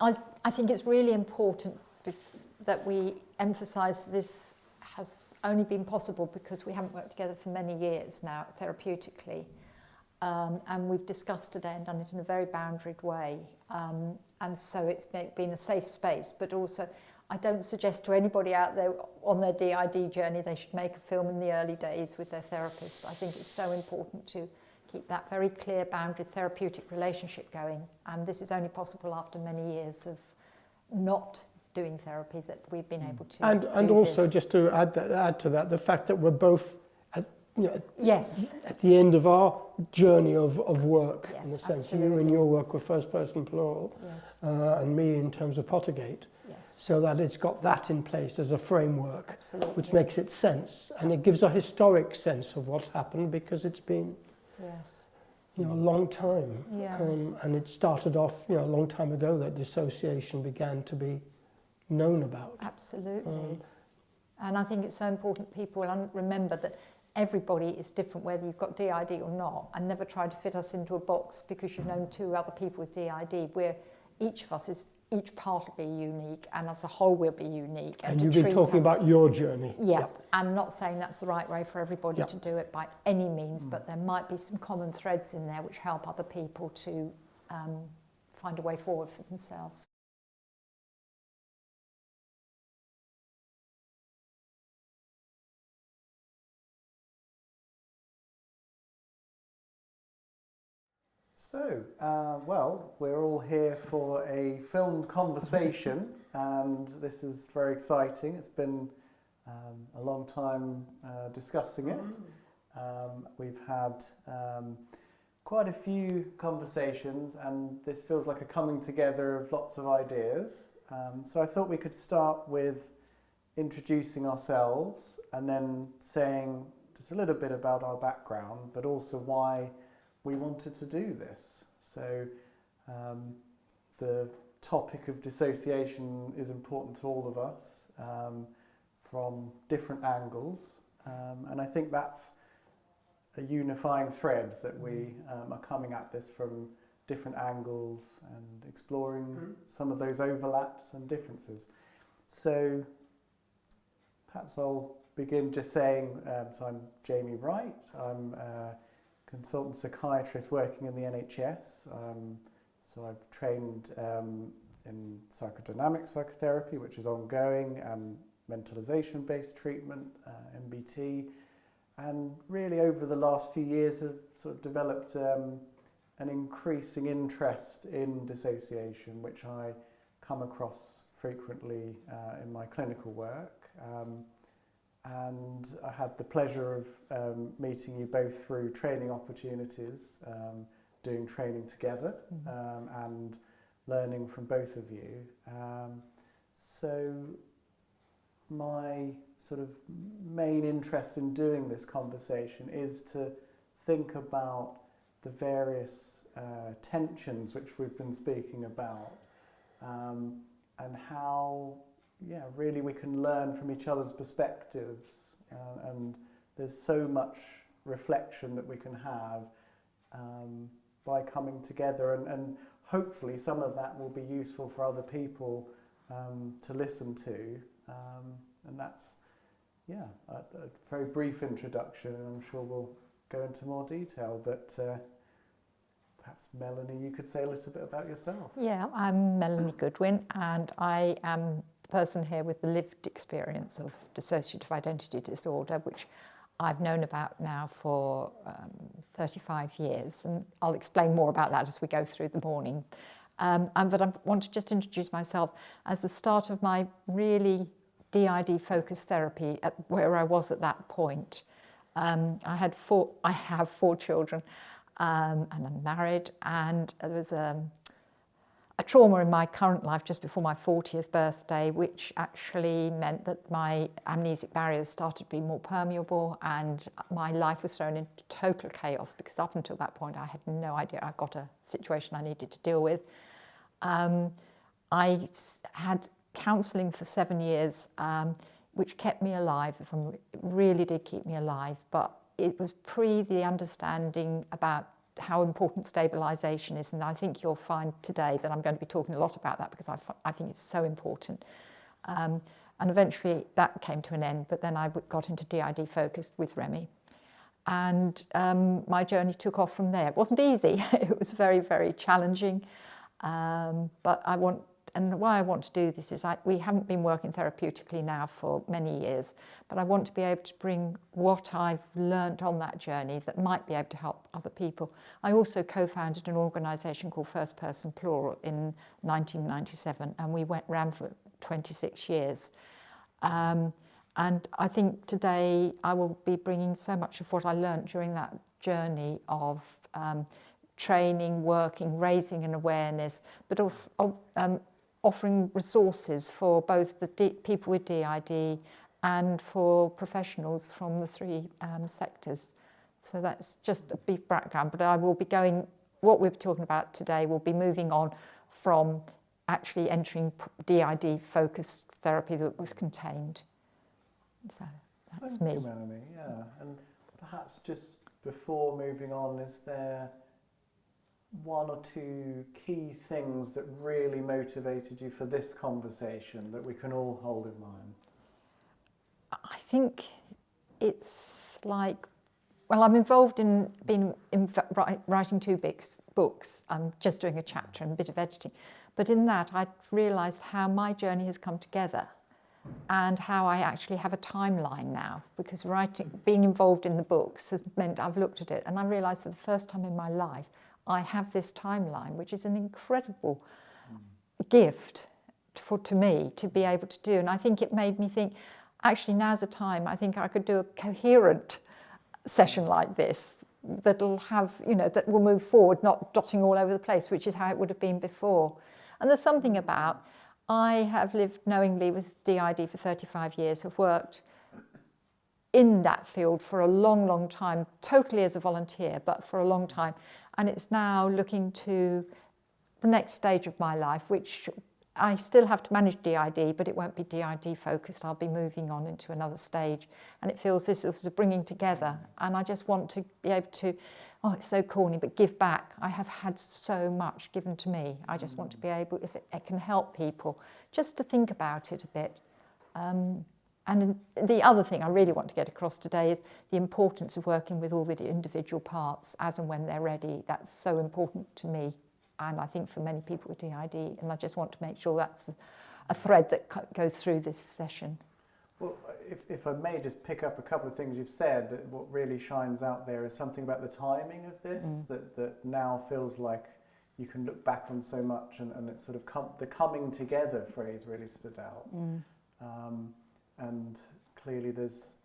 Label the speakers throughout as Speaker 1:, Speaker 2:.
Speaker 1: I think it's really important that we emphasise this has only been possible because we haven't worked together for many years now therapeutically. And we've discussed today and done it in a very boundaried way. And so it's been a safe space, but also I don't suggest to anybody out there on their DID journey they should make a film in the early days with their therapist. I think it's so important to keep that very clear boundary therapeutic relationship going. And this is only possible after many years of not doing therapy that we've been able to
Speaker 2: and also this. Just to add to that, the fact that we're both
Speaker 1: yes.
Speaker 2: At the end of our journey of work,
Speaker 1: yes,
Speaker 2: in a sense,
Speaker 1: absolutely.
Speaker 2: you in your work with first person plural,
Speaker 1: yes.
Speaker 2: And me in terms of Pottergate,
Speaker 1: yes.
Speaker 2: so that it's got that in place as a framework,
Speaker 1: absolutely.
Speaker 2: Which makes it sense, and it gives a historic sense of what's happened because it's been
Speaker 1: yes.
Speaker 2: a long time,
Speaker 1: yeah.
Speaker 2: And it started off a long time ago that dissociation began to be known about.
Speaker 1: Absolutely. And I think it's so important people remember that everybody is different, whether you've got DID or not, and never try to fit us into a box because you've known two other people with DID, where each of us is, each part will be unique, and as a whole we'll be unique.
Speaker 2: And you've been talking about your journey.
Speaker 1: Yeah, yep. I'm not saying that's the right way for everybody
Speaker 2: yep.
Speaker 1: to do it by any means, but there might be some common threads in there which help other people to find a way forward for themselves.
Speaker 3: So, well, we're all here for a filmed conversation, and this is very exciting. It's been a long time discussing it. We've had quite a few conversations, and this feels like a coming together of lots of ideas. So I thought we could start with introducing ourselves and then saying just a little bit about our background, but also why we wanted to do this. So the topic of dissociation is important to all of us from different angles, and I think that's a unifying thread that we are coming at this from different angles and exploring some of those overlaps and differences. So perhaps I'll begin just saying, so I'm Jamie Wright. I'm a consultant psychiatrist working in the NHS. So I've trained in psychodynamic psychotherapy, which is ongoing, and mentalization-based treatment, MBT. And really over the last few years have sort of developed an increasing interest in dissociation, which I come across frequently in my clinical work. And I had the pleasure of meeting you both through training opportunities, doing training together, and learning from both of you. So my sort of main interest in doing this conversation is to think about the various tensions which we've been speaking about, and how really we can learn from each other's perspectives, and there's so much reflection that we can have by coming together, and hopefully some of that will be useful for other people to listen to, and that's a very brief introduction, and I'm sure we'll go into more detail, but perhaps Melanie, you could say a little bit about yourself.
Speaker 1: Yeah, I'm Melanie Goodwin, and I am the person here with the lived experience of dissociative identity disorder, which I've known about now for 35 years, and I'll explain more about that as we go through the morning. But I want to just introduce myself as the start of my really DID-focused therapy, where I was at that point. I have 4 children, and I'm married, and there was a trauma in my current life just before my 40th birthday, which actually meant that my amnesic barriers started to be more permeable, and my life was thrown into total chaos, because up until that point I had no idea I got a situation I needed to deal with. I had counselling for 7 years, which kept me alive. It really did keep me alive, but it was pre the understanding about how important stabilisation is, and I think you'll find today that I'm going to be talking a lot about that because I think it's so important. And eventually that came to an end, but then I got into DID focused with Remy. And my journey took off from there. It wasn't easy, it was very, very challenging. But why I want to do this is we haven't been working therapeutically now for many years, but I want to be able to bring what I've learnt on that journey that might be able to help other people. I also co-founded an organisation called First Person Plural in 1997, and we ran for 26 years. And I think today I will be bringing so much of what I learnt during that journey of training, working, raising an awareness, but of offering resources for both the people with DID and for professionals from the three sectors. So that's just a brief background, but I will be what we're talking about today will be moving on from actually entering DID focused therapy that was contained. So that's
Speaker 3: Thank
Speaker 1: me.
Speaker 3: you, Melanie. Yeah, and perhaps just before moving on, is there one or two key things that really motivated you for this conversation that we can all hold in mind?
Speaker 1: I think it's like, well, I'm involved in writing two books. I'm just doing a chapter and a bit of editing. But in that, I realised how my journey has come together and how I actually have a timeline now, because being involved in the books has meant I've looked at it and I realised for the first time in my life I have this timeline, which is an incredible gift to me to be able to do. And I think it made me think, actually now's the time. I think I could do a coherent session like this that'll have, that will move forward, not dotting all over the place, which is how it would have been before. And there's something about, I have lived knowingly with DID for 35 years, have worked in that field for a long, long time, totally as a volunteer, but for a long time. And it's now looking to the next stage of my life, which I still have to manage DID, but it won't be DID focused. I'll be moving on into another stage. And it feels this is a bringing together. And I just want to be able to, oh, it's so corny, but give back. I have had so much given to me. I just want to be able, if it can help people, just to think about it a bit. And the other thing I really want to get across today is the importance of working with all the individual parts as and when they're ready. That's so important to me, and I think for many people with DID, and I just want to make sure that's a thread that goes through this session.
Speaker 3: Well, if I may just pick up a couple of things you've said, that what really shines out there is something about the timing of this, that now feels like you can look back on so much, and it's sort of the coming together phrase really stood out. And clearly there's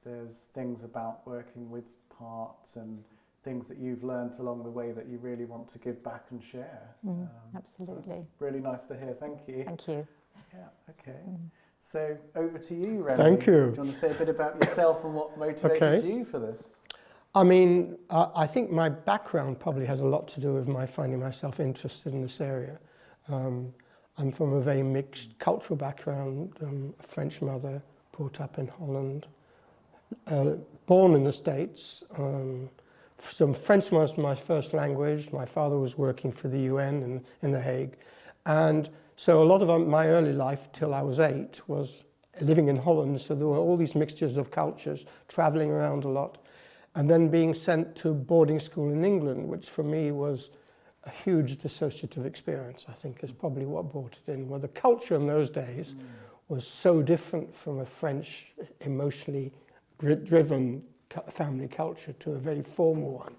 Speaker 3: things about working with parts and things that you've learnt along the way that you really want to give back and share.
Speaker 1: Absolutely.
Speaker 3: So it's really nice to hear. Thank you.
Speaker 1: Thank you.
Speaker 3: Yeah, okay. So over to you, Remy.
Speaker 2: Thank you.
Speaker 3: Do you want to say a bit about yourself and what motivated you for this?
Speaker 2: I mean, I think my background probably has a lot to do with my finding myself interested in this area. I'm from a very mixed cultural background, a French mother, brought up in Holland, born in the States. So French was my first language. My father was working for the UN in The Hague. And so a lot of my early life till I was 8 was living in Holland. So there were all these mixtures of cultures, traveling around a lot. And then being sent to boarding school in England, which for me was a huge dissociative experience, I think is probably what brought it in, where the culture in those days was so different from a French, emotionally driven family culture to a very formal one.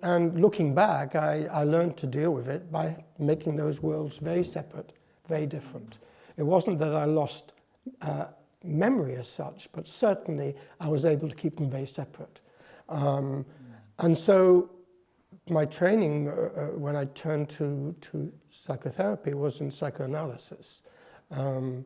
Speaker 2: And looking back, I learned to deal with it by making those worlds very separate, very different. It wasn't that I lost memory as such, but certainly I was able to keep them very separate. And so my training, when I turned to psychotherapy, was in psychoanalysis. And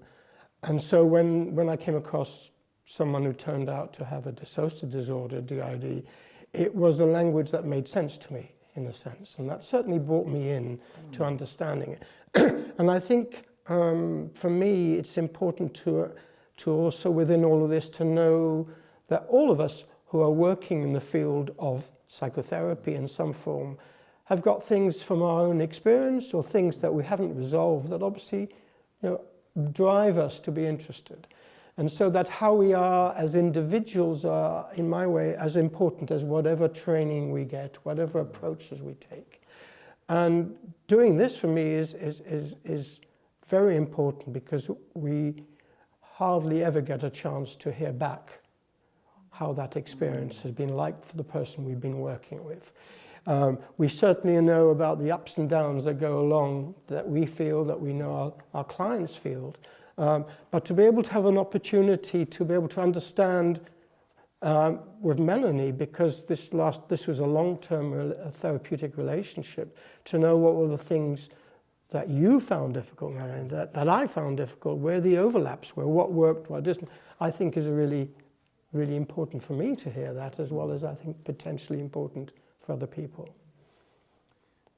Speaker 2: so when I came across someone who turned out to have a dissociative disorder, DID, it was a language that made sense to me, in a sense. And that certainly brought me in to understanding it. And I think for me, it's important to also, within all of this, to know that all of us who are working in the field of psychotherapy in some form have got things from our own experience or things that we haven't resolved that obviously, drive us to be interested. And so that how we are as individuals are, in my way, as important as whatever training we get, whatever approaches we take. And doing this for me is very important, because we hardly ever get a chance to hear back how that experience has been like for the person we've been working with. We certainly know about the ups and downs that go along, that we feel, that we know our clients feel. But to be able to have an opportunity to be able to understand with Melanie, because this was a long-term therapeutic relationship, to know what were the things that you found difficult, Melanie, that I found difficult, where the overlaps were, what worked, what didn't, I think is really important for me to hear that, as well as I think potentially important for other people.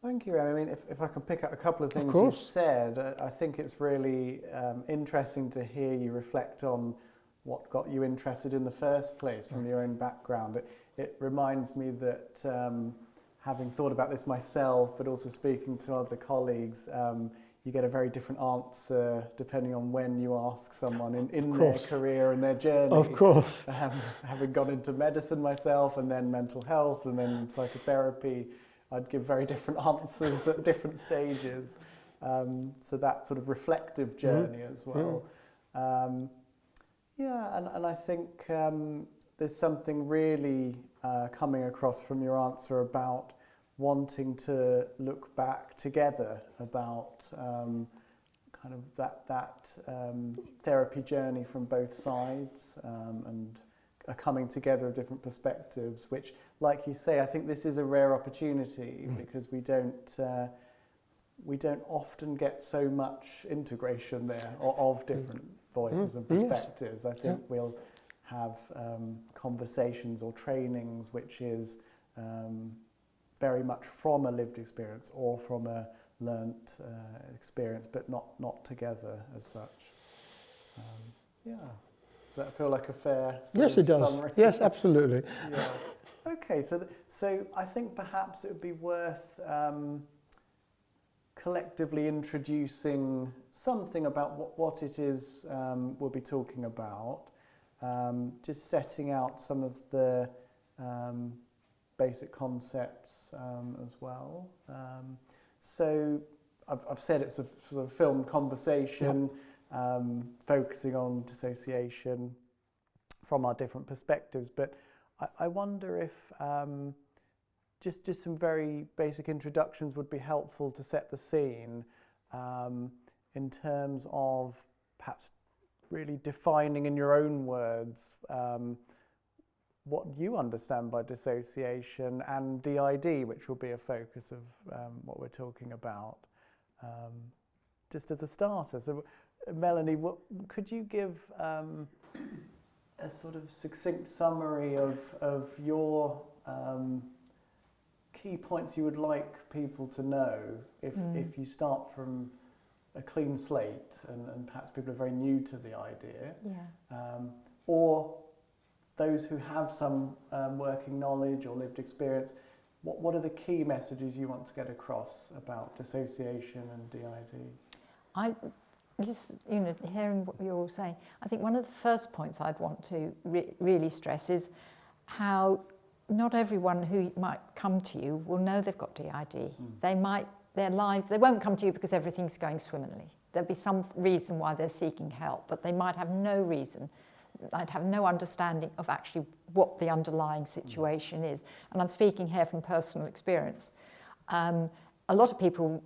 Speaker 3: Thank you. I mean, if I can pick up a couple of things you said, I think it's really interesting to hear you reflect on what got you interested in the first place from your own background. It reminds me that having thought about this myself, but also speaking to other colleagues, you get a very different answer depending on when you ask someone in their career and their journey.
Speaker 2: Of course.
Speaker 3: Having gone into medicine myself, and then mental health, and then psychotherapy, I'd give very different answers at different stages. So that sort of reflective journey as well. And I think there's something really coming across from your answer about wanting to look back together about kind of that therapy journey from both sides, and a coming together of different perspectives, which, like you say, I think this is a rare opportunity, because we don't often get so much integration there of different voices and perspectives. I think we'll have conversations or trainings which is very much from a lived experience or from a learnt experience, but not together as such. Does that feel like a fair
Speaker 2: Yes, it does.
Speaker 3: summary?
Speaker 2: Yes, absolutely.
Speaker 3: Yeah. Okay, so I think perhaps it would be worth collectively introducing something about what it is we'll be talking about, just setting out some of the basic concepts as well. So I've said it's a sort of film conversation, focusing on dissociation from our different perspectives, but I wonder if just some very basic introductions would be helpful to set the scene, in terms of perhaps really defining in your own words what you understand by dissociation and DID, which will be a focus of what we're talking about, just as a starter. So, Melanie, could you give a sort of succinct summary of your key points you would like people to know if you start from a clean slate and perhaps people are very new to the idea, or those who have some working knowledge or lived experience, what are the key messages you want to get across about dissociation and DID?
Speaker 1: Hearing what you're all saying, I think one of the first points I'd want to really stress is how not everyone who might come to you will know they've got DID. They won't come to you because everything's going swimmingly. There'll be some reason why they're seeking help, but they might have no reason. I'd have no understanding of actually what the underlying situation is. And I'm speaking here from personal experience. A lot of people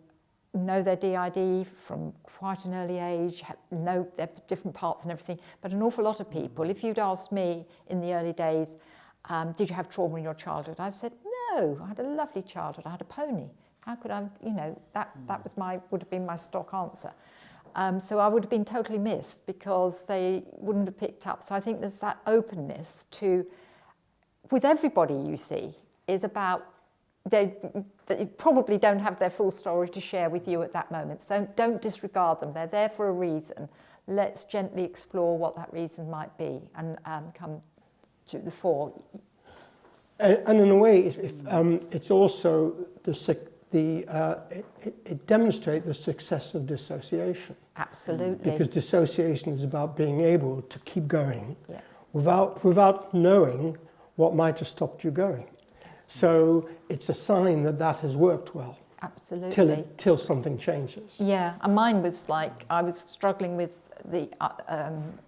Speaker 1: know their DID from quite an early age, know their different parts and everything, but an awful lot of people, if you'd asked me in the early days, did you have trauma in your childhood? I've said, no, I had a lovely childhood, I had a pony. How could I, that would have been my stock answer. So I would have been totally missed because they wouldn't have picked up. So I think there's that openness to, with everybody you see, is about they probably don't have their full story to share with you at that moment. So don't disregard them. They're there for a reason. Let's gently explore what that reason might be and come to the fore.
Speaker 2: And in a way, it's also it demonstrates the success of dissociation.
Speaker 1: Absolutely.
Speaker 2: Because dissociation is about being able to keep going
Speaker 1: Yeah.
Speaker 2: without knowing what might have stopped you going. So it's a sign that has worked well.
Speaker 1: Absolutely.
Speaker 2: Till something changes.
Speaker 1: Yeah, and mine was like, I was struggling with the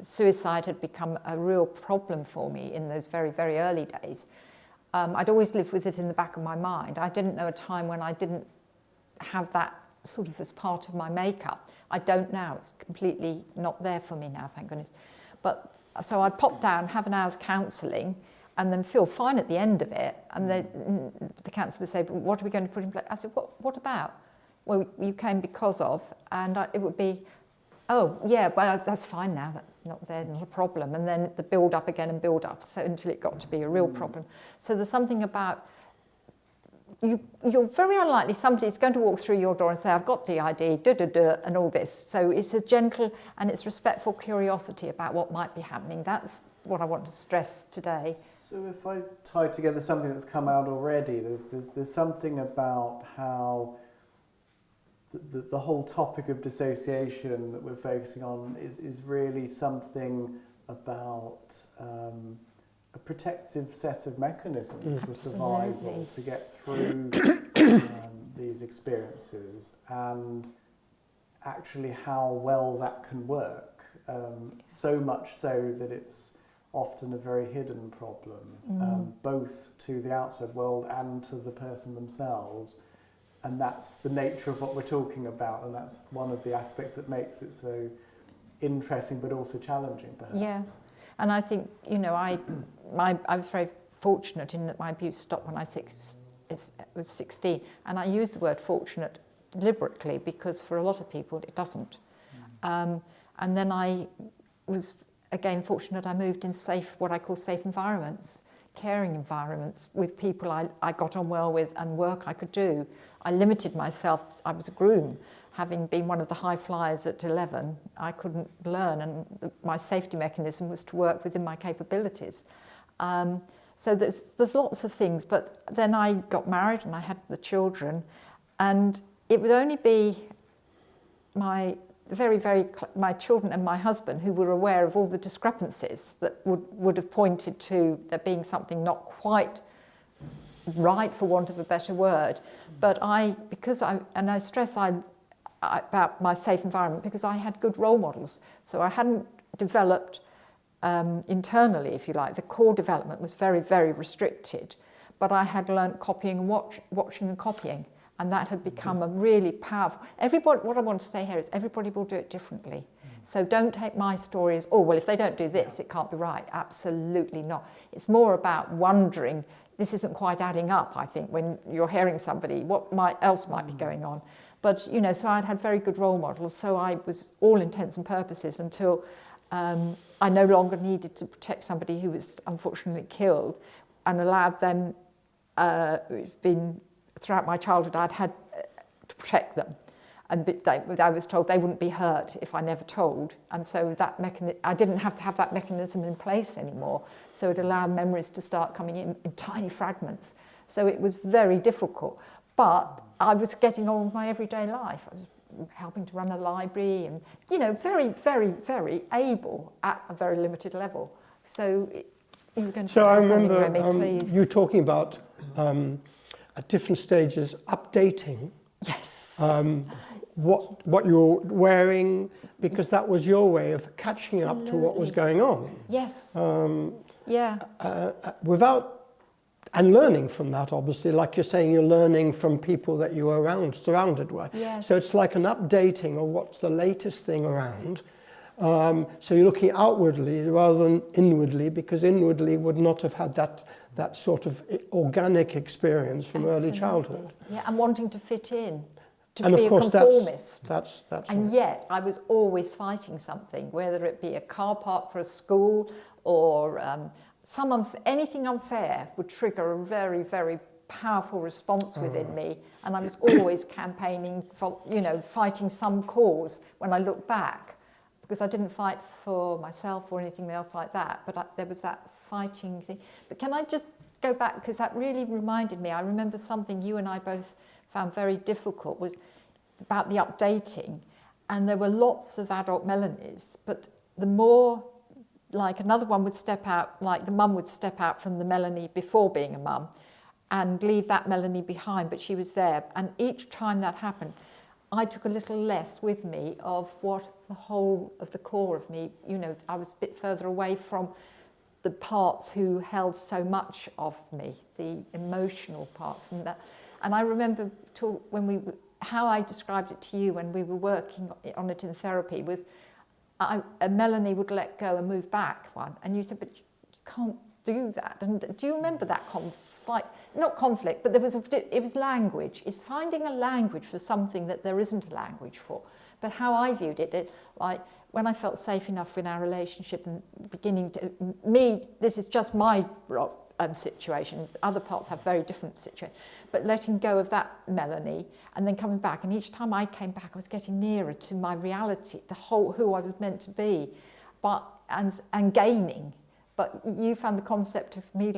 Speaker 1: suicide had become a real problem for me in those very, very early days. I'd always lived with it in the back of my mind. I didn't know a time when I didn't have that sort of as part of my makeup. I don't now. It's completely not there for me now, thank goodness. But so I'd pop down, have an hour's counselling, and then feel fine at the end of it. And the counsellor would say, "But what are we going to put in place?" I said, "What about?" "Well, you came because of," and it would be, "Oh, yeah, well, that's fine now, that's not there, not a problem." And then the build up again and build up, so until it got to be a real problem. So there's something about, you're very unlikely somebody's going to walk through your door and say, "I've got DID, and all this." So it's a gentle and it's respectful curiosity about what might be happening. That's what I want to stress today.
Speaker 3: So if I tie together something that's come out already, there's something about how the whole topic of dissociation that we're focusing on is really something about a protective set of mechanisms for survival to get through these experiences, and actually how well that can work. So much so that it's often a very hidden problem, both to the outside world and to the person themselves. And that's the nature of what we're talking about, and that's one of the aspects that makes it so interesting but also challenging, perhaps.
Speaker 1: Yeah, and I think, I was very fortunate in that my abuse stopped when I was 16, and I use the word fortunate deliberately because for a lot of people it doesn't. And then I was again fortunate. I moved in what I call safe environments, caring environments with people I got on well with and work I could do. I limited myself. I was a groom. Having been one of the high flyers at 11, I couldn't learn, and my safety mechanism was to work within my capabilities. So there's lots of things, but then I got married and I had the children, and it would only be my children and my husband who were aware of all the discrepancies that would have pointed to there being something not quite right, for want of a better word. But I stress about my safe environment because I had good role models. So I hadn't developed internally, if you like. The core development was very, very restricted, but I had learnt copying and watching and copying. And that had become a really powerful... what I want to say here is everybody will do it differently. So don't take my story as, well, if they don't do this, it can't be right. Absolutely not. It's more about wondering, this isn't quite adding up, I think, when you're hearing somebody, what else might be going on. But, so I'd had very good role models, so I was all intents and purposes until I no longer needed to protect somebody who was unfortunately killed, and allowed them, throughout my childhood, I'd had to protect them. And I was told they wouldn't be hurt if I never told. And so I didn't have to have that mechanism in place anymore. So it allowed memories to start coming in tiny fragments. So it was very difficult. But I was getting on with my everyday life. I was helping to run a library and, very, very, very able at a very limited level. So you were going to say something, Remy, please.
Speaker 2: You talking about... at different stages, updating.
Speaker 1: Yes.
Speaker 2: What you're wearing, because that was your way of catching up to what was going on.
Speaker 1: Yes.
Speaker 2: And learning from that, obviously, like you're saying, you're learning from people that you were surrounded with.
Speaker 1: Yes.
Speaker 2: So it's like an updating of what's the latest thing around. So you're looking outwardly rather than inwardly, because inwardly would not have had that sort of organic experience from early childhood.
Speaker 1: Yeah, and wanting to fit in, to
Speaker 2: and
Speaker 1: be
Speaker 2: of course
Speaker 1: a conformist.
Speaker 2: That's
Speaker 1: and
Speaker 2: right.
Speaker 1: Yet I was always fighting something, whether it be a car park for a school or anything unfair would trigger a very, very powerful response within me, and I was always campaigning for, fighting some cause when I look back. Because I didn't fight for myself or anything else like that, but there was that fighting thing. But can I just go back because that really reminded me. I remember something you and I both found very difficult was about the updating. And there were lots of adult Melanies, but the more, like another one would step out, like the mum would step out from the Melanie before being a mum and leave that Melanie behind, but she was there. And each time that happened, I took a little less with me of what the whole of the core of me, you know, I was a bit further away from the parts who held so much of me, the emotional parts. And I remember how I described it to you when we were working on it in therapy was a Melanie would let go and move back one. And you said, but you can't do that. And do you remember that not conflict, but it was language. It's finding a language for something that there isn't a language for. But how I viewed it, like when I felt safe enough in our relationship and this is just my situation. Other parts have very different situations. But letting go of that Melanie and then coming back. And each time I came back, I was getting nearer to my reality, the whole who I was meant to be, and gaining. But you found the concept of me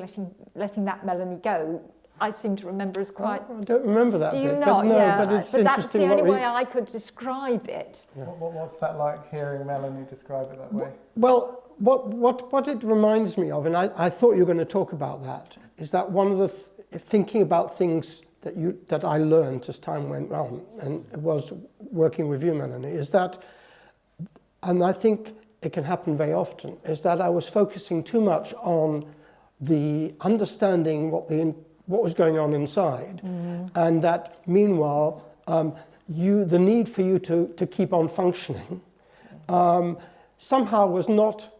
Speaker 1: letting that Melanie go, I seem to remember as quite...
Speaker 2: I don't remember that
Speaker 1: Do you
Speaker 2: bit,
Speaker 1: not?
Speaker 2: but no,
Speaker 1: yeah.
Speaker 2: but it's
Speaker 1: but that's
Speaker 2: interesting.
Speaker 1: the only way I could describe it.
Speaker 2: Yeah.
Speaker 3: What's that like, hearing Melanie describe it that way?
Speaker 2: Well, what it reminds me of, and I thought you were going to talk about that, is that one of the thinking about things that I learned as time went on, and it was working with you, Melanie, is that, and I think it can happen very often, is that I was focusing too much on the understanding what was going on inside, and that meanwhile, the need for you to keep on functioning somehow was not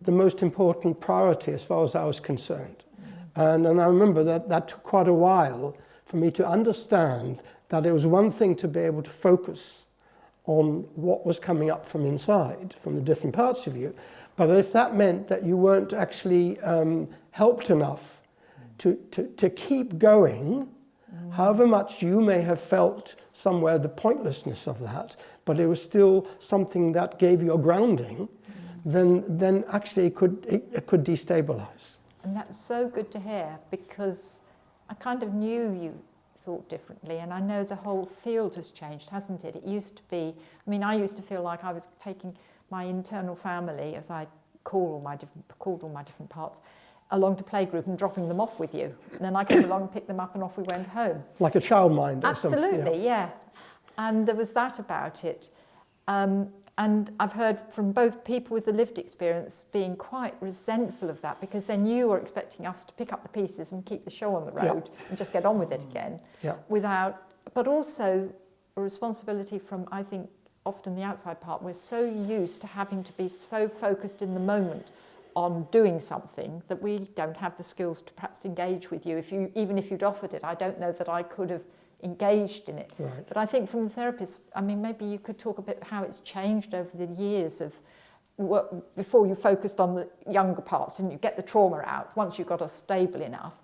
Speaker 2: the most important priority as far as I was concerned. And I remember that took quite a while for me to understand that it was one thing to be able to focus on what was coming up from inside, from the different parts of you, but if that meant that you weren't actually helped enough to keep going, however much you may have felt somewhere the pointlessness of that, but it was still something that gave you a grounding, then actually it could destabilize.
Speaker 1: And that's so good to hear, because I kind of knew you thought differently, and I know the whole field has changed, hasn't it? It used to be, I used to feel like I was taking my internal family, as I called all my different parts, along to playgroup and dropping them off with you. And then I came along and picked them up and off we went home.
Speaker 2: Like a child mind or something.
Speaker 1: Absolutely, yeah. And there was that about it. And I've heard from both people with the lived experience being quite resentful of that, because then you were expecting us to pick up the pieces and keep the show on the road and just get on with it again. But also a responsibility from, I think, often the outside part. We're so used to having to be so focused in the moment on doing something that we don't have the skills to perhaps engage with you. Even if you'd offered it, I don't know that I could have engaged in it.
Speaker 2: Right.
Speaker 1: But I think from the therapist, maybe you could talk a bit how it's changed over the years of what, before you focused on the younger parts and you get the trauma out once you got us stable enough,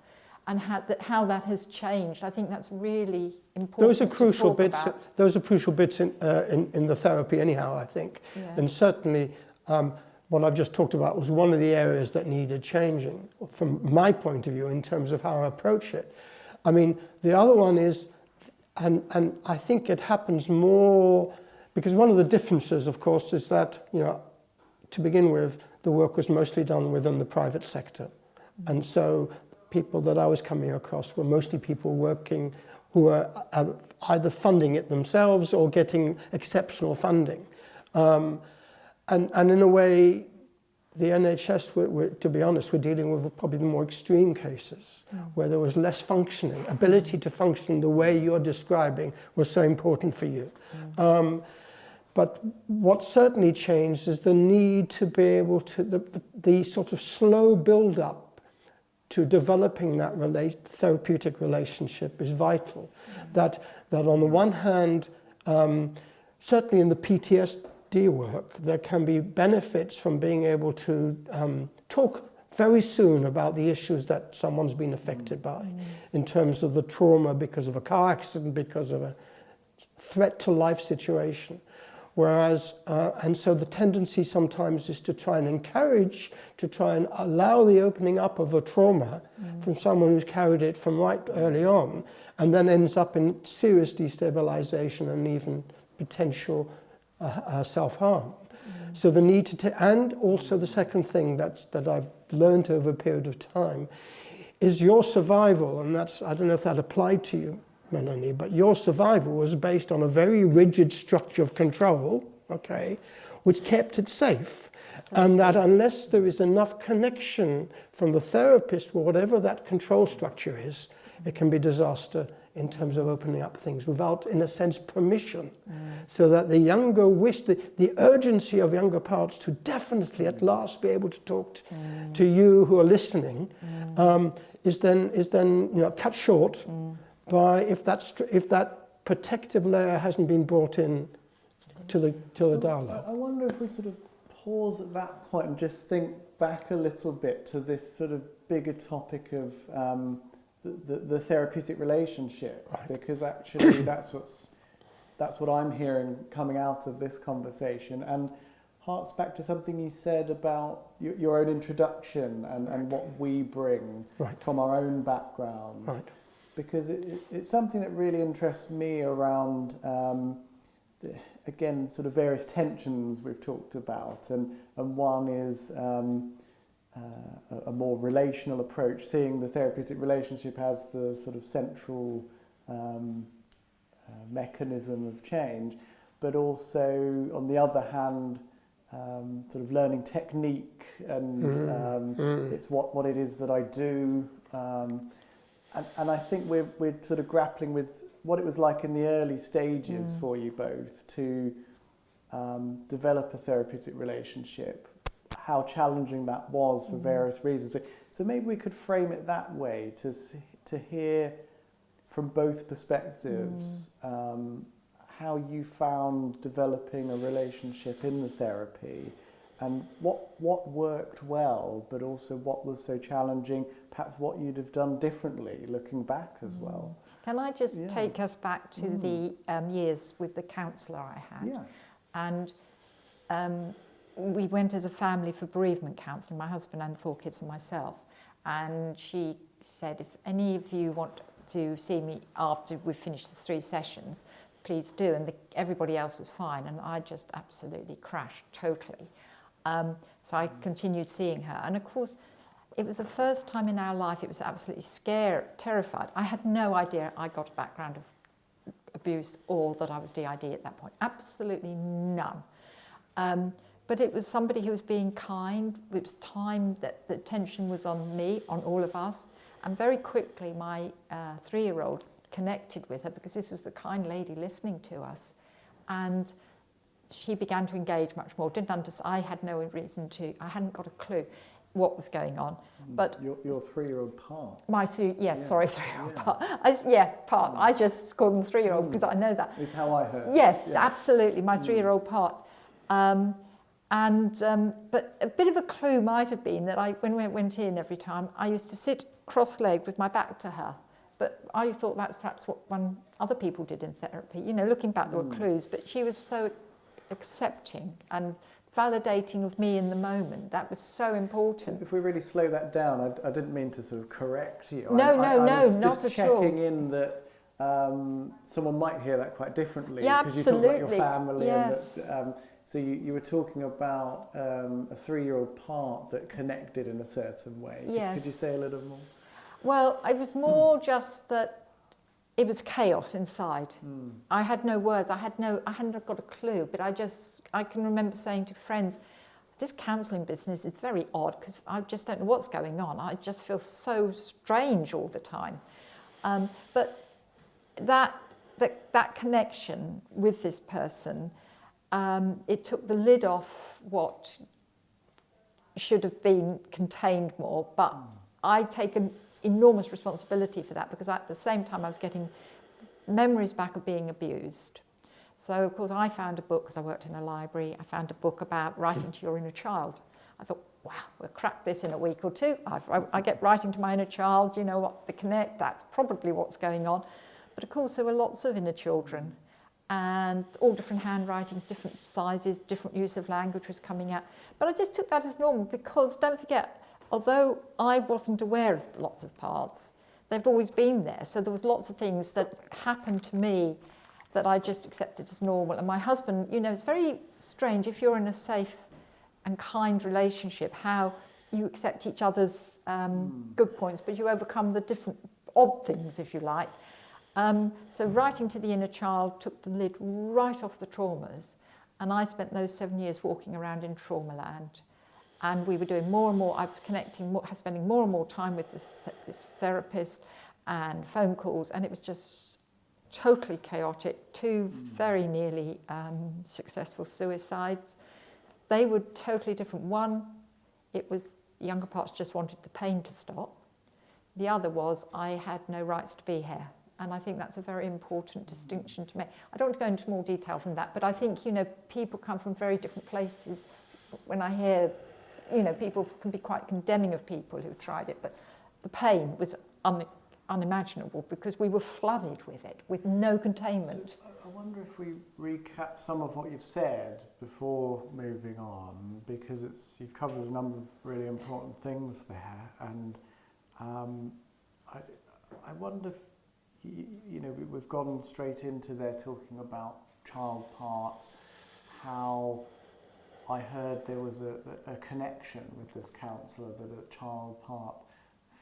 Speaker 1: and how that has changed. I think that's really important.
Speaker 2: Those are crucial bits.
Speaker 1: About.
Speaker 2: Those are crucial bits in the therapy, anyhow. I think, and certainly what I've just talked about was one of the areas that needed changing from my point of view in terms of how I approach it. The other one is, and I think it happens more because one of the differences, of course, is that to begin with, the work was mostly done within the private sector, and so people that I was coming across were mostly people working who were either funding it themselves or getting exceptional funding. And in a way, the NHS, to be honest, were dealing with probably the more extreme cases where there was less functioning. Ability to function the way you're describing was so important for you. But what certainly changed is the need to be able to, the sort of slow build-up to developing that therapeutic relationship is vital. That on the one hand, certainly in the PTSD work, there can be benefits from being able to talk very soon about the issues that someone's been affected by, in terms of the trauma because of a car accident, because of a threat to life situation. Whereas, and so the tendency sometimes is to try and encourage, to try and allow the opening up of a trauma from someone who's carried it from right early on, and then ends up in serious destabilization and even potential self-harm. So the need to, and also the second thing that I've learned over a period of time is your survival, and that's, I don't know if that applied to you, Melanie, but your survival was based on a very rigid structure of control, okay, which kept it safe. Absolutely. And that unless there is enough connection from the therapist, whatever that control structure is, it can be disaster in terms of opening up things without, in a sense, permission. So that the younger the urgency of younger parts to definitely at last be able to talk to you who are listening is then cut short by if that protective layer hasn't been brought in to the dialogue.
Speaker 3: I wonder if we sort of pause at that point and just think back a little bit to this sort of bigger topic of the therapeutic relationship, right. Because actually that's what I'm hearing coming out of this conversation, and harks back to something you said about your own introduction and what we bring from our own backgrounds. Right. Because it's something that really interests me around, again, sort of various tensions we've talked about. And one is a more relational approach, seeing the therapeutic relationship as the sort of central mechanism of change. But also, on the other hand, sort of learning technique and it's what it is that I do. And I think we're sort of grappling with what it was like in the early stages for you both to develop a therapeutic relationship, how challenging that was for various reasons. So maybe we could frame it that way, to hear from both perspectives how you found developing a relationship in the therapy, and what worked well, but also what was so challenging, perhaps what you'd have done differently looking back as well.
Speaker 1: Can I just take us back to the years with the counsellor I had? Yeah. And we went as a family for bereavement counselling, my husband and the 4 kids and myself. And she said, if any of you want to see me after we've finished the 3 sessions, please do. And everybody else was fine, and I just absolutely crashed totally. So I continued seeing her, and of course it was the first time in our life it was absolutely terrified. I had no idea I got a background of abuse or that I was DID at that point, absolutely none. But it was somebody who was being kind. It was time that the attention was on me, on all of us, and very quickly my 3-year-old connected with her, because this was the kind lady listening to us, and she began to engage much more. Didn't understand. I had no reason to. I hadn't got a clue what was going on. But
Speaker 3: your 3-year-old part.
Speaker 1: My 3-year-old part. Part. I just call them 3-year-old because I know that.
Speaker 3: Is how I heard.
Speaker 1: Yes, absolutely. My 3-year-old part. But a bit of a clue might have been that when we went in every time, I used to sit cross-legged with my back to her. But I thought that's perhaps what other people did in therapy. Looking back, there were clues, but she was so accepting and validating of me in the moment. That was so important.
Speaker 3: If we really slow that down, I didn't mean to sort of correct you.
Speaker 1: No,
Speaker 3: I was
Speaker 1: not
Speaker 3: just
Speaker 1: at all.
Speaker 3: checking in that someone might hear that quite differently.
Speaker 1: Yeah,
Speaker 3: because you talk about your
Speaker 1: absolutely.
Speaker 3: family.
Speaker 1: Yes.
Speaker 3: And that, so you were talking about a 3-year-old part that connected in a certain way.
Speaker 1: Yes.
Speaker 3: Could you say a little more?
Speaker 1: Well, it was more just that it was chaos inside. I had no words. I hadn't got a clue. But I can remember saying to friends, this counselling business is very odd because I just don't know what's going on. I just feel so strange all the time. But that connection with this person, it took the lid off what should have been contained more. But I take an enormous responsibility for that, because at the same time I was getting memories back of being abused. So of course I found a book, because I worked in a library, I found a book about writing to your inner child. I thought, wow, we'll crack this in a week or 2. I get writing to my inner child, the connect, that's probably what's going on. But of course there were lots of inner children, and all different handwritings, different sizes, different use of language was coming out. But I just took that as normal because, don't forget, although I wasn't aware of lots of parts, they've always been there. So there was lots of things that happened to me that I just accepted as normal. And my husband, you know, it's very strange if you're in a safe and kind relationship, how you accept each other's good points, but you overcome the different odd things, if you like. So writing to the inner child took the lid right off the traumas, and I spent those 7 years walking around in trauma land, and we were doing more and more. I was spending more and more time with this therapist and phone calls, and it was just totally chaotic. 2 very nearly successful suicides. They were totally different. One, it was the younger parts just wanted the pain to stop. The other was I had no rights to be here. And I think that's a very important distinction to make. I don't want to go into more detail than that, but I think, you know, people come from very different places. When I hear, you know, people can be quite condemning of people who've tried it, but the pain was unimaginable because we were flooded with it, with no containment.
Speaker 3: So I wonder if we recap some of what you've said before moving on, because you've covered a number of really important things there, and I wonder if, you know, we've gone straight into there talking about child parts, how I heard there was a connection with this counsellor, that a child part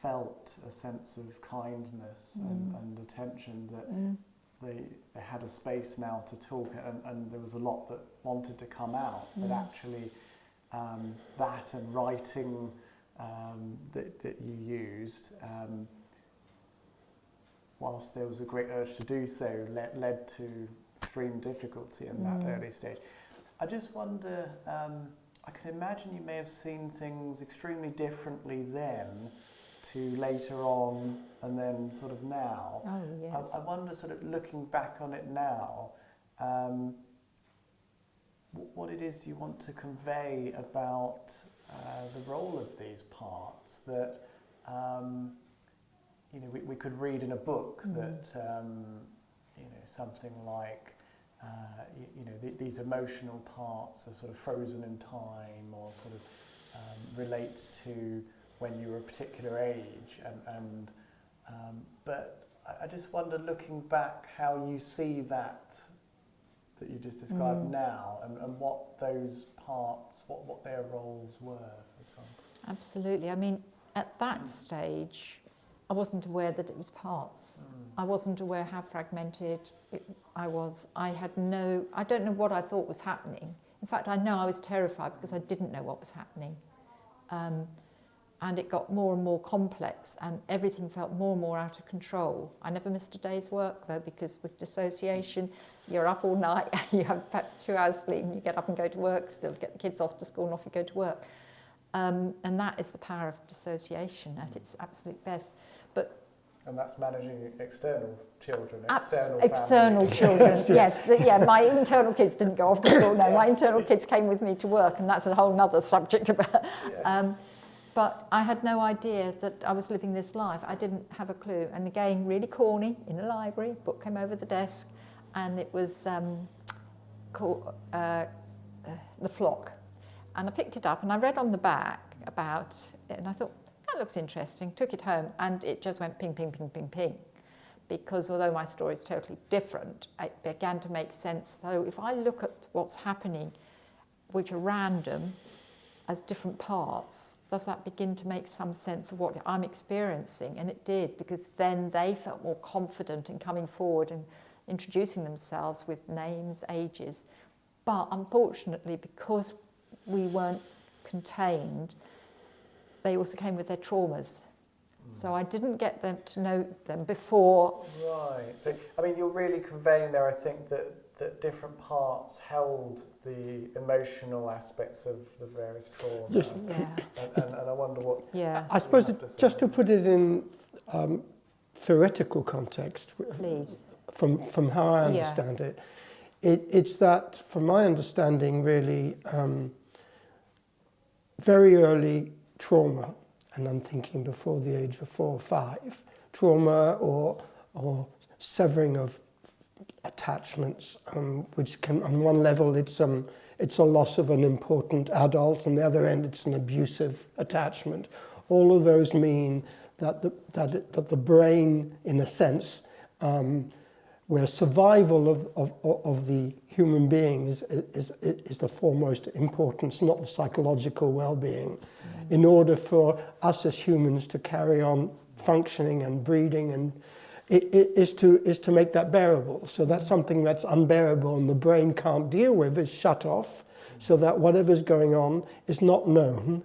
Speaker 3: felt a sense of kindness and attention, that they had a space now to talk, and there was a lot that wanted to come out, but actually that and writing that you used, whilst there was a great urge to do so, led to extreme difficulty in that early stage. I just wonder, I can imagine you may have seen things extremely differently then to later on and then sort of now.
Speaker 1: Oh, yes.
Speaker 3: I wonder, sort of looking back on it now, what it is you want to convey about the role of these parts that you know, we could read in a book that, you know, something like, you know, these emotional parts are sort of frozen in time, or sort of relate to when you were a particular age. But I just wonder, looking back, how you see that you just described now, and what those parts, what their roles were, for example.
Speaker 1: Absolutely. I mean, at that stage, I wasn't aware that it was parts. I wasn't aware how fragmented I was. I don't know what I thought was happening. In fact, I know I was terrified because I didn't know what was happening. And it got more and more complex, and everything felt more and more out of control. I never missed a day's work, though, because with dissociation, you're up all night, you have about 2 hours sleep, and you get up and go to work still, get the kids off to school, and off you go to work. And that is the power of dissociation at its absolute best.
Speaker 3: And that's managing external children,
Speaker 1: external children, yes. My internal kids didn't go off to school, no. Yes. My internal kids came with me to work, and that's a whole other subject about. Yes. But I had no idea that I was living this life. I didn't have a clue. And again, really corny, in a library, book came over the desk, and it was called The Flock. And I picked it up, and I read on the back about it, and I thought, that looks interesting. Took it home, and it just went ping, ping, ping, ping, ping. Because although my story is totally different, it began to make sense. So if I look at what's happening, which are random, as different parts, does that begin to make some sense of what I'm experiencing? And it did, because then they felt more confident in coming forward and introducing themselves with names, ages. But unfortunately, because we weren't contained, they also came with their traumas. So I didn't get them to know them before.
Speaker 3: Right. So, I mean, you're really conveying there, I think, that different parts held the emotional aspects of the various traumas.
Speaker 2: Yes.
Speaker 1: Yeah.
Speaker 3: And I wonder what...
Speaker 1: Yeah.
Speaker 2: I suppose just to put it in theoretical context,
Speaker 1: Please.
Speaker 2: From how I understand it's that, from my understanding, really very early trauma, and I'm thinking before the age of 4 or 5, trauma or severing of attachments, which can, on one level, it's a loss of an important adult, on the other end, it's an abusive attachment. All of those mean that the brain, in a sense, where survival of the human being is the foremost importance, not the psychological well-being. In order for us as humans to carry on functioning and breeding, and it is to make that bearable. So that's something that's unbearable and the brain can't deal with, is shut off, so that whatever's going on is not known,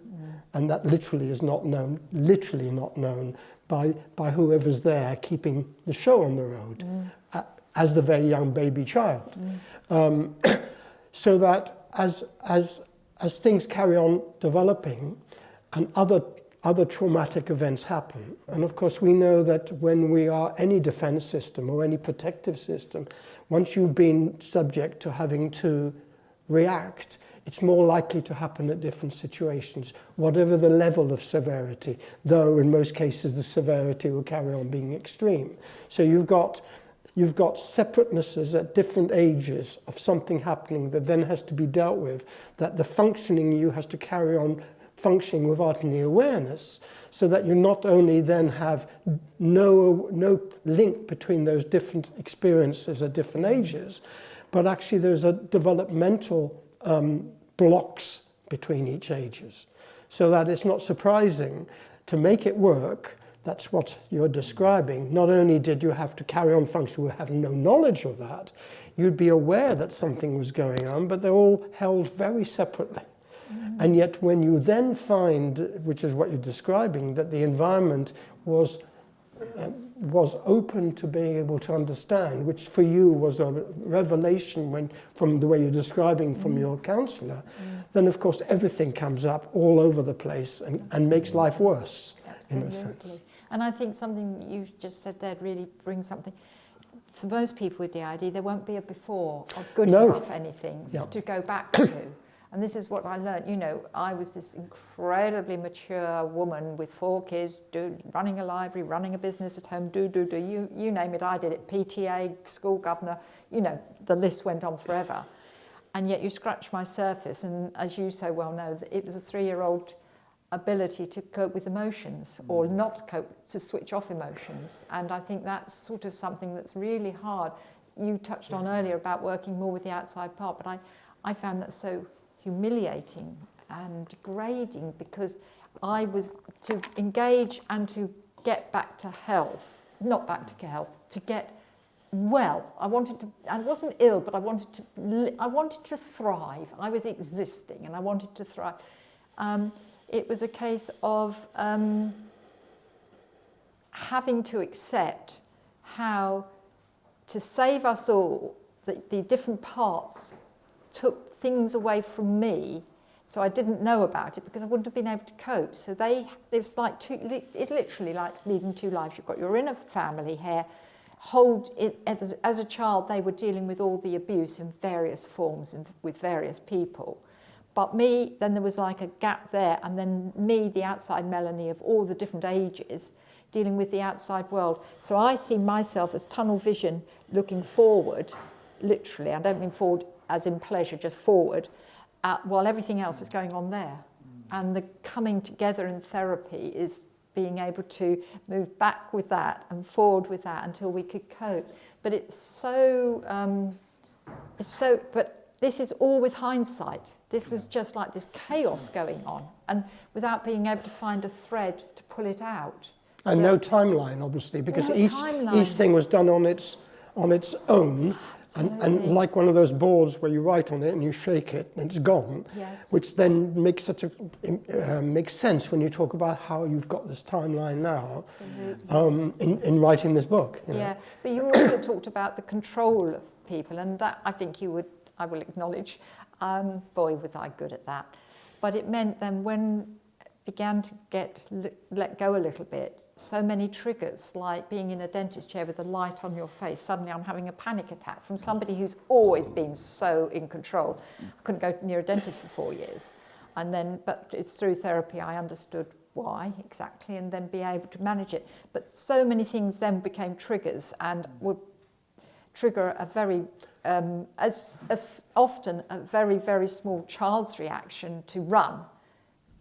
Speaker 2: and that literally is not known, literally not known by whoever's there keeping the show on the road, as the very young baby child. So that as things carry on developing and other traumatic events happen, and of course we know that when we are any defense system or any protective system, once you've been subject to having to react, it's more likely to happen at different situations, whatever the level of severity, though in most cases the severity will carry on being extreme. So you've got separatenesses at different ages of something happening that then has to be dealt with, that the functioning you has to carry on functioning without any awareness, so that you not only then have no link between those different experiences at different ages, but actually there's a developmental blocks between each ages. So that it's not surprising to make it work. That's what you're describing. Not only did you have to carry on function, you have no knowledge of that, you'd be aware that something was going on, but they're all held very separately. And yet when you then find, which is what you're describing, that the environment was open to being able to understand, which for you was a revelation from the way you're describing from your counsellor, then of course everything comes up all over the place and makes life worse.
Speaker 1: Absolutely.
Speaker 2: In a sense.
Speaker 1: And I think something you just said there really brings something. For most people with DID, there won't be a before of good enough anything to go back to. And this is what I learned. You know, I was this incredibly mature woman with 4 kids, running a library, running a business at home, you name it, I did it. PTA, school governor, you know, the list went on forever. And yet you scratch my surface, and as you so well know, it was a 3-year-old ability to cope with emotions, or not cope, to switch off emotions. And I think that's sort of something that's really hard. You touched on earlier about working more with the outside part, but I found that so humiliating and degrading, because I was to engage and to get back to health, not back to health, to get well. I wasn't ill, but I wanted to thrive. I was existing and I wanted to thrive. It was a case of having to accept how, to save us all, the different parts took things away from me, so I didn't know about it because I wouldn't have been able to cope. So it was like it's literally like leading 2 lives. You've got your inner family here. As a child, they were dealing with all the abuse in various forms and with various people. But me, then there was like a gap there, and then me, the outside Melanie of all the different ages, dealing with the outside world. So I see myself as tunnel vision, looking forward, literally. I don't mean forward as in pleasure, just forward, while everything else is going on there. And the coming together in therapy is being able to move back with that and forward with that until we could cope. But but this is all with hindsight. This was just like this chaos going on, and without being able to find a thread to pull it out.
Speaker 2: And no timeline, obviously, because each thing was done on its own. And like one of those boards where you write on it and you shake it and it's gone, which then makes sense when you talk about how you've got this timeline now in writing this book. You know?
Speaker 1: But you also talked about the control of people, and that I think I will acknowledge, boy was I good at that. But it meant then when began to let go a little bit, so many triggers, like being in a dentist chair with the light on your face, suddenly I'm having a panic attack from somebody who's always been so in control. I couldn't go near a dentist for 4 years. But it's through therapy I understood why exactly, and then be able to manage it. But so many things then became triggers and would trigger a very, as often, a very, very small child's reaction to run.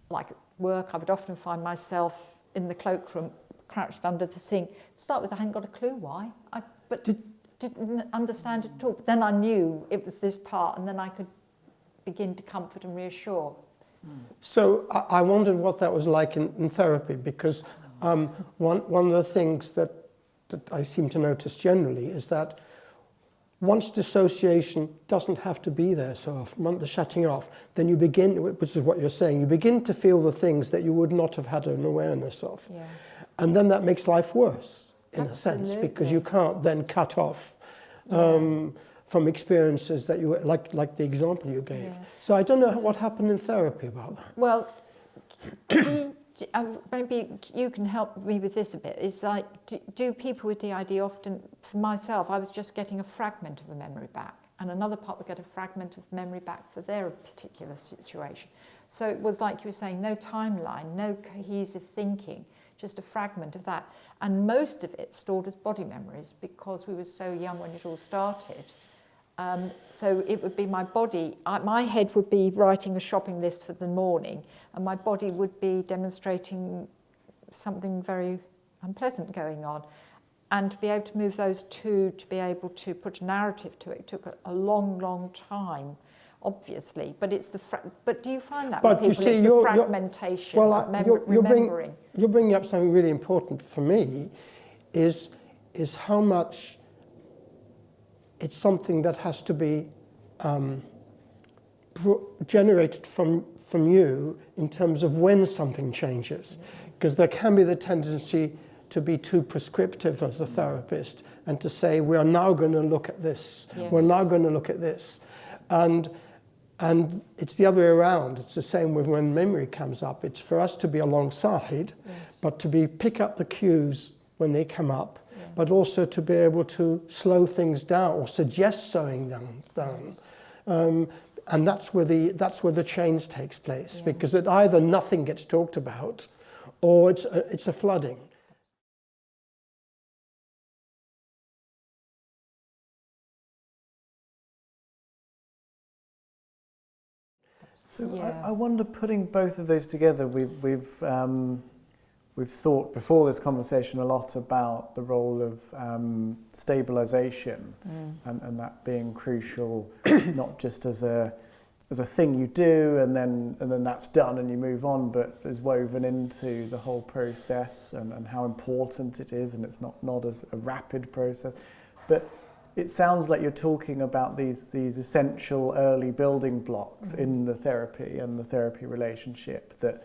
Speaker 1: Like at work, I would often find myself in the cloakroom, crouched under the sink. To start with, I hadn't got a clue why, but didn't understand it at all. But then I knew it was this part, and then I could begin to comfort and reassure.
Speaker 2: So I wondered what that was like in therapy, because one of the things that I seem to notice generally is that once dissociation doesn't have to be there so often, once the shutting off, then you begin, which is what you're saying, you begin to feel the things that you would not have had an awareness of.
Speaker 1: Yeah.
Speaker 2: And then that makes life worse, in
Speaker 1: Absolutely.
Speaker 2: a sense, because you can't then cut off from experiences that you, like the example you gave.
Speaker 1: Yeah.
Speaker 2: So I don't know what happened in therapy about that.
Speaker 1: Well, maybe you can help me with this a bit. It's like, do people with DID often, for myself, I was just getting a fragment of a memory back, and another part would get a fragment of memory back for their particular situation. So it was like you were saying, no timeline, no cohesive thinking, just a fragment of that. And most of it stored as body memories because we were so young when it all started. So it would be my body, my head would be writing a shopping list for the morning, and my body would be demonstrating something very unpleasant going on. And to be able to move those two, to be able to put a narrative to it, took a long, long time, obviously. But it's but do you find that with people? It's the fragmentation of remembering.
Speaker 2: You're bringing up something really important for me, is how much it's something that has to be generated from you in terms of when something changes. Because there can be the tendency to be too prescriptive as a therapist and to say, we are now going to look at this,
Speaker 1: yes.
Speaker 2: We're now going to look at this. And it's the other way around. It's the same with when memory comes up. It's for us to be alongside, yes. But to pick up the cues when they come up, yes. But also to be able to slow things down or suggest slowing them down. Yes. And that's where the change takes place, yeah. Because it either nothing gets talked about, or it's a flooding.
Speaker 3: So
Speaker 1: yeah.
Speaker 3: I wonder, putting both of those together, we've thought before this conversation a lot about the role of stabilisation and that being crucial, not just as a thing you do and then that's done and you move on, but is woven into the whole process and how important it is, and it's not as a rapid process. But it sounds like you're talking about these essential early building blocks in the therapy and the therapy relationship that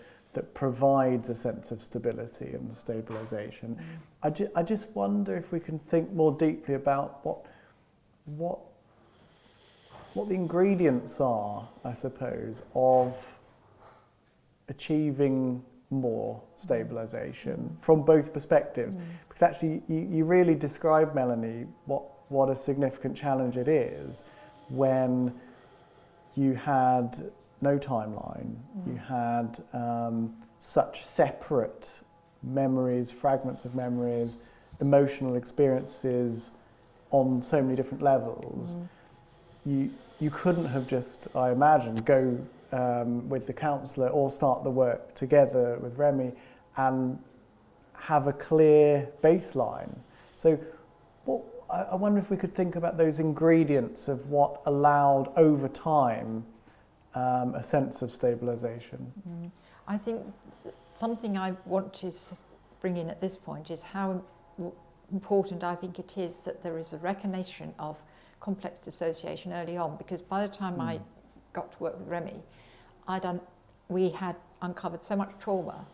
Speaker 3: provides a sense of stability and stabilisation. I just wonder if we can think more deeply about what the ingredients are, I suppose, of achieving more stabilisation from both perspectives. Because actually you really describe, Melanie, what a significant challenge it is when you had no timeline, you had such separate memories, fragments of memories, emotional experiences on so many different levels. You couldn't have just, I imagine, go with the counsellor or start the work together with Remy and have a clear baseline. So I wonder if we could think about those ingredients of what allowed over time a sense of stabilisation.
Speaker 1: I think something I want to bring in at this point is how important I think it is that there is a recognition of complex dissociation early on, because by the time I got to work with Remy, we had uncovered so much trauma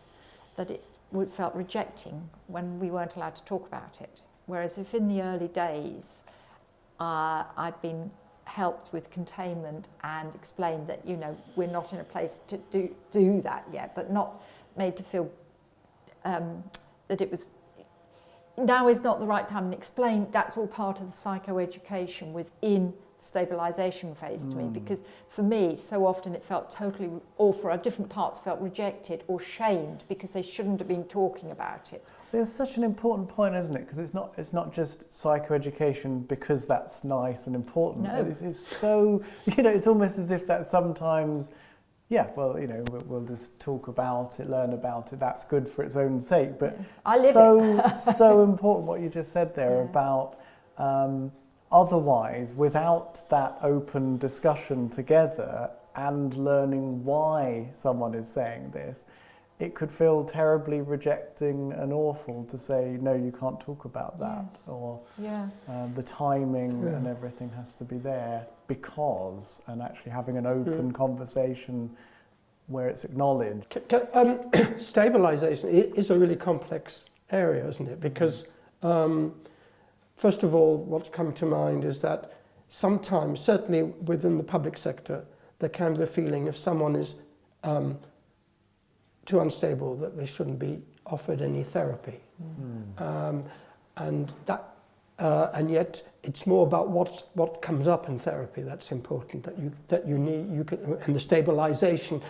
Speaker 1: that it felt rejecting when we weren't allowed to talk about it. Whereas if in the early days I'd been helped with containment and explained that, we're not in a place to do that yet, but not made to feel that it was, now is not the right time, and explain that's all part of the psychoeducation within the stabilisation phase to me, because for me so often it felt totally, or for our different parts felt rejected or shamed because they shouldn't have been talking about it.
Speaker 3: There's such an important point, isn't it? Because it's not just psychoeducation because that's nice and important.
Speaker 1: No.
Speaker 3: It's so, it's almost as if that sometimes, we'll just talk about it, learn about it. That's good for its own sake. But so important what you just said there about otherwise, without that open discussion together and learning why someone is saying this, it could feel terribly rejecting and awful to say, no, you can't talk about that.
Speaker 1: Yes.
Speaker 3: Or the timing and everything has to be there because, and actually having an open conversation where it's acknowledged.
Speaker 2: Stabilisation is a really complex area, isn't it? Because first of all, what's come to mind is that sometimes, certainly within the public sector, there can be the feeling if someone is too unstable that they shouldn't be offered any therapy, and and yet it's more about what comes up in therapy that's important. That you need, and the stabilisation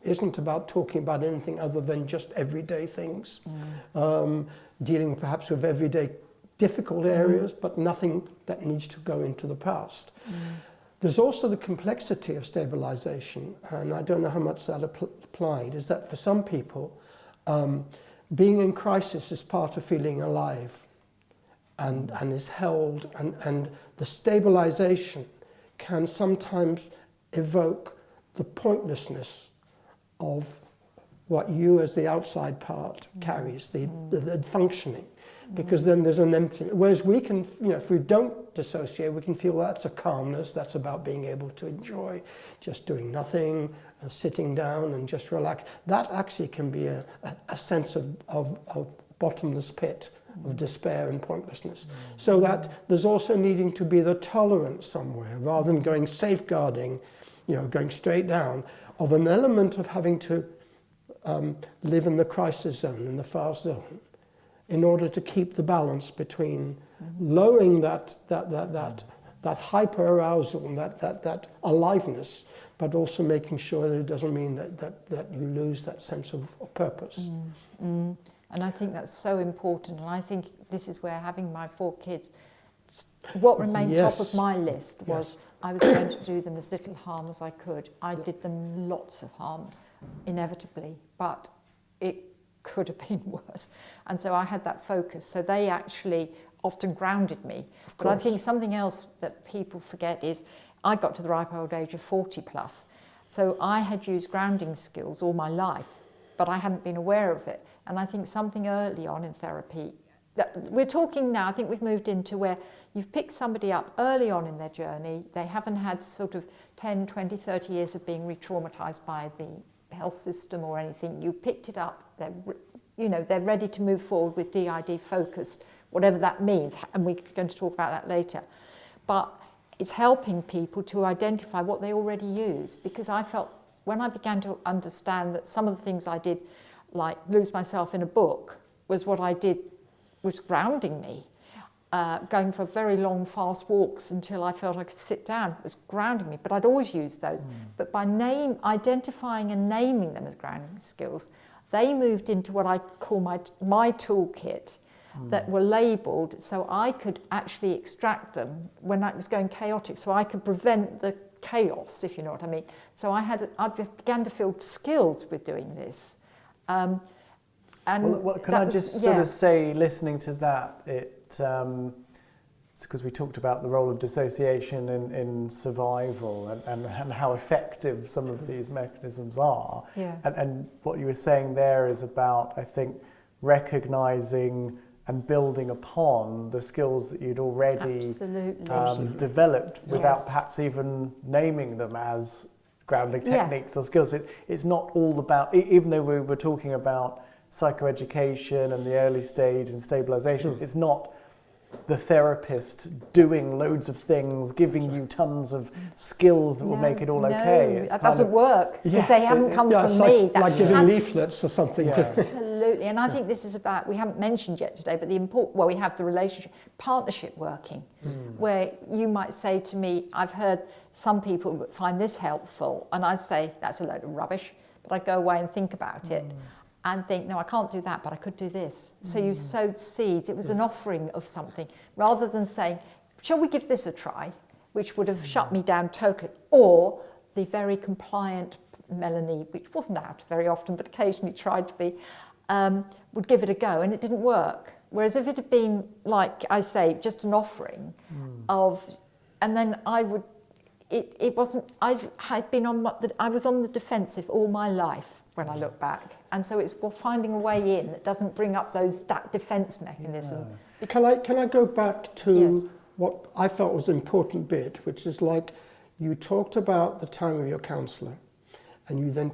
Speaker 2: isn't about talking about anything other than just everyday things, dealing perhaps with everyday difficult areas, but nothing that needs to go into the past. There's also the complexity of stabilisation, and I don't know how much that applied, is that for some people, being in crisis is part of feeling alive and is held, and the stabilisation can sometimes evoke the pointlessness of what you as the outside part carries, the functioning. Because then there's an empty. Whereas we can, if we don't dissociate, we can feel that's a calmness. That's about being able to enjoy just doing nothing, sitting down and just relax. That actually can be a sense of bottomless pit of despair and pointlessness. So that there's also needing to be the tolerance somewhere, rather than going safeguarding, going straight down, of an element of having to live in the crisis zone, in the fast zone, in order to keep the balance between lowering that hyper arousal and that aliveness, but also making sure that it doesn't mean that you lose that sense of purpose.
Speaker 1: And I think that's so important, and I think this is where having my 4 kids, what remained top of my list was I was going to do them as little harm as I could. I did them lots of harm, inevitably, but it could have been worse. And so I had that focus. So they actually often grounded me. But I think something else that people forget is I got to the ripe old age of 40 plus. So I had used grounding skills all my life, but I hadn't been aware of it. And I think something early on in therapy, that we're talking now, I think we've moved into where you've picked somebody up early on in their journey. They haven't had sort of 10, 20, 30 years of being re-traumatized by the health system or anything. You picked it up, they're ready to move forward with DID focused, whatever that means, and we're going to talk about that later. But it's helping people to identify what they already use, because I felt when I began to understand that some of the things I did, like lose myself in a book, was what I did, was grounding me. Going for very long, fast walks until I felt I could sit down was grounding me, but I'd always used those. But by identifying and naming them as grounding skills, they moved into what I call my toolkit that were labelled, so I could actually extract them when I was going chaotic, so I could prevent the chaos, if you know what I mean. So I began to feel skilled with doing this. And
Speaker 3: can I just sort of say, listening to that, because we talked about the role of dissociation in survival and how effective some of these mechanisms are.
Speaker 1: Yeah.
Speaker 3: And what you were saying there is about, I think, recognising and building upon the skills that you'd already developed without perhaps even naming them as grounding techniques or skills. It's not all about, even though we were talking about psychoeducation and the early stage and stabilisation, it's not the therapist doing loads of things, giving you tons of skills that will make it all okay. It's
Speaker 1: that doesn't work, because they haven't come from me.
Speaker 2: Like giving leaflets or something.
Speaker 1: Absolutely, and I think this is about, we haven't mentioned yet today, but we have the relationship, partnership working, where you might say to me, I've heard some people find this helpful, and I'd say, that's a load of rubbish, but I'd go away and think about it. and think, no, I can't do that, but I could do this. So you sowed seeds. It was an offering of something, rather than saying, shall we give this a try, which would have shut me down totally, or the very compliant Melanie, which wasn't out very often, but occasionally tried to be, would give it a go, and it didn't work. Whereas if it had been, like I say, just an offering of, and then I would, it wasn't, I was on the defensive all my life when I look back. And so it's finding a way in that doesn't bring up that defense mechanism.
Speaker 2: Yeah. Can I go back to
Speaker 1: Yes.
Speaker 2: what I felt was an important bit, which is like you talked about the time of your counsellor, and you then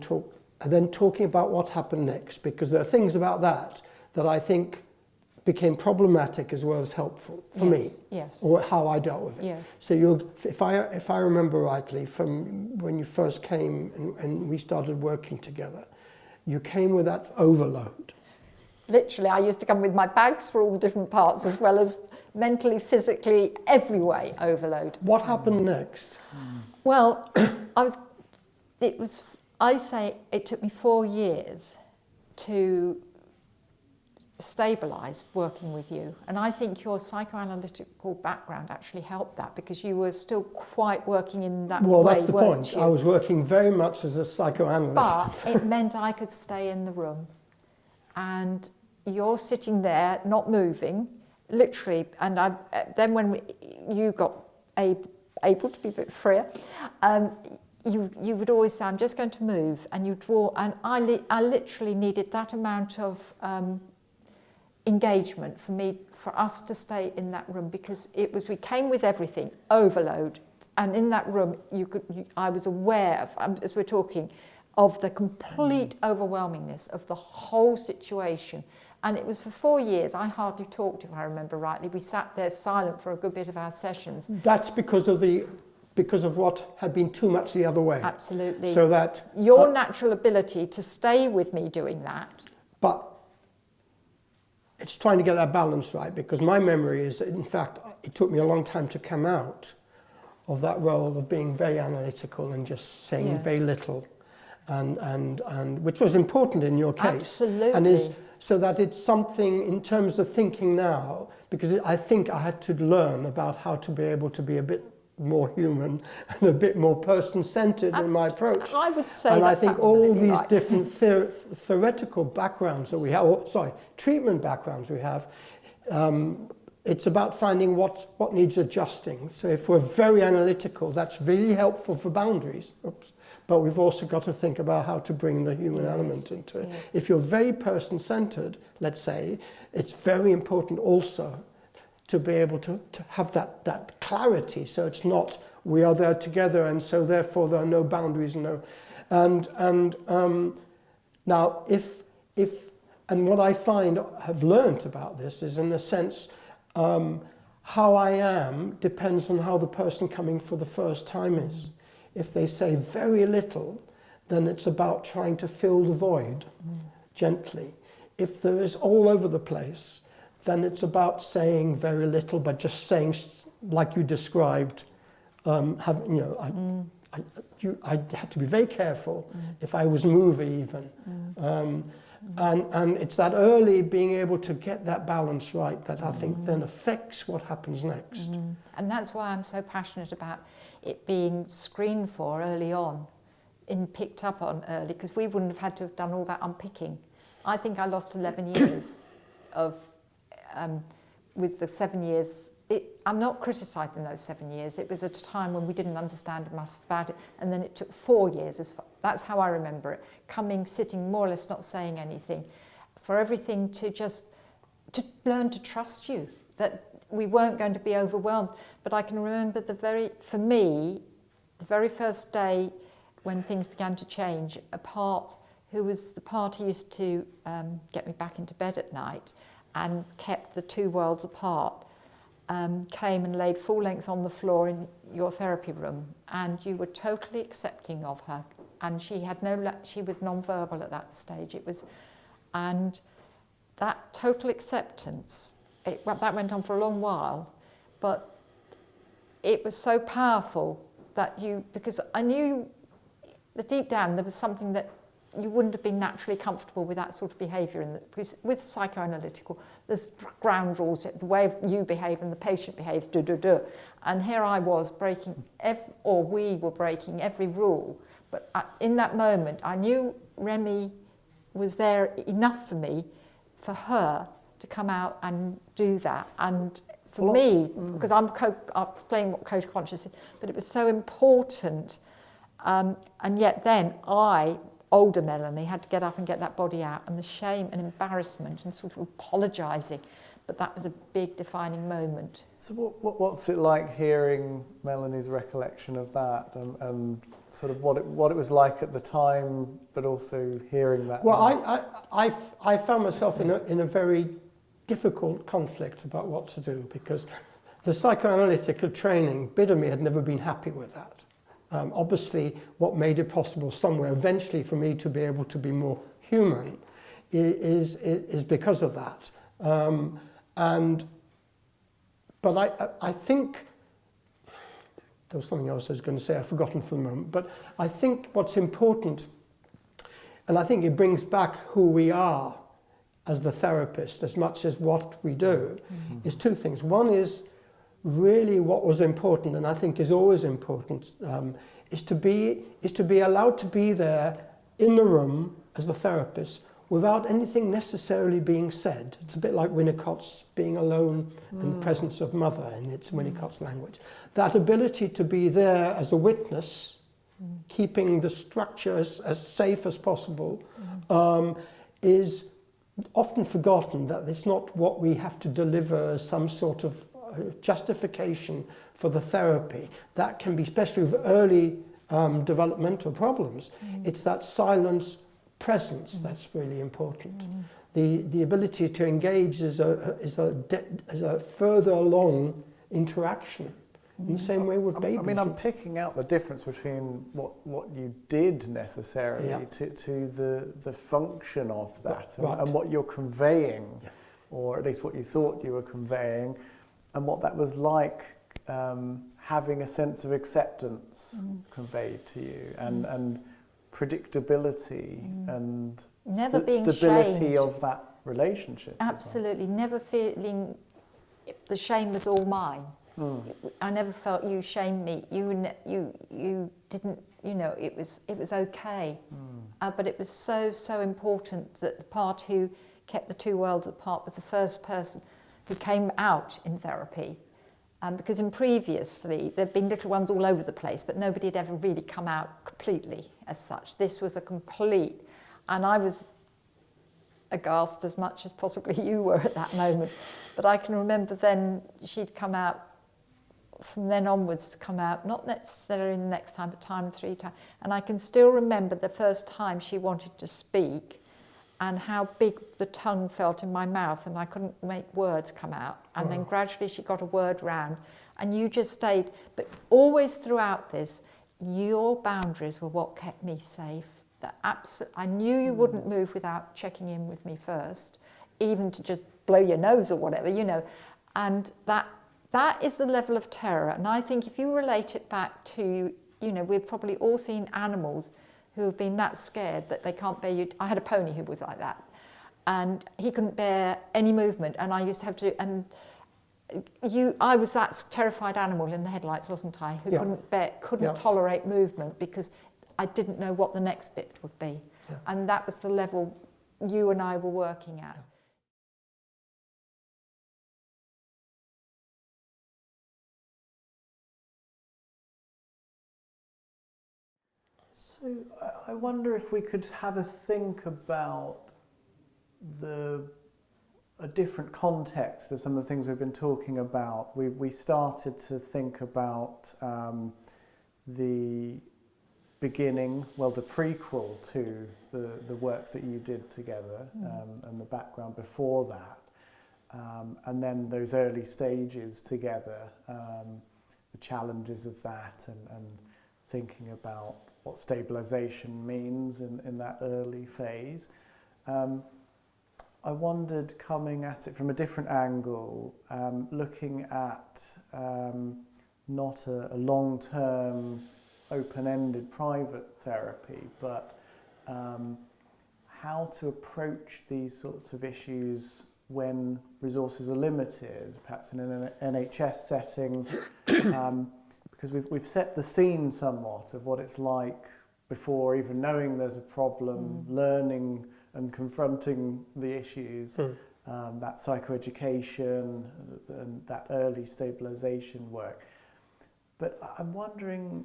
Speaker 2: talking about what happened next, because there are things about that I think became problematic as well as helpful for me, or how I dealt with it.
Speaker 1: Yes.
Speaker 2: So if I remember rightly, from when you first came and we started working together, you came with that overload.
Speaker 1: Literally, I used to come with my bags for all the different parts, as well as mentally, physically, every way overload.
Speaker 2: What happened next?
Speaker 1: Well, it took me 4 years to stabilise working with you. And I think your psychoanalytical background actually helped that, because you were still quite working in that way.
Speaker 2: Well, that's the point.
Speaker 1: You?
Speaker 2: I was working very much as a psychoanalyst.
Speaker 1: But it meant I could stay in the room. And you're sitting there, not moving, literally. And then when you got able to be a bit freer, you would always say, I'm just going to move. And you'd walk. And I literally needed that amount of engagement for us to stay in that room, because we came with everything, overload, and in that room I was aware of, as we're talking, of the complete overwhelmingness of the whole situation. And it was for 4 years I hardly talked, if I remember rightly. We sat there silent for a good bit of our sessions.
Speaker 2: That's because of what had been too much the other way.
Speaker 1: Absolutely.
Speaker 2: So that
Speaker 1: your natural ability to stay with me doing that.
Speaker 2: But it's trying to get that balance right, because my memory is that, in fact, it took me a long time to come out of that role of being very analytical and just saying very little, and which was important in your case.
Speaker 1: Absolutely.
Speaker 2: And so that it's something in terms of thinking now, because I think I had to learn about how to be able to be a bit more human and a bit more person-centered in my approach.
Speaker 1: I would say
Speaker 2: and
Speaker 1: that's
Speaker 2: I think all these
Speaker 1: right.
Speaker 2: different theoretical backgrounds that we have, treatment backgrounds we have, it's about finding what needs adjusting. So if we're very analytical, that's really helpful for boundaries. But we've also got to think about how to bring the human element into it. If you're very person-centered, let's say, it's very important also to be able to have that clarity. So it's not, we are there together, and so therefore there are no boundaries. Now and what I have learnt about this is, in a sense, how I am depends on how the person coming for the first time is. If they say very little, then it's about trying to fill the void gently. If there is all over the place, then it's about saying very little, but just saying, like you described, I had to be very careful if I was moving even. And it's that early being able to get that balance right that I think then affects what happens next.
Speaker 1: And that's why I'm so passionate about it being screened for early on, picked up on early, because we wouldn't have had to have done all that unpicking. I think I lost 11 years of, with the 7 years. I'm not criticising those 7 years. It was at a time when we didn't understand enough about it, and then it took 4 years. That's how I remember it. Sitting more or less not saying anything, for everything to learn to trust you, that we weren't going to be overwhelmed. But I can remember for me, the very first day when things began to change, who was the part who used to get me back into bed at night and kept the two worlds apart, came and laid full length on the floor in your therapy room, and you were totally accepting of her, and she was non-verbal at that stage. And that total acceptance, that went on for a long while, but it was so powerful that because I knew that deep down there was something that you wouldn't have been naturally comfortable with that sort of behaviour. Because with psychoanalytical, there's ground rules, the way you behave and the patient behaves, And here I was breaking, we were breaking every rule. But in that moment, I knew Remy was there enough for me, for her to come out and do that. And for me, because I'm explaining what co-conscious is, but it was so important. And yet then older Melanie, had to get up and get that body out, and the shame and embarrassment and sort of apologising. But that was a big defining moment.
Speaker 3: So what's it like hearing Melanie's recollection of that, and sort of what it was like at the time, but also hearing that?
Speaker 2: Well, I found myself in a very difficult conflict about what to do, because the psychoanalytical training bit of me had never been happy with that. Obviously, what made it possible somewhere eventually for me to be able to be more human is because of that. But I think there was something else I was going to say, I've forgotten for the moment. But I think what's important, and I think it brings back who we are as the therapist as much as what we do, is two things. One is really what was important, and I think is always important, is to be allowed to be there in the room as the therapist without anything necessarily being said. It's a bit like Winnicott's being alone in the presence of mother, and it's Winnicott's language. That ability to be there as a witness, keeping the structure as safe as possible, is often forgotten, that it's not what we have to deliver as some sort of justification for the therapy. That can be, especially with early developmental problems, it's that silent presence that's really important. The ability to engage is a further along interaction, in the same way with babies.
Speaker 3: I mean, I'm picking out the difference between what you did necessarily to the function of that, and what you're conveying, or at least what you thought you were conveying, and what that was like, having a sense of acceptance conveyed to you, and predictability, and
Speaker 1: never being
Speaker 3: stability
Speaker 1: shamed.
Speaker 3: Of that relationship.
Speaker 1: Absolutely, never feeling the shame was all mine. I never felt you shamed me. You didn't. It was okay. But it was so important that the part who kept the two worlds apart was the first person who came out in therapy. Because previously there'd been little ones all over the place, but nobody had ever really come out completely as such. This was a complete, and I was aghast as much as possibly you were at that moment. But I can remember then she'd come out, from then onwards to come out, not necessarily the next time, but 3 times. And I can still remember the first time she wanted to speak, and how big the tongue felt in my mouth, and I couldn't make words come out. And then gradually she got a word round, and you just stayed. But always throughout this, your boundaries were what kept me safe. I knew you wouldn't move without checking in with me first, even to just blow your nose or whatever, And that is the level of terror. And I think if you relate it back to, we've probably all seen animals who have been that scared that they can't bear you. I had a pony who was like that, and he couldn't bear any movement, and I used to have to, I was that terrified animal in the headlights, wasn't I, who couldn't tolerate movement, because I didn't know what the next bit would be. And that was the level you and I were working at.
Speaker 3: So I wonder if we could have a think about a different context of some of the things we've been talking about. We started to think about the beginning, the prequel to the work that you did together, and the background before that, and then those early stages together, the challenges of that, and thinking about what stabilisation means in that early phase. I wondered, coming at it from a different angle, looking at not a long-term, open-ended private therapy, but how to approach these sorts of issues when resources are limited, perhaps in an NHS setting, because we've set the scene somewhat of what it's like before even knowing there's a problem, learning and confronting the issues, that psychoeducation and that early stabilisation work. But I'm wondering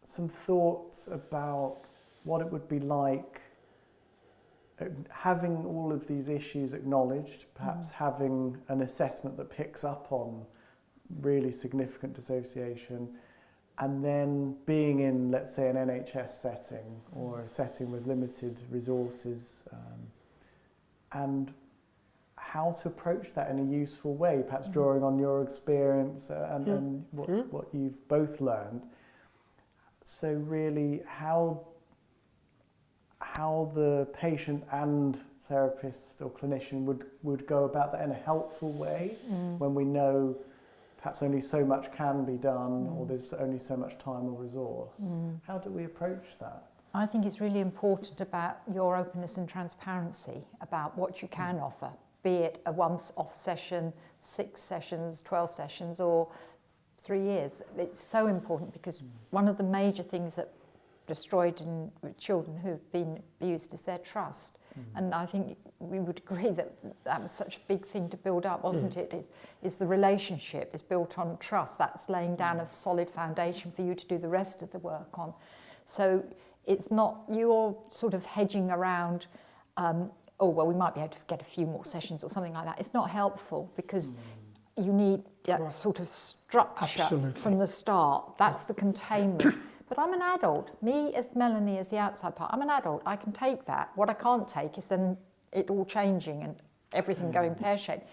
Speaker 3: some thoughts about what it would be like having all of these issues acknowledged, perhaps having an assessment that picks up on really significant dissociation, and then being in, let's say, an NHS setting or a setting with limited resources, and how to approach that in a useful way, perhaps drawing on your experience and what you've both learned. So really, how the patient and therapist or clinician would go about that in a helpful way when we know perhaps only so much can be done or there's only so much time or resource. How do we approach that?
Speaker 1: I think it's really important about your openness and transparency about what you can offer, be it a once-off session, 6 sessions, 12 sessions, or 3 years. It's so important because one of the major things that destroyed in children who've been abused is their trust. And I think we would agree that that was such a big thing to build up, wasn't it? Is the relationship is built on trust. That's laying down a solid foundation for you to do the rest of the work on. So it's not you're sort of hedging around, oh, well, we might be able to get a few more sessions or something like that. It's not helpful because you need that sort of structure from the start. That's the containment. But I'm an adult. Me as Melanie as the outside part, I'm an adult. I can take that. What I can't take is then it all changing and everything going pear-shaped.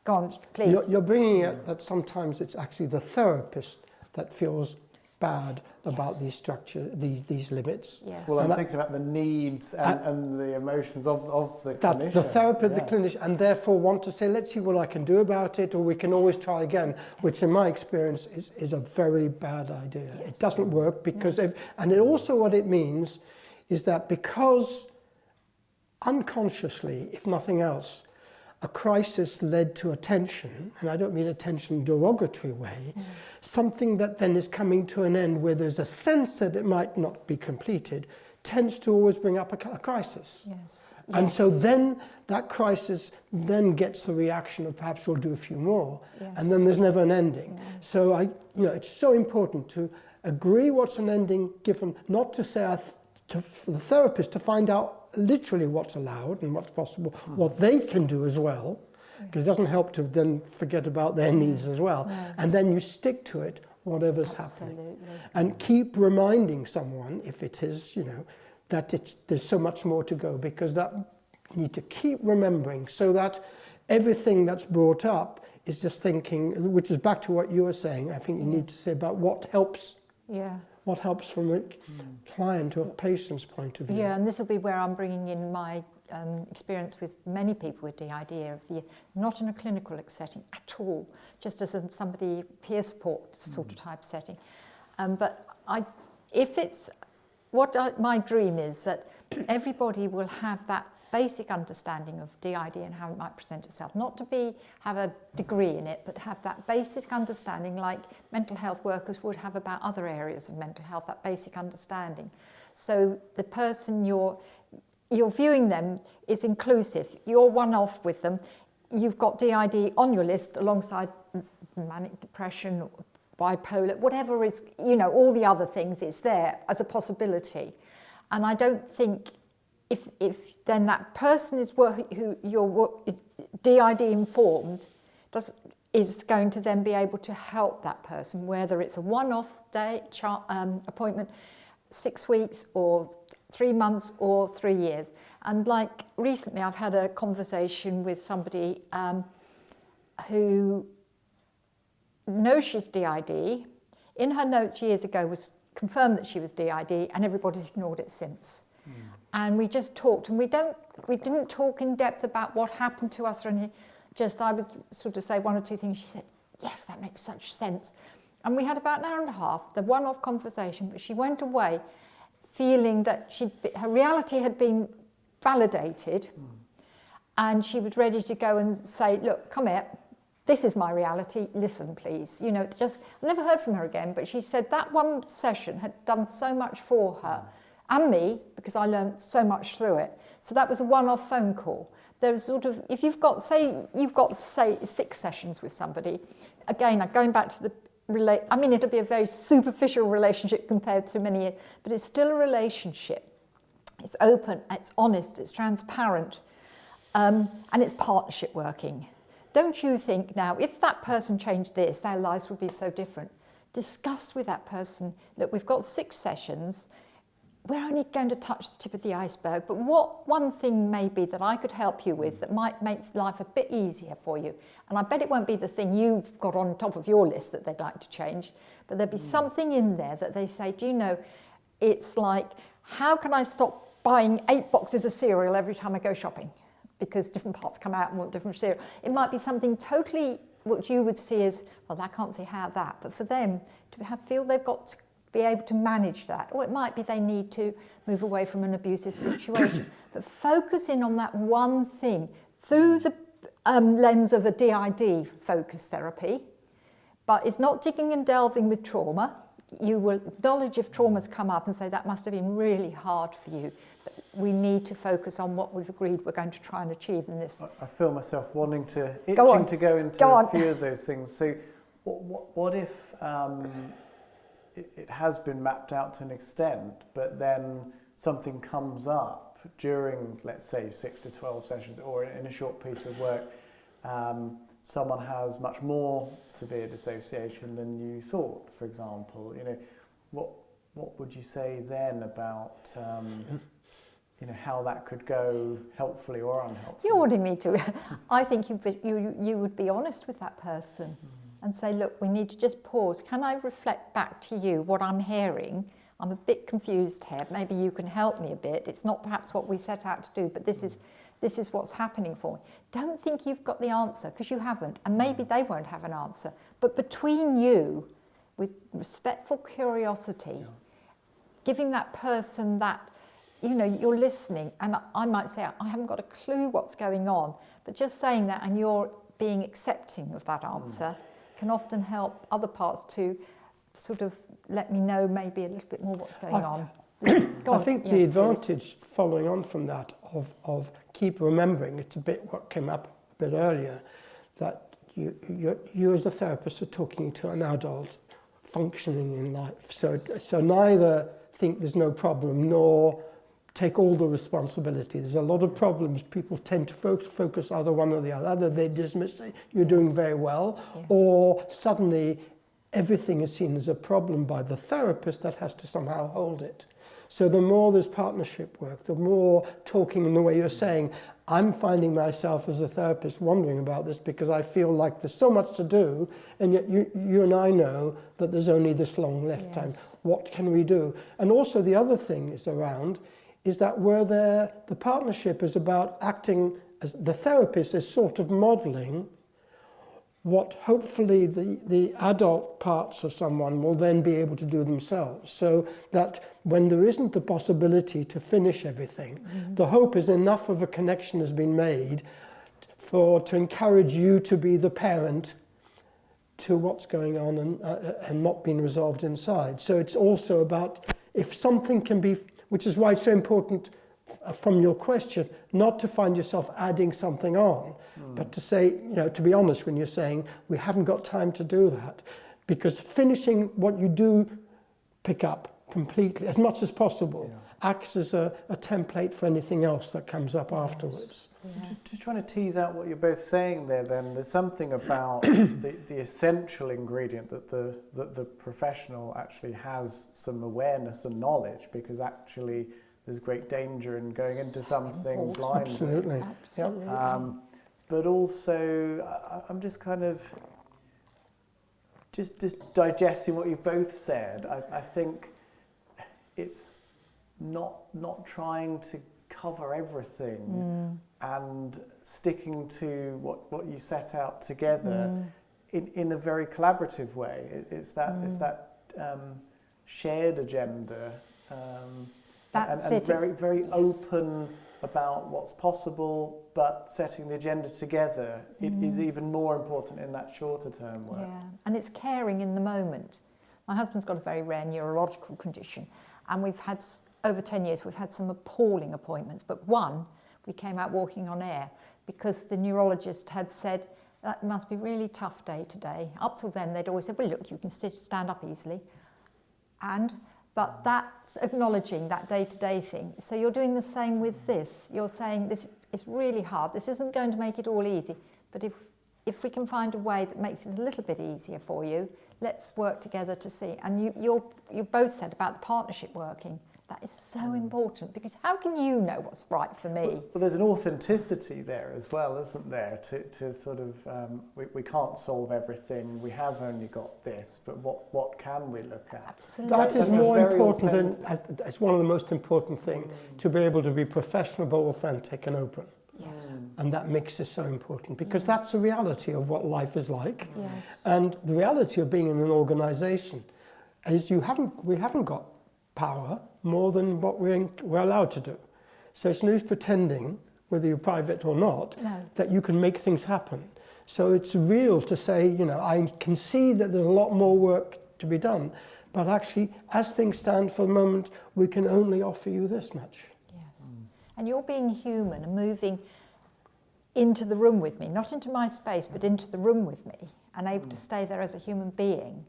Speaker 1: Go on, please.
Speaker 2: You're bringing it that sometimes it's actually the therapist that feels bad about these structures, these limits.
Speaker 1: Yes.
Speaker 3: Well, I'm thinking about the needs and the emotions of the clinician.
Speaker 2: That's the therapist, the clinician, and therefore want to say, let's see what I can do about it, or we can always try again, which in my experience is a very bad idea. Yes. It doesn't work because, and it also what it means is that because unconsciously, if nothing else, a crisis led to attention, and I don't mean attention in a derogatory way, something that then is coming to an end where there's a sense that it might not be completed, tends to always bring up a crisis.
Speaker 1: Yes.
Speaker 2: And so then that crisis then gets the reaction of perhaps we'll do a few more, and then there's never an ending. So it's so important to agree what's an ending given, not to say for the therapist to find out literally what's allowed and what's possible, what they can do as well, because it doesn't help to then forget about their needs as well. And then you stick to it, whatever's happening. And keep reminding someone, if it is, that there's so much more to go, because that need to keep remembering so that everything that's brought up is just thinking, which is back to what you were saying, I think you need to say about what helps. What helps from a client or a patient's point of view.
Speaker 1: Yeah, and this will be where I'm bringing in my experience with many people with DID, not in a clinical setting at all, just as in somebody peer support sort of type setting. But my dream is that everybody will have that basic understanding of DID and how it might present itself. Not to have a degree in it, but have that basic understanding like mental health workers would have about other areas of mental health, that basic understanding. So the person you're viewing them is inclusive. You're one-off with them. You've got DID on your list alongside manic depression, bipolar, whatever is, all the other things, it's there as a possibility. And I don't think if then that person is is DID informed, is going to then be able to help that person, whether it's a one-off day appointment, 6 weeks or 3 months or 3 years. And like recently I've had a conversation with somebody who knows she's DID. In her notes years ago was confirmed that she was DID, and everybody's ignored it since. And we just talked, and we didn't talk in depth about what happened to us or anything. Just I would sort of say 1 or 2 things. She said, yes, that makes such sense. And we had about an hour and a half, the one-off conversation, but she went away feeling that her reality had been validated, and she was ready to go and say, look, come here, this is my reality, listen please. You know, just, I never heard from her again, but she said that one session had done so much for her and me, because I learned so much through it. So that was a one-off phone call. There's sort of, if you've got, say 6 sessions with somebody, again, going back to the I mean, it'll be a very superficial relationship compared to many, but it's still a relationship. It's open, it's honest, it's transparent, and it's partnership working. Don't you think now, if that person changed this, their lives would be so different? Discuss with that person, look, we've got 6 sessions, we're only going to touch the tip of the iceberg, but what one thing may be that I could help you with that might make life a bit easier for you? And I bet it won't be the thing you've got on top of your list that they'd like to change, but there'll be something in there that they say, do you know, it's like, how can I stop buying 8 boxes of cereal every time I go shopping? Because different parts come out and want different cereal. It might be something totally what you would see as, well, I can't see how that, but for them to feel they've got to be able to manage that. Or it might be they need to move away from an abusive situation. But focus in on that one thing through the lens of a DID focus therapy. But it's not digging and delving with trauma. You will acknowledge if trauma's come up and say that must have been really hard for you. But we need to focus on what we've agreed we're going to try and achieve in this.
Speaker 3: I feel myself itching to go into a few of those things. So what if it has been mapped out to an extent, but then something comes up during, let's say, 6 to 12 sessions or in a short piece of work, someone has much more severe dissociation than you thought, for example. You know, what would you say then about you know, how that could go helpfully or unhelpfully?
Speaker 1: You're wanting me to. I think you would be honest with that person and say, look, we need to just pause. Can I reflect back to you what I'm hearing? I'm a bit confused here. Maybe you can help me a bit. It's not perhaps what we set out to do, but this is what's happening for me. Don't think you've got the answer, because you haven't, and maybe they won't have an answer. But between you, with respectful curiosity, giving that person that, you know, you're listening, and I might say, I haven't got a clue what's going on, but just saying that and you're being accepting of that answer can often help other parts to sort of let me know maybe a little bit more what's going on.
Speaker 2: I think the advantage following on from that of keep remembering, it's a bit what came up a bit earlier, that you as a therapist are talking to an adult functioning in life. So neither think there's no problem nor take all the responsibility. There's a lot of problems. People tend to focus either one or the other. Either they dismiss it, you're doing very well, or suddenly everything is seen as a problem by the therapist that has to somehow hold it. So the more there's partnership work, the more talking in the way you're saying, I'm finding myself as a therapist wondering about this because I feel like there's so much to do, and yet you and I know that there's only this long left time. What can we do? And also the other thing is that where the partnership is about acting as the therapist is sort of modelling what hopefully the adult parts of someone will then be able to do themselves, so that when there isn't the possibility to finish everything, the hope is enough of a connection has been made to encourage you to be the parent to what's going on and not being resolved inside. So it's also about if something can be, which is why it's so important from your question, not to find yourself adding something on, but to say, you know, to be honest when you're saying, we haven't got time to do that, because finishing what you do pick up completely, as much as possible, acts as a template for anything else that comes up afterwards.
Speaker 3: So just trying to tease out what you're both saying there, then there's something about the essential ingredient that the professional actually has some awareness and knowledge, because actually there's great danger in going into something blindly.
Speaker 2: Absolutely.
Speaker 3: But also, I'm just kind of just digesting what you've both said. I think it's not trying to cover everything and sticking to what you set out together in a very collaborative way. It's that shared agenda.
Speaker 1: That's
Speaker 3: and
Speaker 1: it.
Speaker 3: very, very
Speaker 1: Yes.
Speaker 3: open about what's possible, but setting the agenda together is even more important in that shorter term work.
Speaker 1: Yeah, and it's caring in the moment. My husband's got a very rare neurological condition, and we've had, over 10 years, we've had some appalling appointments, but one, we came out walking on air because the neurologist had said, that must be really tough day to day. Up till then, they'd always said, well, look, you can stand up easily. But that's acknowledging that day-to-day thing. So you're doing the same with this. You're saying this is really hard. This isn't going to make it all easy. But if we can find a way that makes it a little bit easier for you, let's work together to see. And you both said about the partnership working. That is so important, because how can you know what's right for me?
Speaker 3: Well, there's an authenticity there as well, isn't there? To sort of, we can't solve everything. We have only got this, but what can we look at?
Speaker 1: Absolutely.
Speaker 2: That is
Speaker 3: That's
Speaker 2: more
Speaker 3: very
Speaker 2: important than,
Speaker 3: authentic.
Speaker 2: it's one of the most important things, to be able to be professional but authentic and open.
Speaker 1: Yes.
Speaker 2: And that mix is so important, because that's the reality of what life is like.
Speaker 1: Yes.
Speaker 2: And the reality of being in an organisation is we haven't got power more than what we're allowed to do. So it's no use pretending, whether you're private or not, that you can make things happen. So it's real to say, I can see that there's a lot more work to be done, but actually, as things stand for the moment, we can only offer you this much.
Speaker 1: Yes. And you're being human and moving into the room with me, not into my space, but into the room with me, and able to stay there as a human being,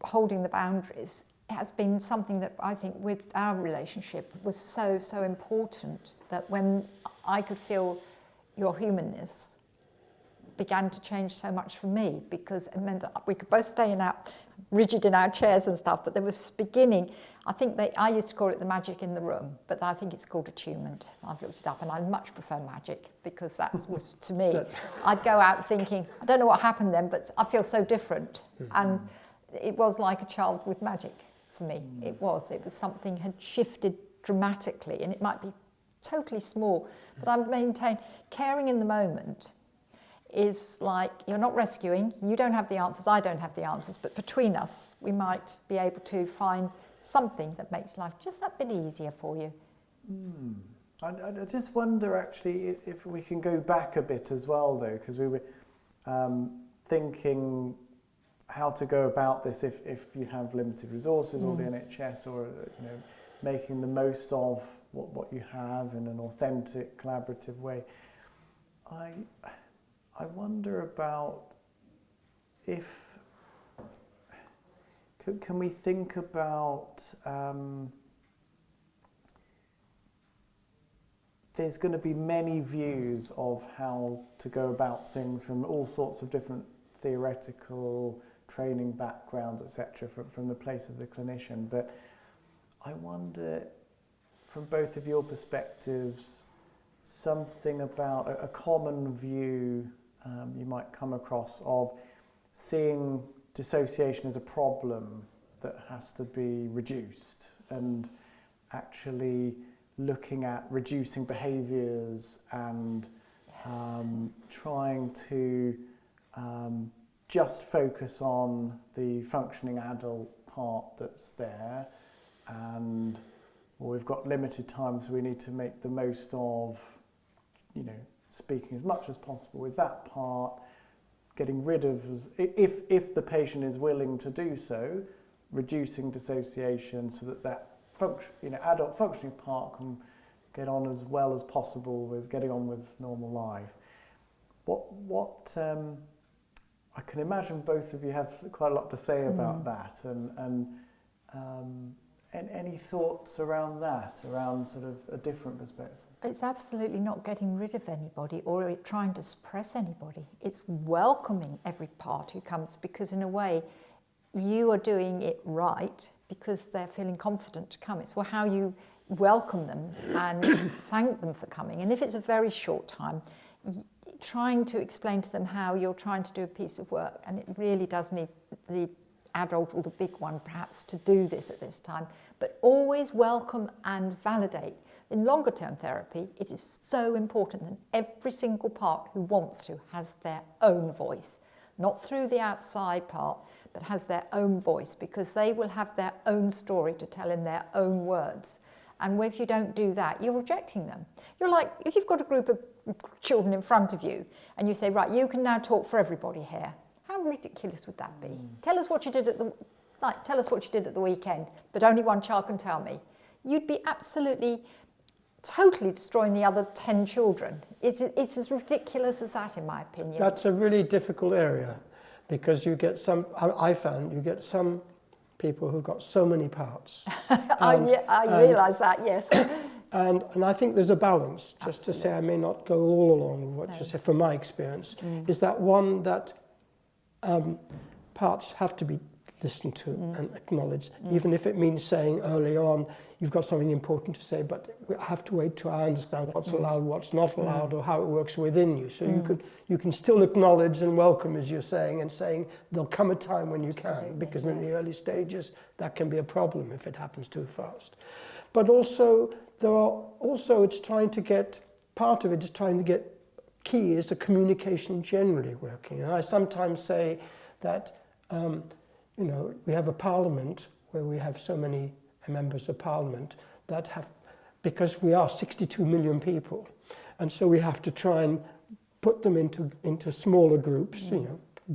Speaker 1: holding the boundaries. It has been something that I think with our relationship was so, so important, that when I could feel your humanness began to change so much for me, because it meant we could both stay rigid in our chairs and stuff, but there was beginning, I used to call it the magic in the room, but I think it's called attunement. I've looked it up and I much prefer magic, because that was, to me, I'd go out thinking, I don't know what happened then, but I feel so different. And it was like a child with magic. For me, it was something had shifted dramatically, and it might be totally small, but I maintain caring in the moment is like, you're not rescuing, you don't have the answers, I don't have the answers, but between us we might be able to find something that makes life just that bit easier for you.
Speaker 3: I just wonder actually if we can go back a bit as well, though, because we were thinking how to go about this if you have limited resources, or the NHS, or making the most of what you have in an authentic, collaborative way. I wonder about if can we think about there's going to be many views of how to go about things from all sorts of different theoretical training backgrounds, etc., from the place of the clinician. But I wonder, from both of your perspectives, something about a common view you might come across of seeing dissociation as a problem that has to be reduced, and actually looking at reducing behaviours and trying to just focus on the functioning adult part that's there, and we've got limited time, so we need to make the most of, speaking as much as possible with that part, getting rid of, if the patient is willing to do so, reducing dissociation so that adult functioning part can get on as well as possible with getting on with normal life. I can imagine both of you have quite a lot to say about that, and any thoughts around that, around sort of a different perspective?
Speaker 1: It's absolutely not getting rid of anybody or trying to suppress anybody. It's welcoming every part who comes, because in a way you are doing it right because they're feeling confident to come. It's how you welcome them and thank them for coming. And if it's a very short time, trying to explain to them how you're trying to do a piece of work, and it really does need the adult or the big one perhaps to do this at this time, but always welcome and validate. In longer term therapy, it is so important that every single part who wants to has their own voice, not through the outside part, that has their own voice, because they will have their own story to tell in their own words. And if you don't do that, you're rejecting them. You're like, if you've got a group of children in front of you and you say, right, you can now talk for everybody here. How ridiculous would that be? Tell us what you did at the weekend, but only one child can tell me. You'd be absolutely, totally destroying the other 10 children. It's as ridiculous as that, in my opinion.
Speaker 2: That's a really difficult area, because you get I found you get some people who've got so many parts.
Speaker 1: I realise that, yes.
Speaker 2: And I think there's a balance, just to say I may not go all along with what you say, from my experience, is that one that parts have to be listened to and acknowledged, even if it means saying early on, you've got something important to say, but we have to wait till I understand what's allowed, what's not allowed, or how it works within you. So you can still acknowledge and welcome, as you're saying, and saying there'll come a time when you can, because in the early stages that can be a problem if it happens too fast. But also it's trying to get, part of it is trying to get, key is the communication generally working. And I sometimes say that we have a parliament where we have so many members of parliament that have, because we are 62 million people, and so we have to try and put them into smaller groups,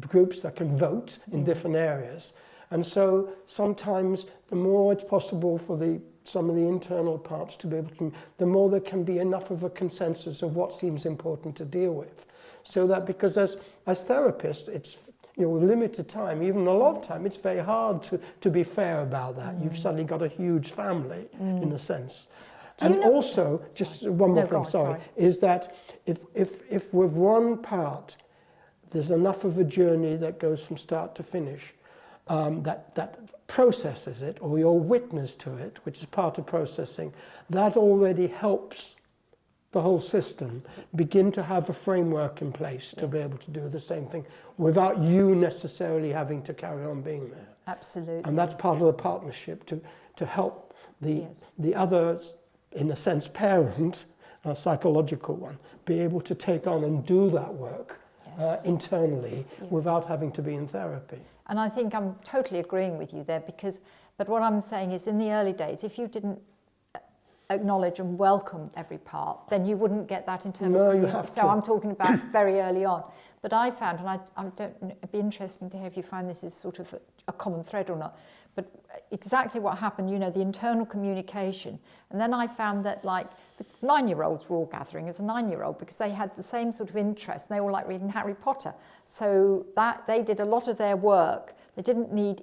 Speaker 2: groups that can vote in different areas. And so sometimes the more it's possible for some of the internal parts to be able to, the more there can be enough of a consensus of what seems important to deal with. So that, because as therapists, it's, with limited time, even a lot of time, it's very hard to be fair about that. You've suddenly got a huge family, in a sense. And also, just one more thing, sorry, is that if with one part, there's enough of a journey that goes from start to finish, that processes it, or you're witness to it, which is part of processing, that already helps the whole system begin to have a framework in place to be able to do the same thing without you necessarily having to carry on being there.
Speaker 1: Absolutely.
Speaker 2: And that's part of the partnership to help the other, in a sense, parent, a psychological one, be able to take on and do that work internally without having to be in therapy.
Speaker 1: And I think I'm totally agreeing with you there, but what I'm saying is, in the early days, if you didn't acknowledge and welcome every part, then you wouldn't get that internal community.
Speaker 2: You have
Speaker 1: so
Speaker 2: to.
Speaker 1: I'm talking about very early on. But I found, and it'd be interesting to hear if you find this is sort of a common thread or not, but exactly what happened, the internal communication. And then I found that, like, the 9-year-olds were all gathering as a 9-year-old because they had the same sort of interest, and they all like reading Harry Potter. So that they did a lot of their work.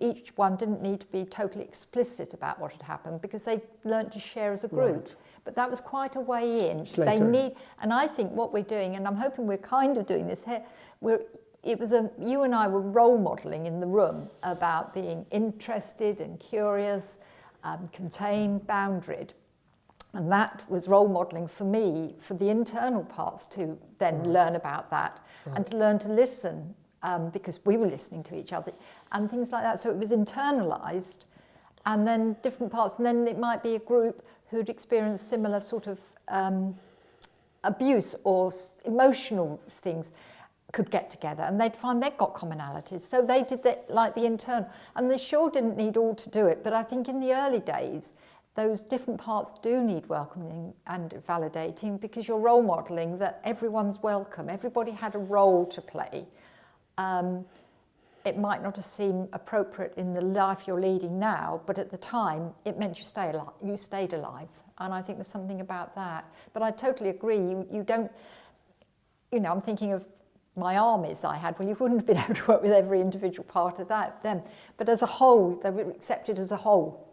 Speaker 1: Each one didn't need to be totally explicit about what had happened, because they learnt to share as a group. Right. But that was quite a way in. And I think what we're doing, and I'm hoping we're kind of doing this here, you and I were role modelling in the room about being interested and curious, contained, boundaried. And that was role modelling for me, for the internal parts to then learn about that and to learn to listen, because we were listening to each other and things like that. So it was internalised, and then different parts. And then it might be a group who'd experienced similar sort of abuse or emotional things, could get together, and they'd find they'd got commonalities. So they did the internal, and they sure didn't need all to do it. But I think in the early days, those different parts do need welcoming and validating, because you're role modelling that everyone's welcome. Everybody had a role to play. It might not have seemed appropriate in the life you're leading now, but at the time, it meant you stayed alive. And I think there's something about that. But I totally agree. You don't, I'm thinking of my armies that I had. Well, you wouldn't have been able to work with every individual part of them. But as a whole, they were accepted as a whole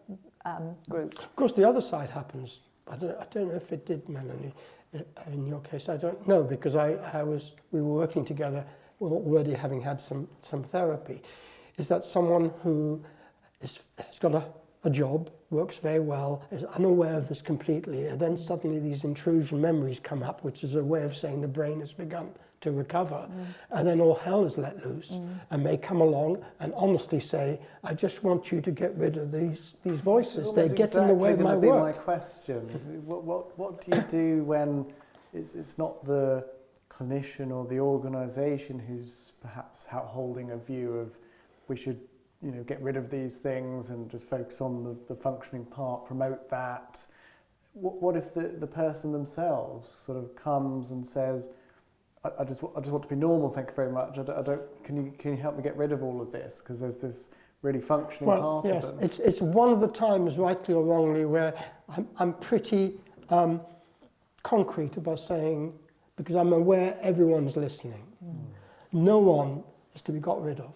Speaker 1: group.
Speaker 2: Of course, the other side happens. I don't know if it did, Melanie, in your case. I don't know, because we were working together, already having had some therapy. Is that someone who has got a job, works very well, is unaware of this completely, and then suddenly these intrusion memories come up, which is a way of saying the brain has begun to recover, and then all hell is let loose, and may come along and honestly say, I just want you to get rid of these voices. They get in the way of my work.
Speaker 3: That's my question. What do you do when it's not the clinician or the organisation who's perhaps holding a view of we should get rid of these things and just focus on the functioning part, promote that. What if the person themselves sort of comes and says, I just want to be normal, thank you very much. Can you help me get rid of all of this? Because there's this really functioning part
Speaker 2: yes,
Speaker 3: of them.
Speaker 2: it's one of the times, rightly or wrongly, where I'm pretty concrete about saying, because I'm aware everyone's listening. No one is to be got rid of.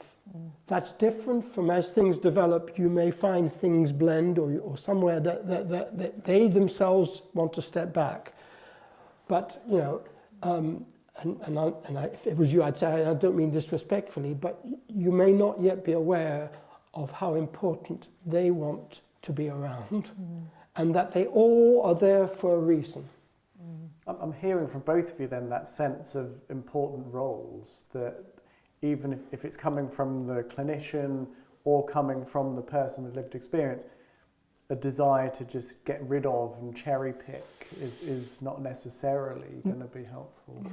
Speaker 2: That's different from as things develop, you may find things blend or somewhere that they themselves want to step back. But, if it was you, I'd say, I don't mean disrespectfully, but you may not yet be aware of how important they want to be around and that they all are there for a reason.
Speaker 3: I'm hearing from both of you then that sense of important roles, that even if it's coming from the clinician or coming from the person with lived experience, a desire to just get rid of and cherry pick is not necessarily going to be helpful.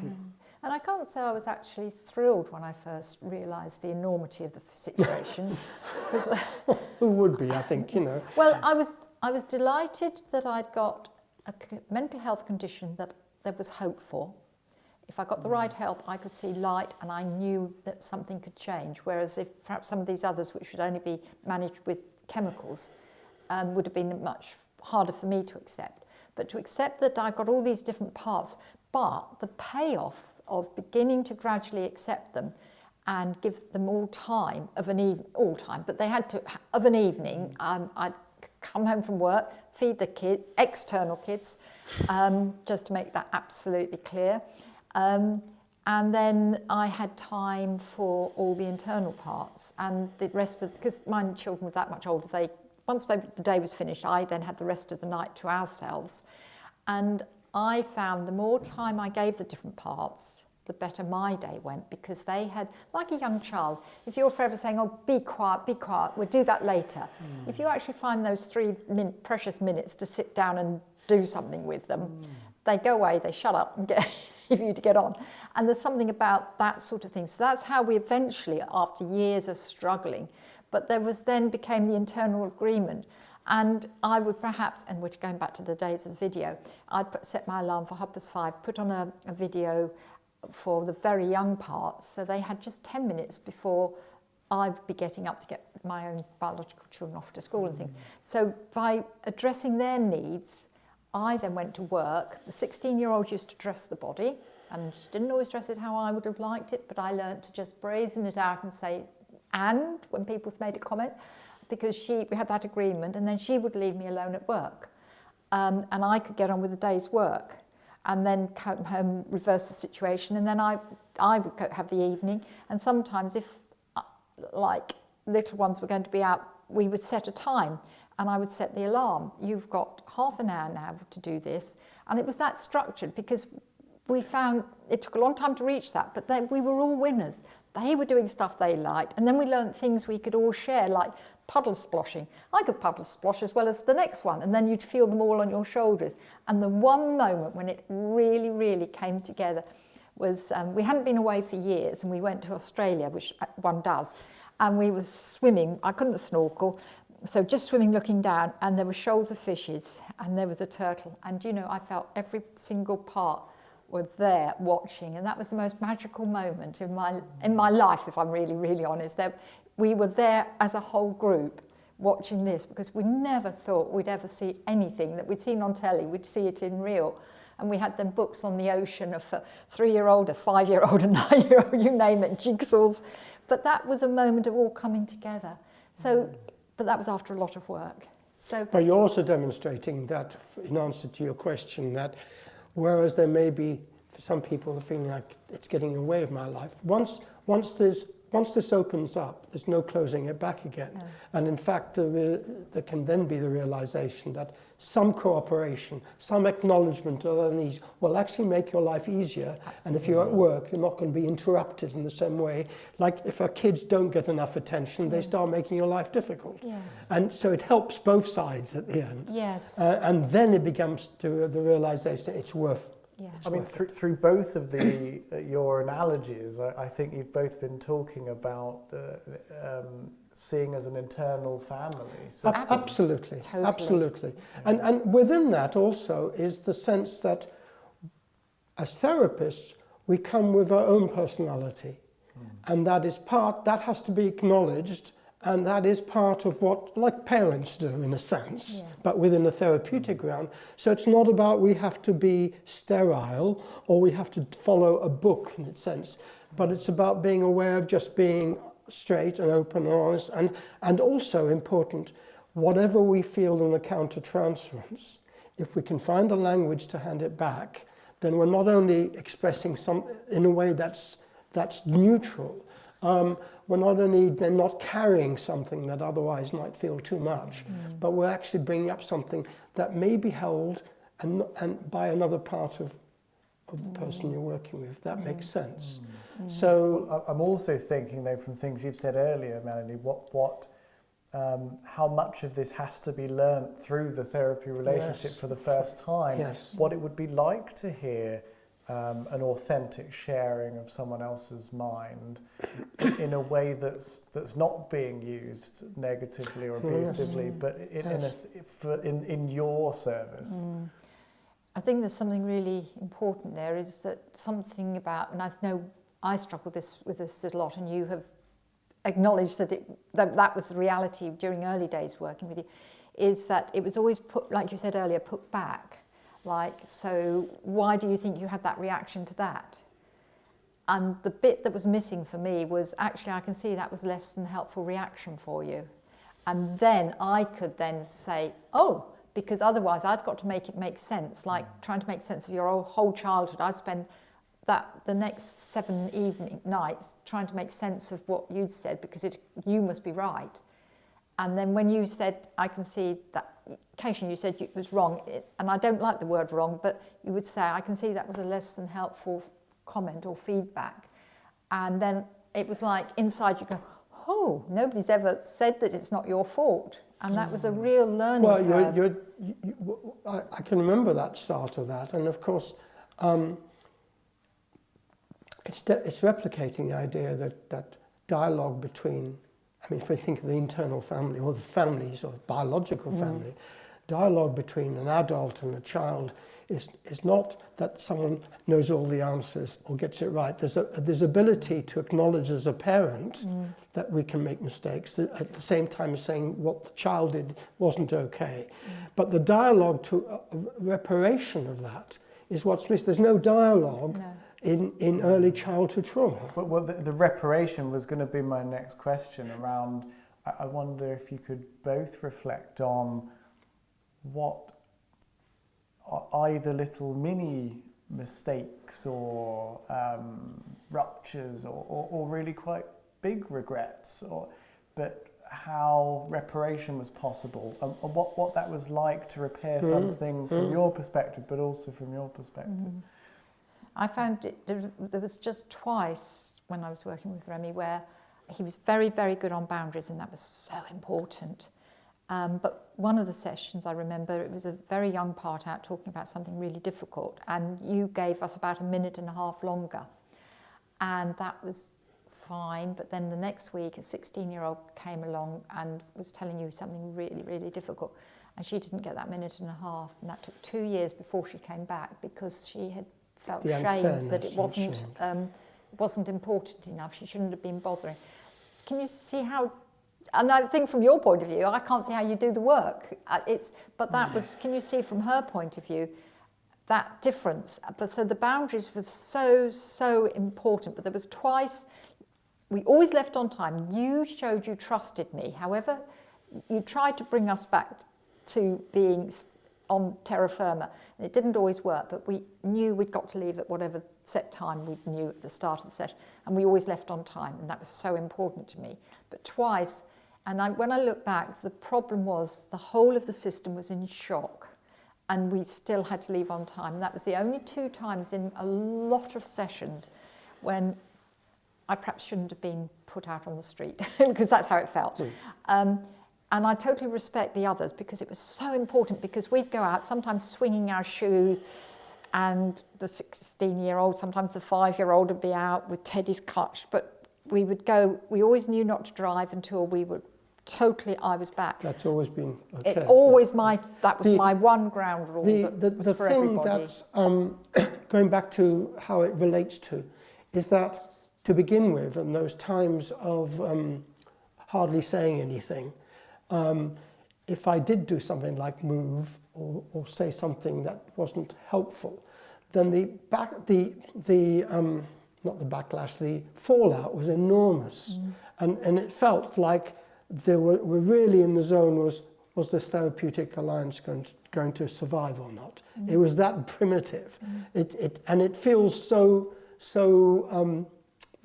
Speaker 1: And I can't say I was actually thrilled when I first realised the enormity of the situation.
Speaker 2: Who would be, I think,
Speaker 1: Well, I was delighted that I'd got a mental health condition that there was hope for. If I got the right help, I could see light and I knew that something could change. Whereas if perhaps some of these others, which should only be managed with chemicals, would have been much harder for me to accept. But to accept that I got all these different parts, but the payoff of beginning to gradually accept them and give them all time of an evening, but they had to, of an evening, I'd come home from work, feed the external kids, just to make that absolutely clear. And then I had time for all the internal parts and the rest of, because my children were that much older, once the day was finished, I then had the rest of the night to ourselves. And I found the more time I gave the different parts, the better my day went, because they had, like a young child, if you're forever saying, oh, be quiet, we'll do that later. If you actually find those 3 precious minutes to sit down and do something with them, they go away, they shut up and get you to get on. And there's something about that sort of thing. So that's how we eventually, after years of struggling, but there was then became the internal agreement. And I would perhaps, and we're going back to the days of the video, I'd set my alarm for 5:30, put on a video for the very young parts, so they had just 10 minutes before I'd be getting up to get my own biological children off to school and things. So by addressing their needs, I then went to work. The 16-year-old used to dress the body, and she didn't always dress it how I would have liked it, but I learned to just brazen it out and say, and, when people made a comment, because we had that agreement, and then she would leave me alone at work. And I could get on with the day's work, and then come home, reverse the situation, and then I would have the evening. And sometimes if, like, little ones were going to be out, we would set a time, and I would set the alarm. You've got half an hour now to do this. And it was that structured, because we found it took a long time to reach that, but then we were all winners. They were doing stuff they liked, and then we learned things we could all share, like puddle splashing. I could puddle splash as well as the next one, and then you'd feel them all on your shoulders. And the one moment when it really, really came together was, we hadn't been away for years, and we went to Australia, which one does, and we were swimming. I couldn't snorkel, so just swimming, looking down, and there were shoals of fishes, and there was a turtle, and I felt every single part were there watching, and that was the most magical moment in my life, if I'm really, really honest. That we were there as a whole group watching this, because we never thought we'd ever see anything that we'd seen on telly. We'd see it in real. And we had them books on the ocean of a 3-year-old, a 5-year-old, a 9-year-old, you name it, jigsaws. But that was a moment of all coming together. So, but that was after a lot of work. So,
Speaker 2: but you're also demonstrating that, in answer to your question, that whereas there may be, for some people, the feeling like it's getting in the way of my life, once this opens up, there's no closing it back again. No. And in fact, there can then be the realization that some cooperation, some acknowledgement of other needs will actually make your life easier. Absolutely. And if you're at work, you're not going to be interrupted in the same way. Like if our kids don't get enough attention, they start making your life difficult.
Speaker 1: Yes.
Speaker 2: And so it helps both sides at the end.
Speaker 1: Yes.
Speaker 2: And then it becomes to the realization it's worth.
Speaker 1: Yeah.
Speaker 3: I mean, through both of your analogies, I think you've both been talking about seeing as an internal family.
Speaker 2: Absolutely,
Speaker 1: Totally.
Speaker 2: absolutely. And within that also is the sense that as therapists, we come with our own personality. And that has to be acknowledged, and that is part of what, like parents do in a sense,
Speaker 1: Yes.
Speaker 2: but within a therapeutic realm. So it's not about we have to be sterile or we have to follow a book in its sense, but it's about being aware of just being straight and open and honest, and also important, whatever we feel in the counter-transference, if we can find a language to hand it back, then we're not only expressing something in a way that's neutral, we're not only then not carrying something that otherwise might feel too much, but we're actually bringing up something that may be held and by another part of the person you're working with. That makes sense. So
Speaker 3: I'm also thinking, though, from things you've said earlier, Melanie, how much of this has to be learnt through the therapy relationship for the first time.
Speaker 2: Yes.
Speaker 3: What it would be like to hear an authentic sharing of someone else's mind in a way that's not being used negatively or abusively, but in your service.
Speaker 1: I think there's something really important there, is that something about, and I know I struggle with this a lot, and you have acknowledged that was the reality during early days working with you, is that it was always put, like you said earlier, put back. Like, so why do you think you had that reaction to that? And the bit that was missing for me was, actually, I can see that was less than helpful reaction for you. And then I could then say, oh, because otherwise I'd got to make it make sense, like trying to make sense of your whole childhood. I'd spend the next 7 nights trying to make sense of what you'd said, because you must be right. And then when you said, I can see that, occasionally you said it was wrong, and I don't like the word wrong, but you would say, I can see that was a less than helpful comment or feedback. And then it was like inside you go, oh, nobody's ever said that it's not your fault. And that was a real learning curve.
Speaker 2: I can remember that start of that, and of course, it's replicating the idea that dialogue between, I mean, if we think of the internal family or the families or biological family, dialogue between an adult and a child is not that someone knows all the answers or gets it right. There's ability to acknowledge as a parent that we can make mistakes, at the same time as saying what the child did wasn't okay. But the dialogue to reparation of that is what's missed. There's no dialogue in early childhood trauma.
Speaker 3: Well, the reparation was going to be my next question around, I wonder if you could both reflect on what either little mini mistakes or ruptures or really quite big regrets, but how reparation was possible and what that was like to repair something from your perspective, but also from your perspective.
Speaker 1: I found there was just twice when I was working with Remy where he was very, very good on boundaries, and that was so important. But one of the sessions I remember, it was a very young part out talking about something really difficult, and you gave us about 1.5 minutes longer. And that was fine, but then the next week a 16-year-old came along and was telling you something really, really difficult, and she didn't get that 1.5 minutes, and that took 2 years before she came back, because she had felt shamed that it wasn't important enough. She shouldn't have been bothering. Can you see how? And I think from your point of view, I can't see how you do the work. But that was. Can you see from her point of view that difference? But so the boundaries was so important. But there was twice. We always left on time. You showed you trusted me. However, you tried to bring us back to being on terra firma, and it didn't always work, but we knew we'd got to leave at whatever set time we knew at the start of the session, and we always left on time, and that was so important to me. But twice, and when I look back, the problem was the whole of the system was in shock, and we still had to leave on time, and that was the only 2 times in a lot of sessions when I perhaps shouldn't have been put out on the street, because that's how it felt. And I totally respect the others, because it was so important, because we'd go out sometimes swinging our shoes, and the 16-year-old, sometimes the 5-year-old would be out with Teddy's clutch, but we would go, we always knew not to drive until we were I was back.
Speaker 2: That's always been okay.
Speaker 1: That was my one ground rule.
Speaker 2: The
Speaker 1: for
Speaker 2: thing
Speaker 1: everybody.
Speaker 2: that's, going back to how it relates to, is that to begin with, in those times of hardly saying anything, if I did do something like move or say something that wasn't helpful, then the fallout was enormous. And it felt like we're really in the zone, was this therapeutic alliance going to survive or not? It was that primitive. And it feels so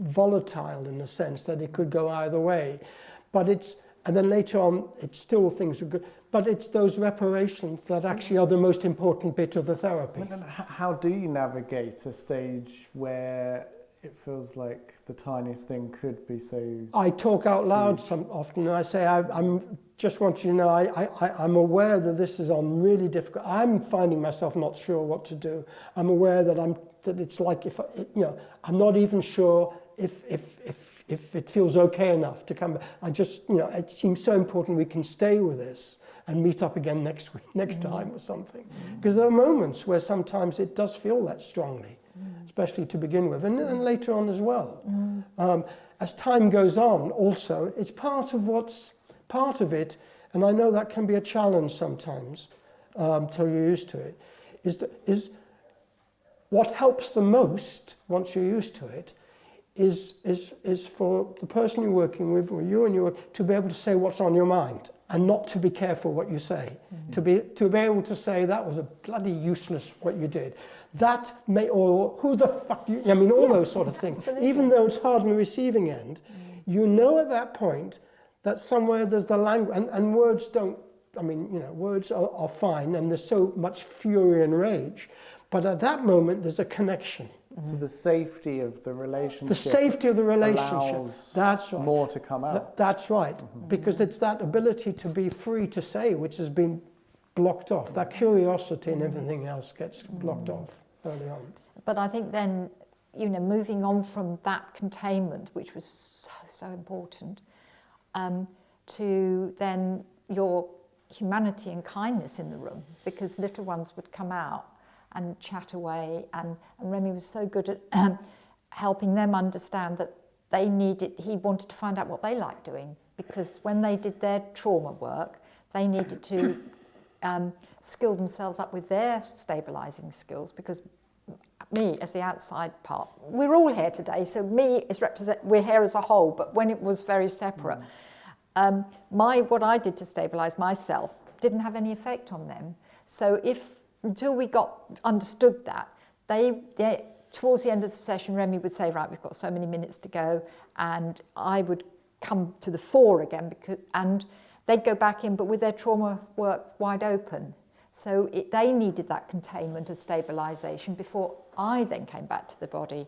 Speaker 2: volatile in the sense that it could go either way. And then later on, it's still things are good. But it's those reparations that actually are the most important bit of the therapy.
Speaker 3: How do you navigate a stage where it feels like the tiniest thing could be so...
Speaker 2: I talk out loud often, and I say, I'm just want you to know, I'm aware that this is really difficult. I'm finding myself not sure what to do. I'm aware that it's like I'm not even sure if it feels okay enough to come back. I just, it seems so important we can stay with this and meet up again next time or something. Because there are moments where sometimes it does feel that strongly, especially to begin with, and later on as well. As time goes on, also, it's part of it, and I know that can be a challenge sometimes, till you're used to it, is what helps the most once you're used to it is for the person you're working with, or you and your work, to be able to say what's on your mind and not to be careful what you say. To be able to say that was a bloody useless what you did. That may, or who the fuck you, all those sort of things.
Speaker 1: Absolutely.
Speaker 2: Even though it's hard on the receiving end, you know at that point that somewhere there's the language, and words don't, words are fine, and there's so much fury and rage, but at that moment there's a connection.
Speaker 3: So the safety of the relationship.
Speaker 2: The safety of the relationship.
Speaker 3: Allows
Speaker 2: that's right.
Speaker 3: more to come out.
Speaker 2: That's right. Because it's that ability to be free to say which has been blocked off. That curiosity and everything else gets blocked off early on.
Speaker 1: But I think then, moving on from that containment, which was so important, to then your humanity and kindness in the room, because little ones would come out and chat away, and Remy was so good at helping them understand that he wanted to find out what they liked doing, because when they did their trauma work, they needed to skill themselves up with their stabilising skills, because me as the outside part, we're all here today, so me is we're here as a whole, but when it was very separate, what I did to stabilise myself didn't have any effect on them. So until we understood that, towards the end of the session, Remy would say, right, we've got so many minutes to go, and I would come to the fore again, and they'd go back in, but with their trauma work wide open. So they needed that containment of stabilisation before I then came back to the body.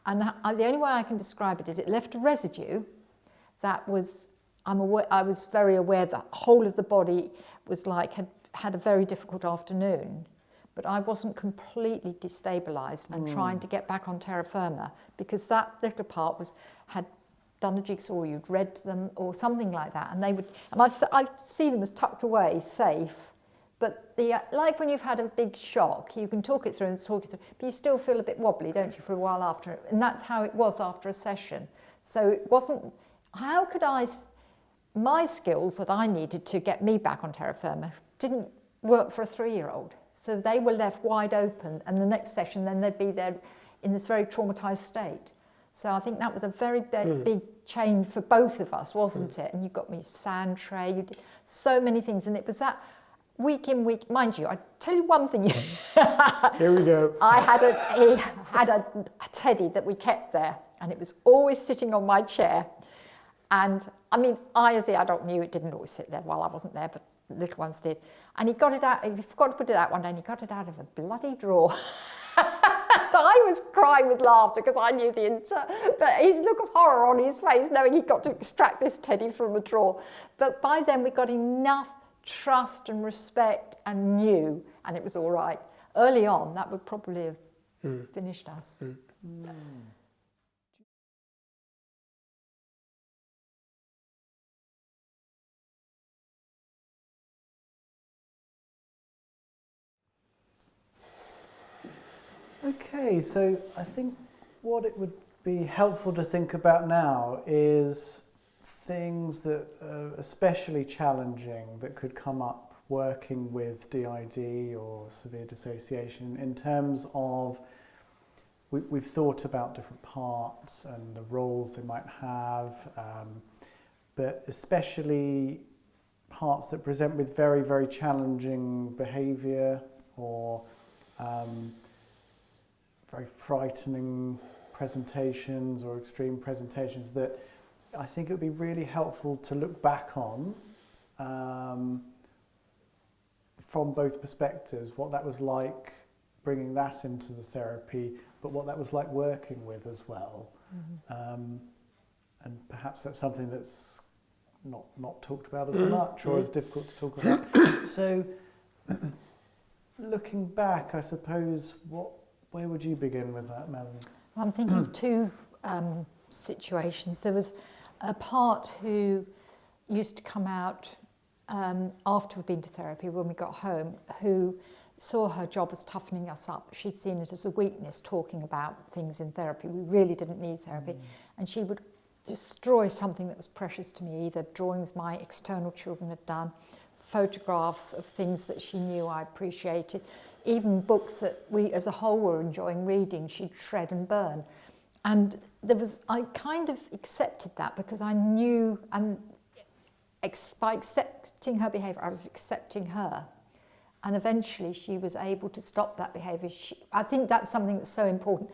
Speaker 1: And the only way I can describe it is it left a residue that was, I was very aware that the whole of the body was had a very difficult afternoon, but I wasn't completely destabilised and trying to get back on terra firma, because that little part had done a jigsaw, or you'd read to them or something like that, and I see them as tucked away, safe. But like when you've had a big shock, you can talk it through, but you still feel a bit wobbly, don't you, for a while after. And that's how it was after a session. So it wasn't, how could my skills that I needed to get me back on terra firma didn't work for a 3-year-old. So they were left wide open, and the next session, then they'd be there in this very traumatised state. So I think that was a very big change for both of us, wasn't it? And you got me sand tray, you did so many things, and it was that week in, week, mind you, I tell you one thing.
Speaker 2: Here we go.
Speaker 1: He had a teddy that we kept there, and it was always sitting on my chair. And I as the adult knew it didn't always sit there while I wasn't there, but little ones did. And he got it out, he forgot to put it out one day, and he got it out of a bloody drawer. I was crying with laughter because I knew but his look of horror on his face, knowing he'd got to extract this teddy from a drawer. But by then we got enough trust and respect and knew, and it was all right. Early on, that would probably have finished us.
Speaker 3: Okay, so I think what it would be helpful to think about now is things that are especially challenging that could come up working with DID or severe dissociation, in terms of we've thought about different parts and the roles they might have, but especially parts that present with very, very challenging behaviour or very frightening presentations or extreme presentations, that I think it would be really helpful to look back on from both perspectives, what that was like bringing that into the therapy, but what that was like working with as well. Mm-hmm. And perhaps that's something that's not talked about as much, or as difficult to talk about. So looking back, I suppose, where would you begin with that, Melanie?
Speaker 1: Well, I'm thinking of two situations. There was a part who used to come out after we'd been to therapy, when we got home, who saw her job as toughening us up. She'd seen it as a weakness, talking about things in therapy. We really didn't need therapy. And she would destroy something that was precious to me, either drawings my external children had done, photographs of things that she knew I appreciated, even books that we as a whole were enjoying reading, she'd shred and burn. And I kind of accepted that, because I knew, and by accepting her behaviour, I was accepting her. And eventually she was able to stop that behaviour. I think that's something that's so important.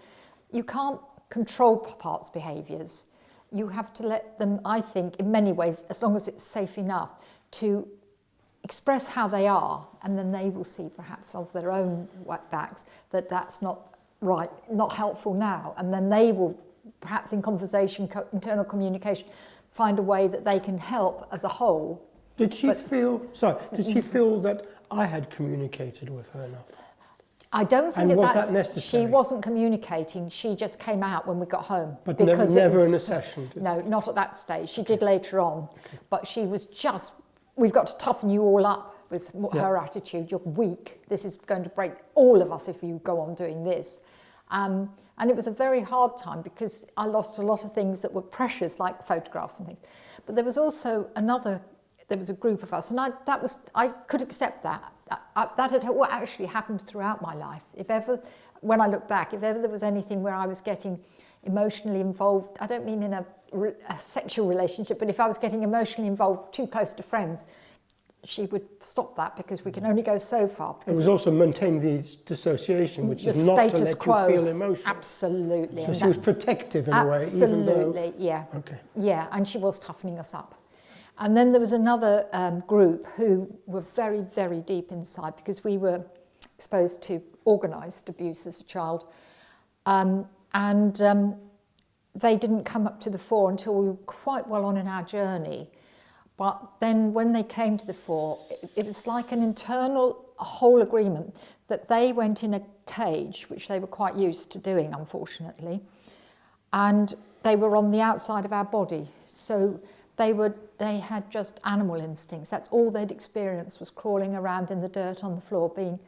Speaker 1: You can't control parts' behaviours. You have to let them, I think, in many ways, as long as it's safe enough, to express how they are, and then they will see perhaps of their own whackbacks that that's not right, not helpful now, and then they will perhaps in conversation, internal communication, find a way that they can help as a whole.
Speaker 2: Did she feel that I had communicated with her enough?
Speaker 1: I don't think
Speaker 2: and was
Speaker 1: that's
Speaker 2: that necessary?
Speaker 1: She wasn't communicating. She just came out when we got home.
Speaker 2: But
Speaker 1: because
Speaker 2: never in a session?
Speaker 1: No, not at that stage. She did later on. Okay. But she was just, we've got to toughen you all up, was her attitude. You're weak. This is going to break all of us if you go on doing this. And it was a very hard time, because I lost a lot of things that were precious, like photographs and things. But there was also there was a group of us, and I could accept that. That had what actually happened throughout my life. If ever, when I look back, if ever there was anything where I was getting emotionally involved, I don't mean in a sexual relationship, but if I was getting emotionally involved too close to friends, she would stop that, because we can only go so far.
Speaker 2: It was also maintain the dissociation, which is not to let you feel emotion.
Speaker 1: Absolutely.
Speaker 2: So she was protective in a way, even though...
Speaker 1: Absolutely, yeah.
Speaker 2: Okay.
Speaker 1: Yeah, and she was toughening us up. And then there was another group who were very, very deep inside, because we were exposed to organised abuse as a child. They didn't come up to the fore until we were quite well on in our journey. But then when they came to the fore, it was like an internal whole agreement that they went in a cage, which they were quite used to doing, unfortunately, and they were on the outside of our body. So they had just animal instincts. That's all they'd experienced, was crawling around in the dirt on the floor, being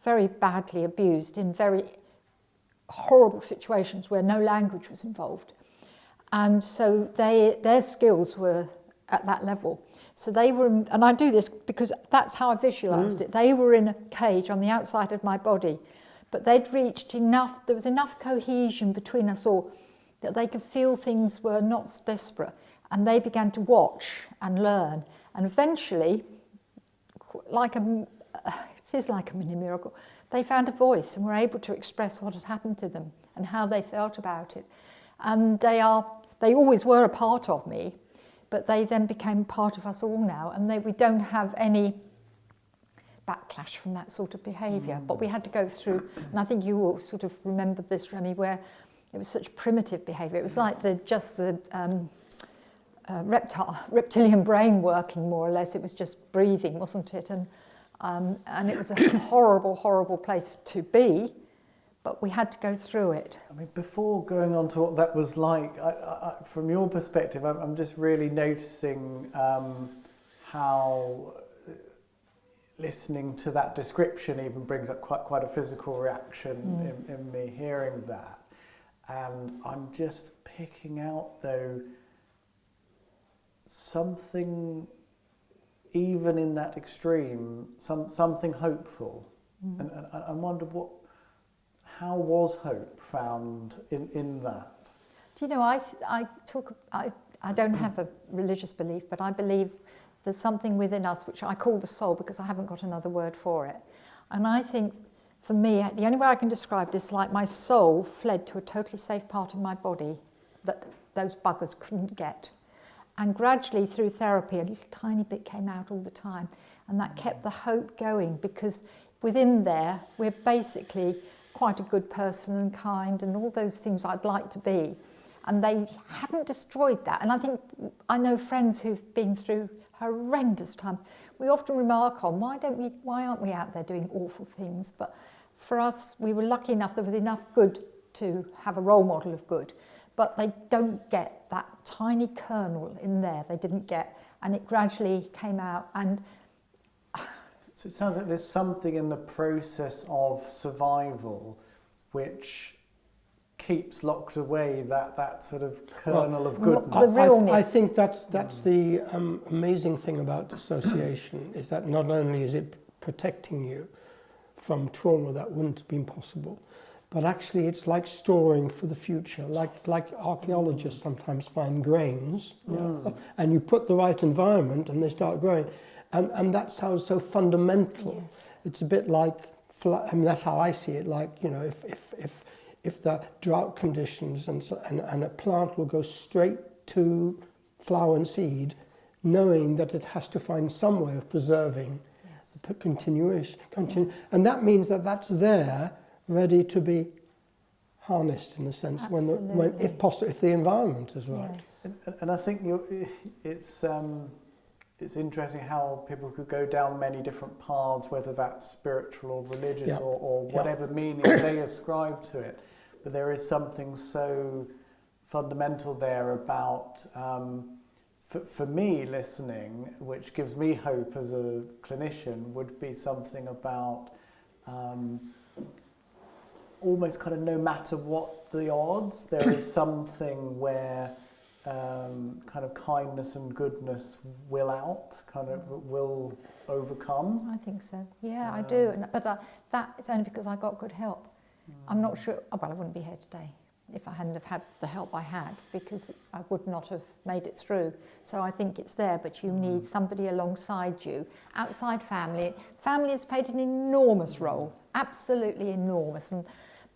Speaker 1: very badly abused in very horrible situations where no language was involved. And so their skills were at that level. So they were, and I do this because that's how I visualised it. They were in a cage on the outside of my body, but they'd reached enough, there was enough cohesion between us all that they could feel things were not desperate. And they began to watch and learn. And eventually, it is like a mini miracle, they found a voice and were able to express what had happened to them and how they felt about it. And they always were a part of me, but they then became part of us all now. And we don't have any backlash from that sort of behaviour. But we had to go through, and I think you all sort of remembered this, Remy, where it was such primitive behaviour. It was like the reptilian brain working, more or less. It was just breathing, wasn't it? And it was a horrible, horrible place to be, but we had to go through it.
Speaker 3: I mean, before going on to what that was like, from your perspective, I'm just really noticing how listening to that description even brings up quite a physical reaction in me hearing that. And I'm just picking out, though, something, even in that extreme, something hopeful. And I wonder how was hope found in that?
Speaker 1: Do you know, I don't have a religious belief, but I believe there's something within us which I call the soul because I haven't got another word for it. And I think, for me, the only way I can describe it is like my soul fled to a totally safe part of my body that those buggers couldn't get. And gradually through therapy, a little tiny bit came out all the time. And that kept the hope going, because within there, we're basically quite a good person and kind and all those things I'd like to be. And they hadn't destroyed that. And I think I know friends who've been through horrendous times. We often remark on why aren't we out there doing awful things? But for us, we were lucky enough, there was enough good to have a role model of good. But they don't get that tiny kernel in there, they didn't get, and it gradually came out. And
Speaker 3: so it sounds like there's something in the process of survival which keeps locked away that sort of kernel of goodness.
Speaker 1: The realness.
Speaker 2: I think that's the amazing thing about dissociation, is that not only is it protecting you from trauma that wouldn't have been possible, but actually it's like storing for the future, like archaeologists sometimes find grains, and you put the right environment and they start growing. And that sounds so fundamental.
Speaker 1: Yes.
Speaker 2: It's a bit like, I mean, that's how I see it, like, you know, if the drought conditions and a plant will go straight to flower and seed, knowing that it has to find some way of preserving the continuation. And that means that that's there, ready to be harnessed in a sense, when if possible, if the environment is right.
Speaker 1: Yes.
Speaker 3: And I think it's interesting how people could go down many different paths, whether that's spiritual or religious or whatever meaning they ascribe to it. But there is something so fundamental there about, for me, listening, which gives me hope as a clinician, would be something about almost kind of no matter what the odds, there is something where kind of kindness and goodness will will overcome.
Speaker 1: I think so. Yeah, I do. But that is only because I got good help. I'm not sure. Well, I wouldn't be here today if I hadn't have had the help I had, because I would not have made it through. So I think it's there, but you need somebody alongside you, outside family. Family has played an enormous role, absolutely enormous.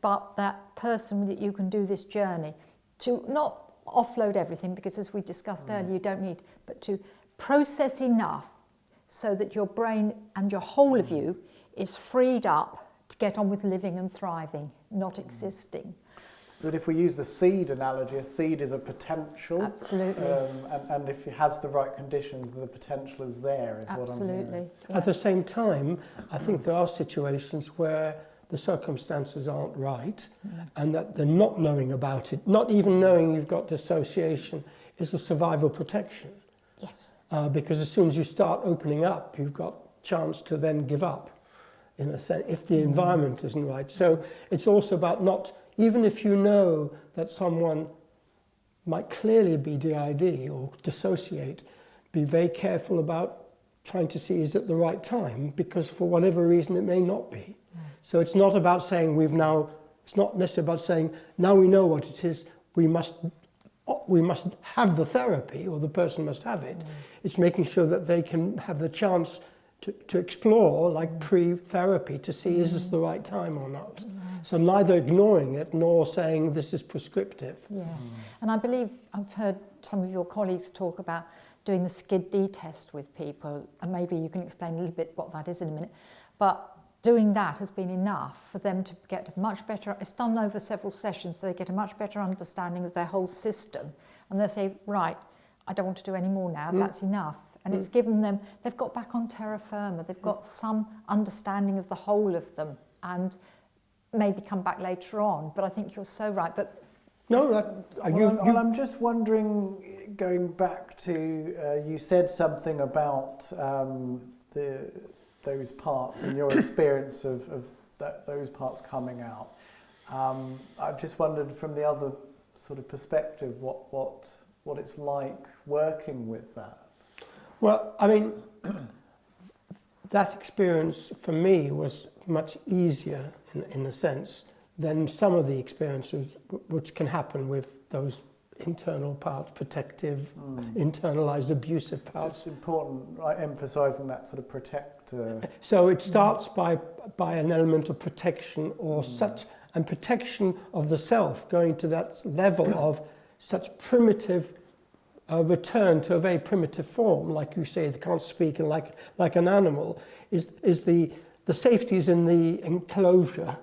Speaker 1: But that person that you can do this journey to not offload everything, because as we discussed earlier, you don't need, but to process enough so that your brain and your whole of you is freed up to get on with living and thriving, not existing.
Speaker 3: But if we use the seed analogy, a seed is a potential.
Speaker 1: Absolutely.
Speaker 3: And if it has the right conditions, the potential is there, is what I'm hearing.
Speaker 1: Absolutely. Yeah.
Speaker 2: At the same time, I think there are situations where the circumstances aren't right, and that the not knowing about it, not even knowing you've got dissociation, is a survival protection.
Speaker 1: Yes.
Speaker 2: Because as soon as you start opening up, you've got chance to then give up, in a sense, if the environment isn't right. So it's also about not, even if you know that someone might clearly be DID or dissociate, be very careful about trying to see is it the right time, because for whatever reason it may not be. So it's not about saying it's not necessarily about saying now we know what it is, we must have the therapy, or the person must have it. It's making sure that they can have the chance to explore, like pre-therapy, to see is this the right time or not. So neither ignoring it nor saying this is prescriptive.
Speaker 1: Yes. And I believe I've heard some of your colleagues talk about doing the SCID-D test with people, and maybe you can explain a little bit what that is in a minute. But doing that has been enough for them to get a much better, it's done over several sessions, so they get a much better understanding of their whole system. And they say, right, I don't want to do any more now, that's enough. And it's given them, they've got back on terra firma, they've got some understanding of the whole of them, and maybe come back later on. But I think you're so right. But
Speaker 2: no,
Speaker 3: I'm just wondering, going back to, you said something about the those parts and your experience of those parts coming out. I just wondered from the other sort of perspective what it's like working with that.
Speaker 2: Well, I mean, that experience for me was much easier in a sense than some of the experiences which can happen with those internal parts, protective, internalized, abusive parts.
Speaker 3: So it's important, right, emphasising that sort of protector.
Speaker 2: So it starts by an element of protection or such, and protection of the self, going to that level of such primitive return to a very primitive form, like you say, they can't speak, and like an animal, is the safety is in the enclosure,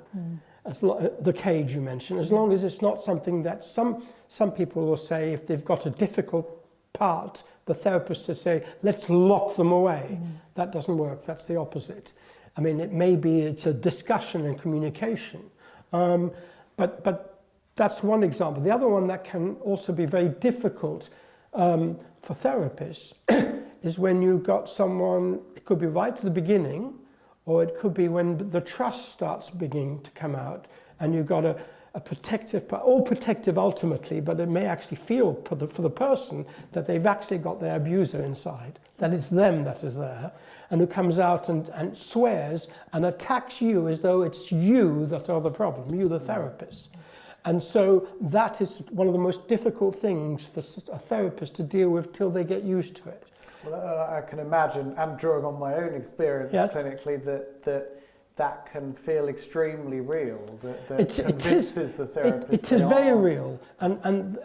Speaker 2: the cage you mentioned, as long as it's not something that some people will say, if they've got a difficult part, the therapist will say, let's lock them away. That doesn't work, that's the opposite. I mean, it's a discussion and communication, but that's one example. The other one that can also be very difficult for therapists is when you've got someone, it could be right at the beginning, or it could be when the trust starts beginning to come out, and you've got a protective, all protective ultimately, but it may actually feel for the person that they've actually got their abuser inside, that it's them that is there, and who comes out and swears and attacks you as though it's you that are the problem, you the therapist. And so that is one of the most difficult things for a therapist to deal with till they get used to it.
Speaker 3: Well, I can imagine, and drawing on my own experience clinically, that can feel extremely real. That convinces the therapist.
Speaker 2: It is very real, and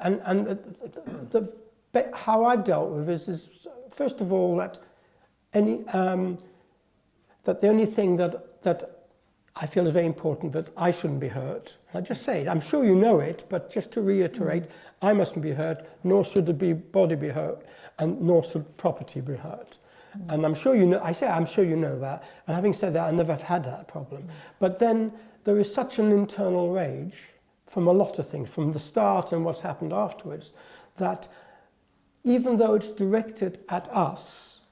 Speaker 2: how I've dealt with is first of all that that the only thing that I feel is very important, that I shouldn't be hurt. I just say it. I'm sure you know it, but just to reiterate, I mustn't be hurt, nor should the body be hurt, and nor should property be hurt. And I'm sure you know, I'm sure you know that, and having said that, I never have had that problem. But then there is such an internal rage from a lot of things, from the start and what's happened afterwards, that even though it's directed at us,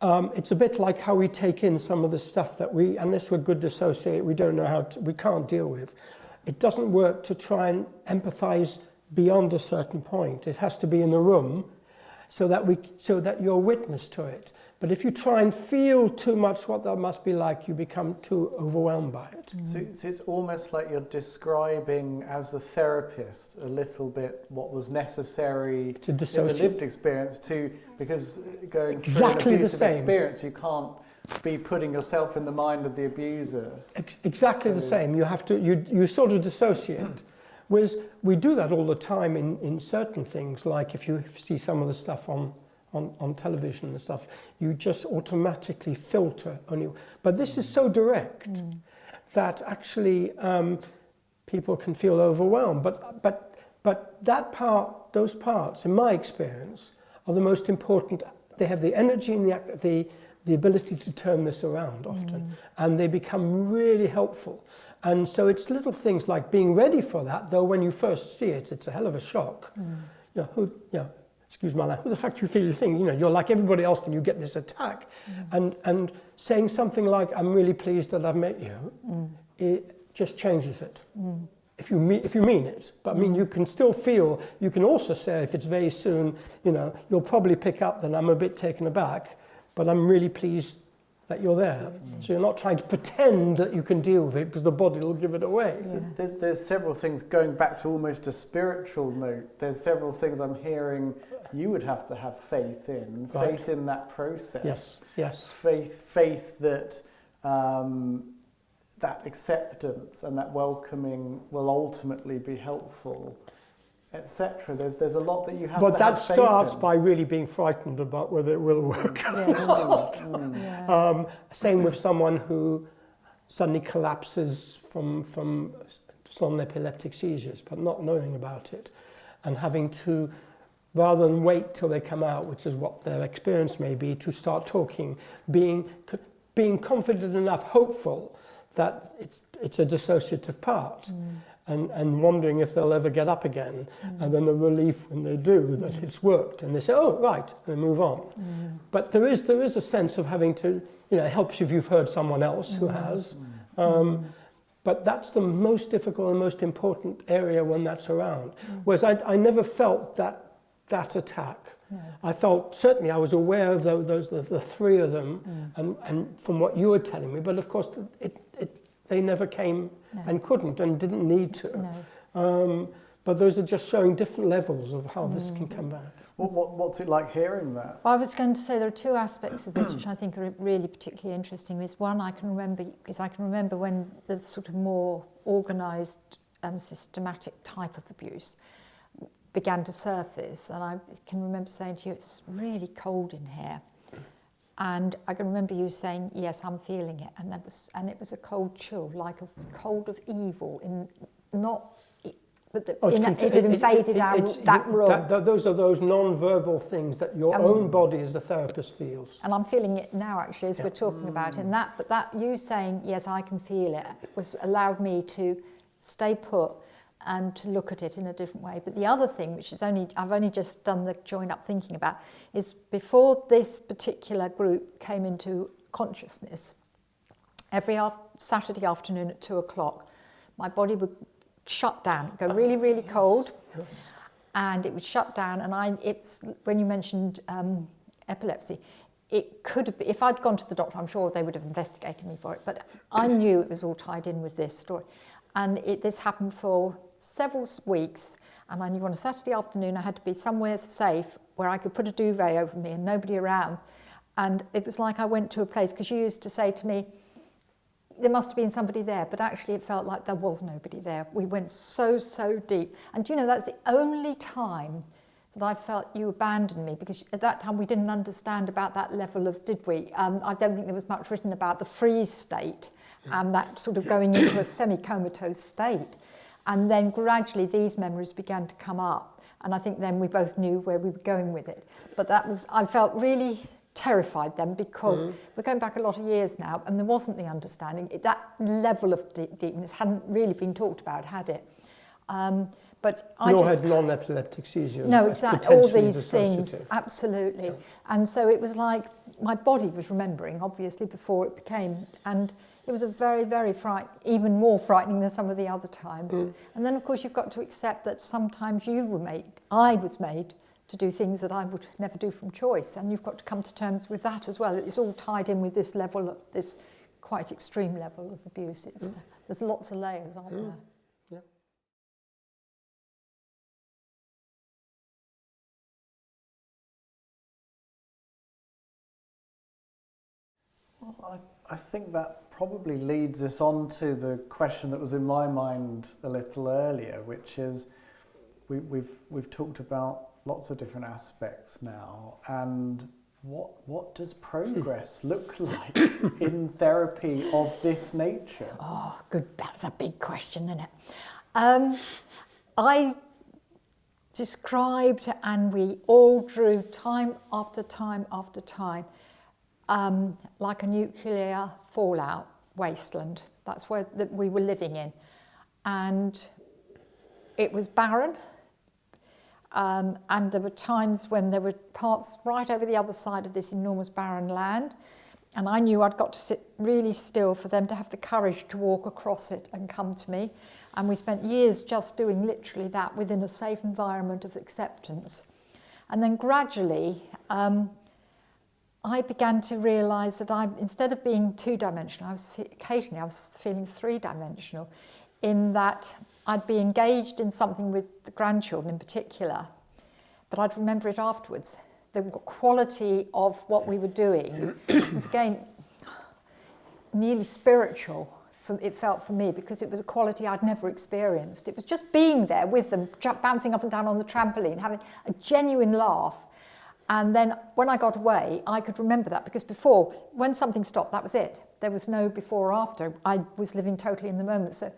Speaker 2: it's a bit like how we take in some of the stuff that unless we're good dissociate, we don't know we can't deal with. It doesn't work to try and empathize beyond a certain point. It has to be in the room so that you're witness to it. But if you try and feel too much what that must be like, you become too overwhelmed by it.
Speaker 3: So it's almost like you're describing, as the therapist, a little bit what was necessary
Speaker 2: to
Speaker 3: in the lived experience, because going through an abusive experience, you can't be putting yourself in the mind of the abuser.
Speaker 2: Exactly the same. You have to, you sort of dissociate. Whereas we do that all the time in certain things, like if you see some of the stuff on television and stuff, you just automatically filter only. But this is so direct that actually people can feel overwhelmed. But those parts, in my experience, are the most important. They have the energy and the ability to turn this around often, and they become really helpful. And so it's little things like being ready for that, though when you first see it, it's a hell of a shock. Excuse my language, who the fuck do you feel you think? You're like everybody else and you get this attack. And saying something like, I'm really pleased that I've met you, it just changes it. If you mean it. But I mean, you can still feel, you can also say if it's very soon, you'll probably pick up that I'm a bit taken aback, but I'm really pleased that you're there. So you're not trying to pretend that you can deal with it because the body will give it away.
Speaker 3: So there's several things, going back to almost a spiritual note, there's several things I'm hearing you would have to have faith in, faith in that process.
Speaker 2: Yes.
Speaker 3: Faith that that acceptance and that welcoming will ultimately be helpful, etc. There's a lot that you have to have faith in. But that
Speaker 2: starts by really being frightened about whether it will work or not. Same with someone who suddenly collapses from sudden epileptic seizures, but not knowing about it, and having to, rather than wait till they come out, which is what their experience may be, to start talking, being confident enough, hopeful, that it's a dissociative part. and wondering if they'll ever get up again, and then a relief when they do that it's worked, and they say, oh, right, and they move on. But there is a sense of having to, it helps if you've heard someone else who has, but that's the most difficult and most important area when that's around. Whereas I never felt that attack. No. I felt, certainly I was aware of the three of them, and from what you were telling me, but of course they never came and couldn't and didn't need to. No. But those are just showing different levels of how this can come back.
Speaker 3: What's it like hearing that?
Speaker 1: Well, I was going to say there are two aspects of this which I think are really particularly interesting. Is one, I can remember when the sort of more organised, systematic type of abuse began to surface, and I can remember saying to you, it's really cold in here. And I can remember you saying, yes, I'm feeling it. And it was a cold chill, like a cold of evil, it had invaded that room.
Speaker 2: Those are those non-verbal things that your own body as the therapist feels.
Speaker 1: And I'm feeling it now, actually, as we're talking about it. And that you saying, yes, I can feel it, allowed me to stay put and to look at it in a different way. But the other thing, which is I've only just done the join up thinking about, is before this particular group came into consciousness, every Saturday afternoon at 2:00, my body would shut down, go really, really cold, and it would shut down. And it's when you mentioned epilepsy, it could have been, if I'd gone to the doctor, I'm sure they would have investigated me for it, but I knew it was all tied in with this story. And this happened for several weeks, and I knew on a Saturday afternoon I had to be somewhere safe where I could put a duvet over me and nobody around. And it was like I went to a place, because you used to say to me, there must have been somebody there, but actually it felt like there was nobody there. We went so deep. And that's the only time that I felt you abandoned me, because at that time we didn't understand about that level of, did we? I don't think there was much written about the freeze state and that sort of going into a semi-comatose state. And then gradually these memories began to come up. And I think then we both knew where we were going with it. But I felt really terrified then, because we're going back a lot of years now, and there wasn't the understanding. That level of deepness hadn't really been talked about, had it? But
Speaker 2: Nor had non-epileptic seizures.
Speaker 1: No, exactly. All these things, absolutely. Yeah. And so it was like my body was remembering, obviously, before it became, and it was a very, very even more frightening than some of the other times. And then, of course, you've got to accept that sometimes I was made to do things that I would never do from choice, and you've got to come to terms with that as well. It's all tied in with this level, this quite extreme level of abuse. There's lots of layers, aren't there?
Speaker 2: Yeah.
Speaker 3: Well, I think that probably leads us on to the question that was in my mind a little earlier, which is we've talked about lots of different aspects now, and what does progress look like in therapy of this nature?
Speaker 1: Oh, good. That's a big question, isn't it? I described, and we all drew time after time after time, like a nuclear fallout wasteland. That's where we were living in. And it was barren. And there were times when there were parts right over the other side of this enormous barren land, and I knew I'd got to sit really still for them to have the courage to walk across it and come to me. And we spent years just doing literally that within a safe environment of acceptance. And then gradually I began to realise that instead of being two-dimensional, occasionally I was feeling three-dimensional, in that I'd be engaged in something with the grandchildren in particular, but I'd remember it afterwards. The quality of what we were doing was, again, nearly spiritual, it felt for me, because it was a quality I'd never experienced. It was just being there with them, bouncing up and down on the trampoline, having a genuine laugh. And then when I got away, I could remember that, because before, when something stopped, that was it. There was no before or after. I was living totally in the moment. So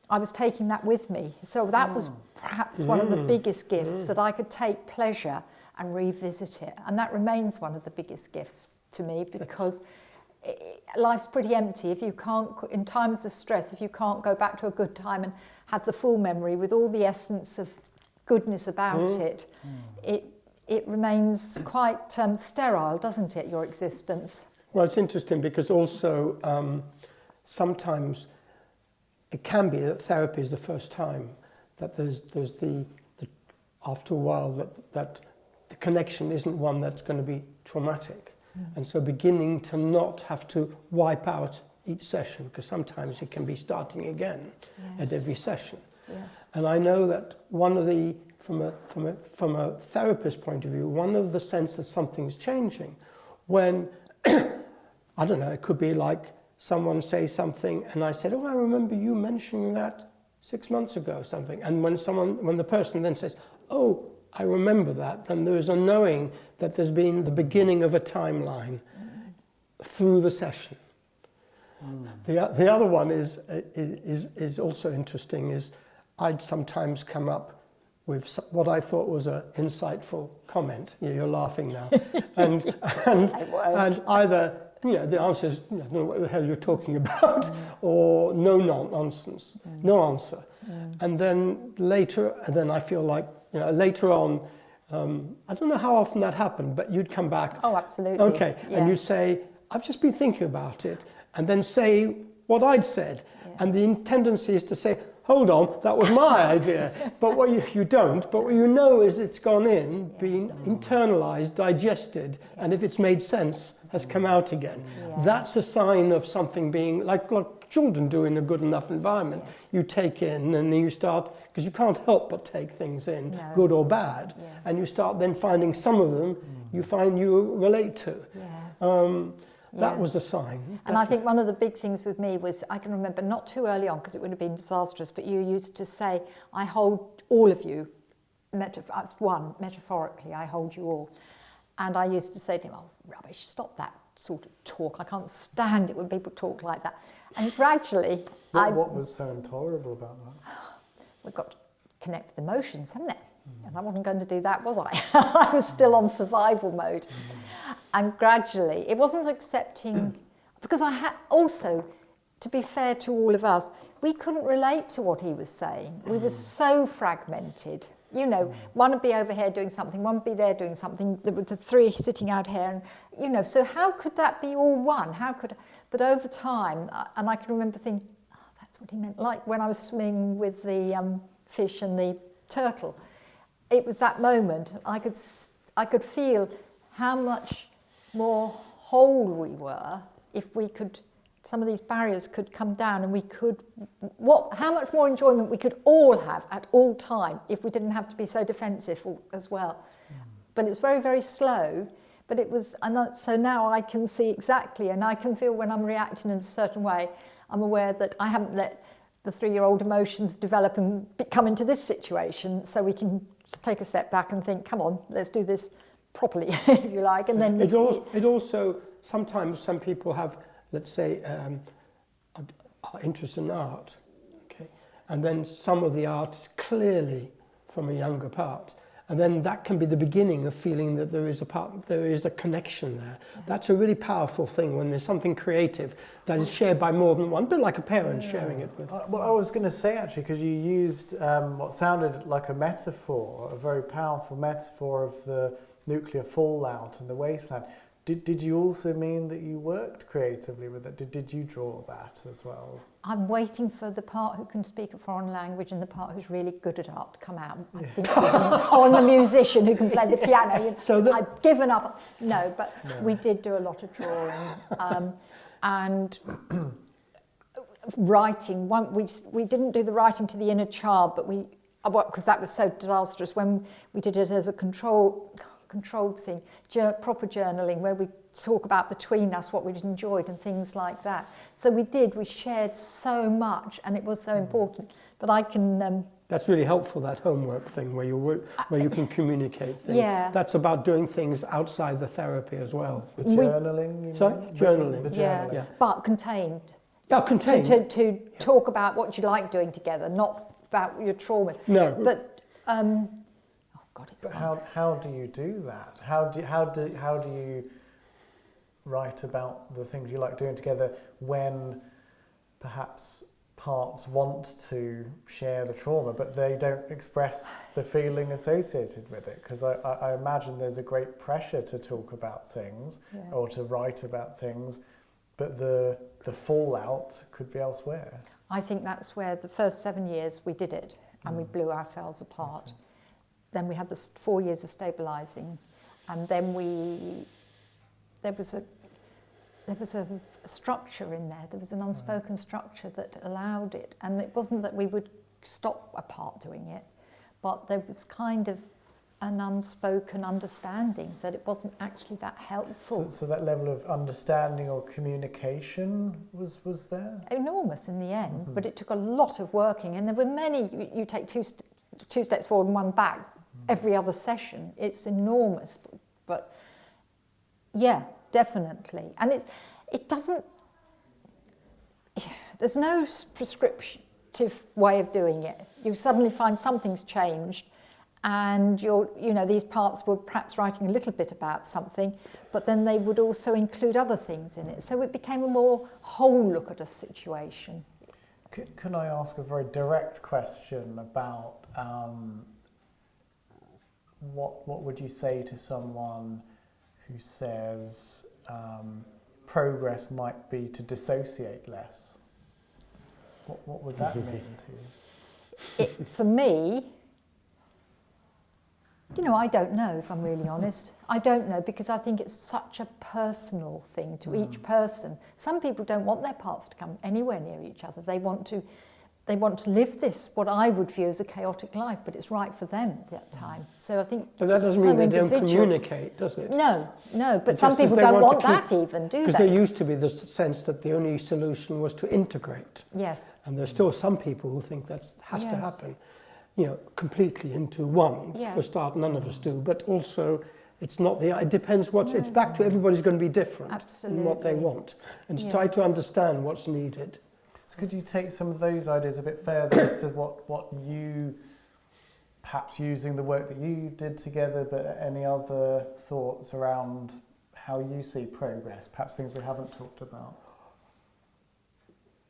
Speaker 1: I was taking that with me. So that was perhaps one of the biggest gifts, that I could take pleasure and revisit it. And that remains one of the biggest gifts to me, because life's pretty empty if you can't, in times of stress, if you can't go back to a good time and have the full memory with all the essence of goodness about it, it remains quite sterile, doesn't it, your existence?
Speaker 2: Well, it's interesting because also sometimes it can be that therapy is the first time that there's the after a while that the connection isn't one that's going to be traumatic. And so beginning to not have to wipe out each session, because sometimes it can be starting again at every session.
Speaker 1: Yes.
Speaker 2: And I know that one of the, from a therapist point of view, one of the sense that something's changing when, I don't know, it could be like someone says something and I said, oh, I remember you mentioning that 6 months ago or something. And when the person then says, oh, I remember that, then there is a knowing that there's been the beginning of a timeline through the session. The other one is also interesting, is I'd sometimes come up with what I thought was an insightful comment. You're laughing now. and either, the answer is, I don't know what the hell you're talking about, or no nonsense, no answer. And then I feel like, later on, I don't know how often that happened, but you'd come back.
Speaker 1: Oh, absolutely.
Speaker 2: Okay, and you'd say, I've just been thinking about it, and then say what I'd said. And the tendency is to say, hold on, that was my idea. But what you don't, but what you know is it's gone in, been internalized, digested, and if it's made sense, has come out again. That's a sign of something being, like children do in a good enough environment. You take in and then you start, because you can't help but take things in, good or bad, and you start then finding some of them you find you relate to. That was a sign.
Speaker 1: And I think one of the big things with me was, I can remember not too early on, because it would have been disastrous, but you used to say, I hold all of you, metaphorically, I hold you all. And I used to say to him, oh, rubbish, stop that sort of talk. I can't stand it when people talk like that. And gradually...
Speaker 3: What was so intolerable about that?
Speaker 1: We've got to connect with emotions, haven't it? And I wasn't going to do that, was I? I was still on survival mode. And gradually, it wasn't accepting, because I had also, to be fair to all of us, we couldn't relate to what he was saying. We were so fragmented. One would be over here doing something, one would be there doing something, with the three sitting out here, and, so how could that be all one? But over time, and I can remember thinking, oh, that's what he meant. Like when I was swimming with the fish and the turtle, it was that moment. I could feel how much more whole we were if we could, some of these barriers could come down, and we could, how much more enjoyment we could all have at all time if we didn't have to be so defensive as well. But it was very, very slow, but it was, so now I can see exactly, and I can feel when I'm reacting in a certain way, I'm aware that I haven't let the 3-year-old emotions develop and come into this situation, so we can take a step back and think, come on, let's do this properly, if you like. And then
Speaker 2: it also sometimes some people have, let's say, interest in art, okay, and then some of the art is clearly from a younger part, and then that can be the beginning of feeling that there is a connection there. That's a really powerful thing when there's something creative that is shared by more than one, a bit like a parent sharing it with.
Speaker 3: Well, I was going to say, actually, because you used what sounded like a metaphor, a very powerful metaphor of the nuclear fallout and the wasteland. Did you also mean that you worked creatively with it? Did you draw that as well?
Speaker 1: I'm waiting for the part who can speak a foreign language and the part who's really good at art to come out. I think on the musician who can play the piano. I'd given up. No, but we did do a lot of drawing. And writing. We didn't do the writing to the inner child, but because that was so disastrous, when we did it as a controlled thing, proper journaling, where we talk about between us what we'd enjoyed and things like that. So we shared so much, and it was so important. But I can...
Speaker 2: That's really helpful, that homework thing, where you can communicate things.
Speaker 1: Yeah.
Speaker 2: That's about doing things outside the therapy as well.
Speaker 3: Journaling?
Speaker 2: Journaling.
Speaker 1: Yeah, but contained.
Speaker 2: Yeah, contained.
Speaker 1: To talk about what you like doing together, not about your trauma.
Speaker 2: No.
Speaker 1: But... oh God, it's
Speaker 3: but how do you do that? How do you write about the things you like doing together when perhaps parts want to share the trauma, but they don't express the feeling associated with it? Because I imagine there's a great pressure to talk about things or to write about things, but the fallout could be elsewhere.
Speaker 1: I think that's where the first 7 years we did it and we blew ourselves apart. Then we had the 4 years of stabilising, and then there was a structure in there. There was an unspoken structure that allowed it, and it wasn't that we would stop a part doing it, but there was kind of an unspoken understanding that it wasn't actually that helpful.
Speaker 3: So that level of understanding or communication was there?
Speaker 1: Enormous in the end, but it took a lot of working, and there were many. You take two steps forward and one back every other session. It's enormous, but yeah, definitely. And it doesn't. There's no prescriptive way of doing it. You suddenly find something's changed, and these parts were perhaps writing a little bit about something, but then they would also include other things in it. So it became a more whole look at a situation.
Speaker 3: Can I ask a very direct question about what would you say to someone who says progress might be to dissociate less? What would that mean to you?
Speaker 1: For me, I don't know, if I'm really honest. I don't know, because I think it's such a personal thing to each person. Some people don't want their parts to come anywhere near each other. They want to live this, what I would view as a chaotic life, but it's right for them at that time. So I think.
Speaker 2: But that doesn't mean they don't communicate, does it?
Speaker 1: No, but some people don't want that even, do they?
Speaker 2: Because there used to be the sense that the only solution was to integrate.
Speaker 1: Yes.
Speaker 2: And there's still some people who think that has to happen, completely into one.
Speaker 1: Yes.
Speaker 2: For a start, none of us do, but also it's not it depends it's back to everybody's going to be different.
Speaker 1: Absolutely.
Speaker 2: In what they want, and to try to understand what's needed.
Speaker 3: So could you take some of those ideas a bit further as to what you, perhaps using the work that you did together, but any other thoughts around how you see progress, perhaps things we haven't talked about?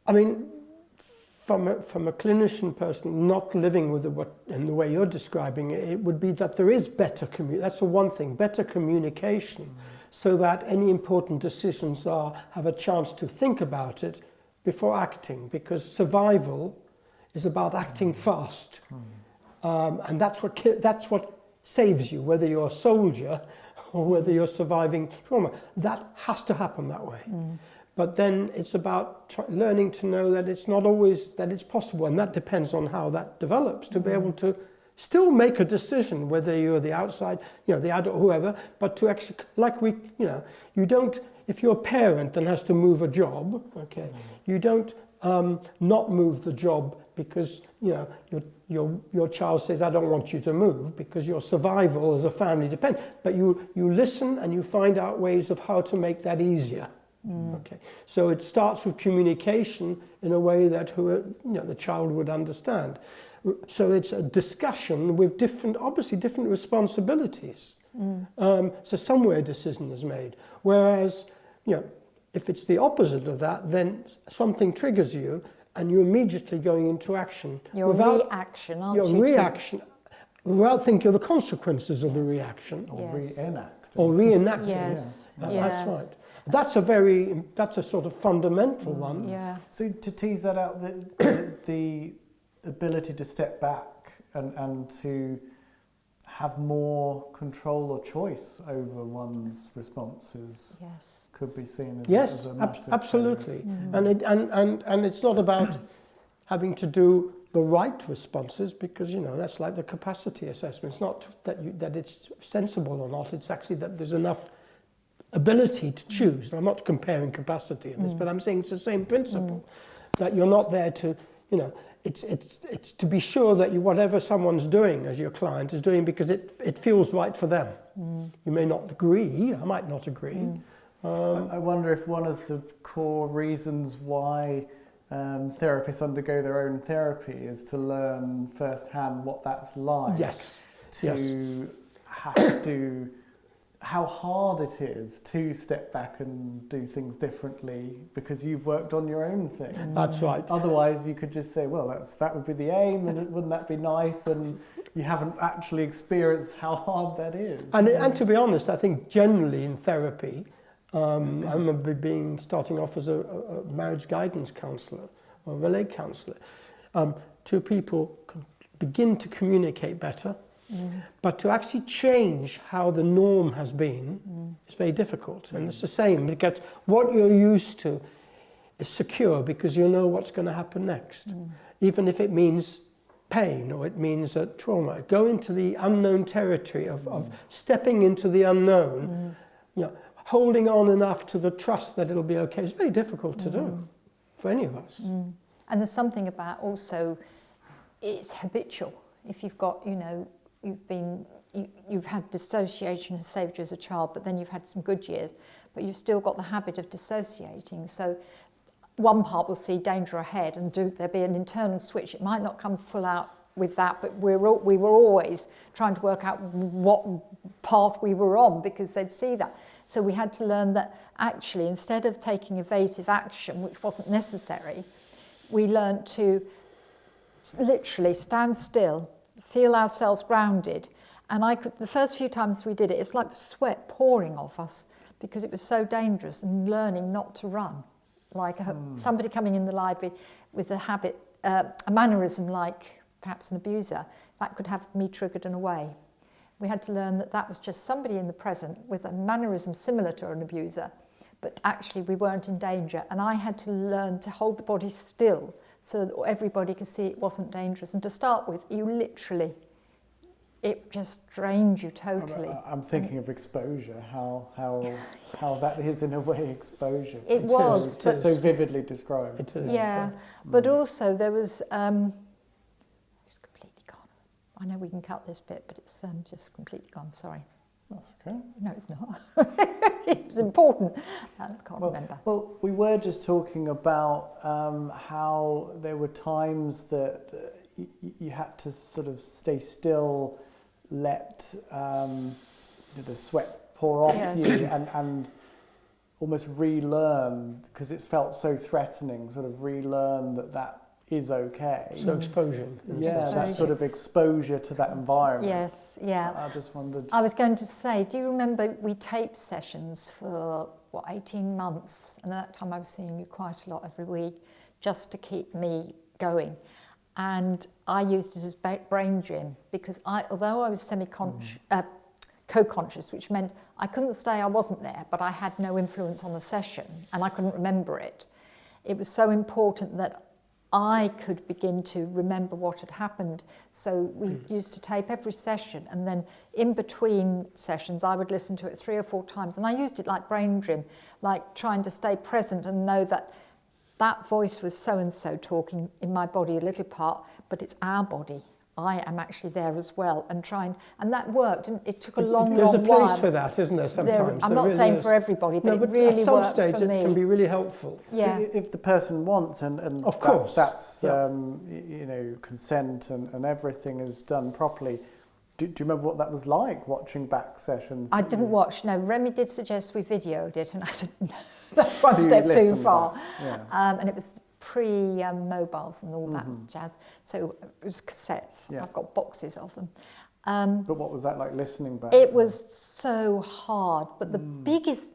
Speaker 2: I mean, from a clinician person not living with in the way you're describing it, it would be that there is better that's the one thing, better communication, so that any important decisions have a chance to think about it before acting, because survival is about acting fast, and that's what saves you, whether you're a soldier or whether you're surviving trauma. That has to happen that way. But then it's about learning to know that it's not always that it's possible, and that depends on how that develops, to be able to still make a decision, whether you're the outside, the adult, whoever, but to actually, you don't, if you're a parent and has to move a job, okay, you don't not move the job because, your child says, I don't want you to move, because your survival as a family depends. But you listen and you find out ways of how to make that easier. Okay, so it starts with communication in a way that the child would understand. So it's a discussion with obviously different responsibilities. So somewhere a decision is made. Whereas, if it's the opposite of that, then something triggers you and you're immediately going into action.
Speaker 1: Reaction, aren't you?
Speaker 2: Your reaction, without thinking of the consequences of the reaction.
Speaker 3: Or reenact.
Speaker 2: Or reenacting.
Speaker 1: Yes.
Speaker 2: That's right. That's a sort of fundamental one.
Speaker 1: Yeah.
Speaker 3: So to tease that out, the ability to step back and to have more control or choice over one's responses could be seen as a massive
Speaker 2: absolutely. And it's not about having to do the right responses, because that's like the capacity assessment. It's not that it's sensible or not. It's actually that there's enough ability to choose. And I'm not comparing capacity in this, but I'm saying it's the same principle, that you're not there to, it's to be sure that whatever someone's doing as your client is doing because it feels right for them. You may not agree, I might not agree.
Speaker 3: I wonder if one of the core reasons why therapists undergo their own therapy is to learn firsthand what that's like.
Speaker 2: Yes.
Speaker 3: To have to how hard it is to step back and do things differently because you've worked on your own thing.
Speaker 2: That's right.
Speaker 3: Otherwise, you could just say, well, that would be the aim, and wouldn't that be nice? And you haven't actually experienced how hard that is.
Speaker 2: And to be honest, I think generally in therapy, I remember starting off as a marriage guidance counsellor or relay counsellor. Two people can begin to communicate better, but to actually change how the norm has been is very difficult. And it's the same, because what you're used to is secure because you know what's going to happen next, even if it means pain or it means trauma. Go into the unknown territory of stepping into the unknown, you know, holding on enough to the trust that it'll be okay. It's very difficult to do for any of us.
Speaker 1: And there's something about also, it's habitual. If you've got, you know, you've had dissociation has saved you as a child, but then you've had some good years, but you've still got the habit of dissociating. So one part will see danger ahead and there'll be an internal switch. It might not come full out with that, but we were always trying to work out what path we were on because they'd see that. So we had to learn that actually, instead of taking evasive action, which wasn't necessary, we learned to literally stand still, feel ourselves grounded. And the first few times we did it, it's like the sweat pouring off us because it was so dangerous, and learning not to run. Like somebody coming in the library with a habit, a mannerism like perhaps an abuser, that could have me triggered and away. We had to learn that that was just somebody in the present with a mannerism similar to an abuser, but actually we weren't in danger. And I had to learn to hold the body still so that everybody could see it wasn't dangerous. And to start with, you literally, it just drained you totally.
Speaker 3: I'm thinking of exposure, how that is in a way exposure.
Speaker 1: It was.
Speaker 3: But so vividly described.
Speaker 2: It is.
Speaker 1: Yeah, but also there was, it's completely gone. I know we can cut this bit, but it's just completely gone, sorry.
Speaker 3: That's okay.
Speaker 1: No, it's not. It was important. I can't remember.
Speaker 3: Well, we were just talking about how there were times that you had to sort of stay still, let the sweat pour off you, and almost relearn, because it's felt so threatening, sort of relearn that is okay.
Speaker 2: So exposure.
Speaker 3: Yeah, that sort of exposure to that environment.
Speaker 1: Yes, yeah.
Speaker 3: I just wondered.
Speaker 1: I was going to say, do you remember we taped sessions for, 18 months? And at that time I was seeing you quite a lot every week, just to keep me going. And I used it as brain gym, because although I was co-conscious, which meant I couldn't say I wasn't there, but I had no influence on the session and I couldn't remember it. It was so important that I could begin to remember what had happened. So we used to tape every session, and then in between sessions I would listen to it 3 or 4 times, and I used it like brain gym, like trying to stay present and know that that voice was so-and-so talking in my body, a little part, but it's our body. I am actually there as well, and that worked. And it took a long,
Speaker 2: There's
Speaker 1: long
Speaker 2: a place
Speaker 1: while.
Speaker 2: for that, isn't there? Sometimes
Speaker 1: I'm not
Speaker 2: really
Speaker 1: saying
Speaker 2: is.
Speaker 1: for everybody, but,
Speaker 2: no,
Speaker 1: it really
Speaker 2: at some
Speaker 1: worked
Speaker 2: stage
Speaker 1: for me.
Speaker 2: it can be really helpful.
Speaker 1: Yeah.
Speaker 3: So if the person wants, and
Speaker 2: of course,
Speaker 3: that's
Speaker 2: yeah.
Speaker 3: Consent and everything is done properly. Do you remember what that was like, watching back sessions?
Speaker 1: I didn't watch. No, Remy did suggest we videoed it, and I said no, that's one step too far.
Speaker 3: Yeah.
Speaker 1: And it was pre-mobiles and all that jazz. So it was cassettes.
Speaker 3: Yeah.
Speaker 1: I've got boxes of them.
Speaker 3: But what was that like, listening back?
Speaker 1: It was so hard. But the biggest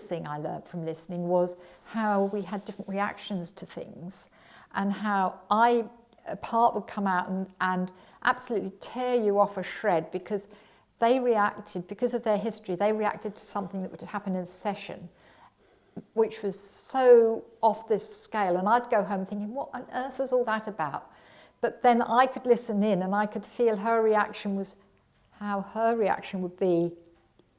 Speaker 1: thing I learned from listening was how we had different reactions to things, and how a part would come out and absolutely tear you off a shred because they reacted, because of their history, they reacted to something that would happen in a session, which was so off this scale. And I'd go home thinking, what on earth was all that about? But then I could listen in and I could feel her reaction was how her reaction would be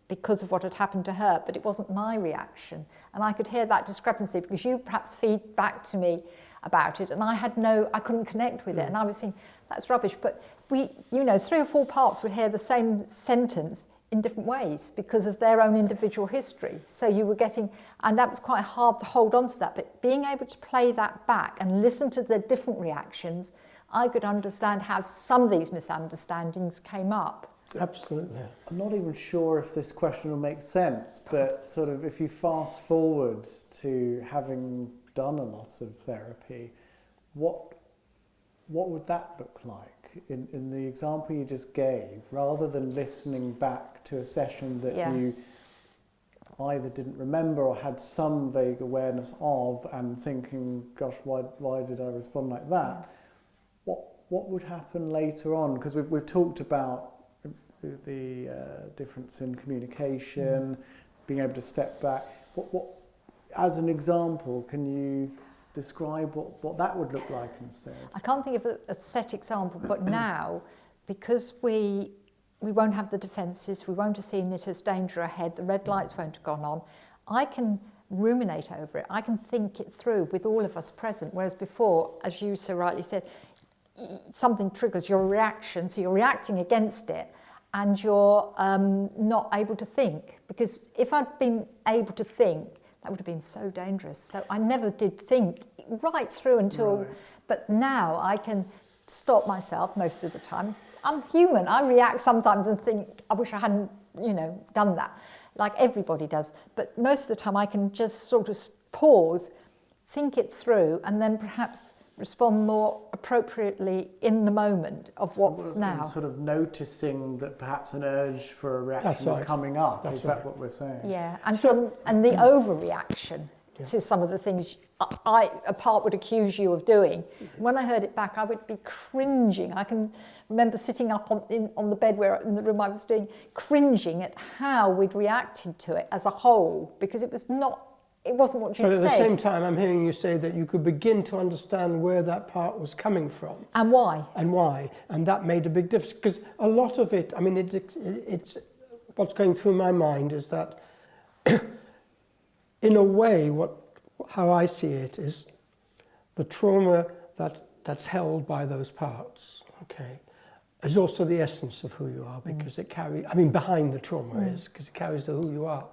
Speaker 1: because of what had happened to her, but it wasn't my reaction. And I could hear that discrepancy because you perhaps feed back to me about it, and I couldn't connect with it. And I was thinking, that's rubbish. But we, 3 or 4 parts would hear the same sentence in different ways because of their own individual history. So you were getting, and that was quite hard to hold on to that, but being able to play that back and listen to the different reactions, I could understand how some of these misunderstandings came up.
Speaker 2: Absolutely.
Speaker 3: I'm not even sure if this question will make sense, but sort of if you fast forward to having done a lot of therapy, what would that look like? In the example you just gave, rather than listening back to a session that you either didn't remember or had some vague awareness of and thinking, gosh, why did I respond like that? Yes. What would happen later on? Because we've talked about the difference in communication, being able to step back. What, as an example, can you describe what that would look like instead?
Speaker 1: I can't think of a set example, but now, because we won't have the defences, we won't have seen it as danger ahead, the red lights won't have gone on, I can ruminate over it, I can think it through with all of us present, whereas before, as you so rightly said, something triggers your reaction, so you're reacting against it, and you're not able to think. Because if I'd been able to think, that would have been so dangerous. So I never did think right through until, but now I can stop myself most of the time. I'm human, I react sometimes and think, I wish I hadn't, done that, like everybody does. But most of the time I can just sort of pause, think it through, and then perhaps respond more appropriately in the moment of what's now.
Speaker 3: Sort of noticing that perhaps an urge for a reaction is coming up. Is that what we're saying?
Speaker 1: Yeah, and the overreaction to some of the things I apart would accuse you of doing. When I heard it back, I would be cringing. I can remember sitting up on the bed in the room I was doing, cringing at how we'd reacted to it as a whole, because it wasn't what you'd said.
Speaker 2: But at the same time, I'm hearing you say that you could begin to understand where that part was coming from.
Speaker 1: And why.
Speaker 2: And that made a big difference. Because a lot of it, I mean, it's what's going through my mind is that, in a way, how I see it is the trauma that's held by those parts, okay, is also the essence of who you are, because it carries, behind the trauma is, because it carries the who you are.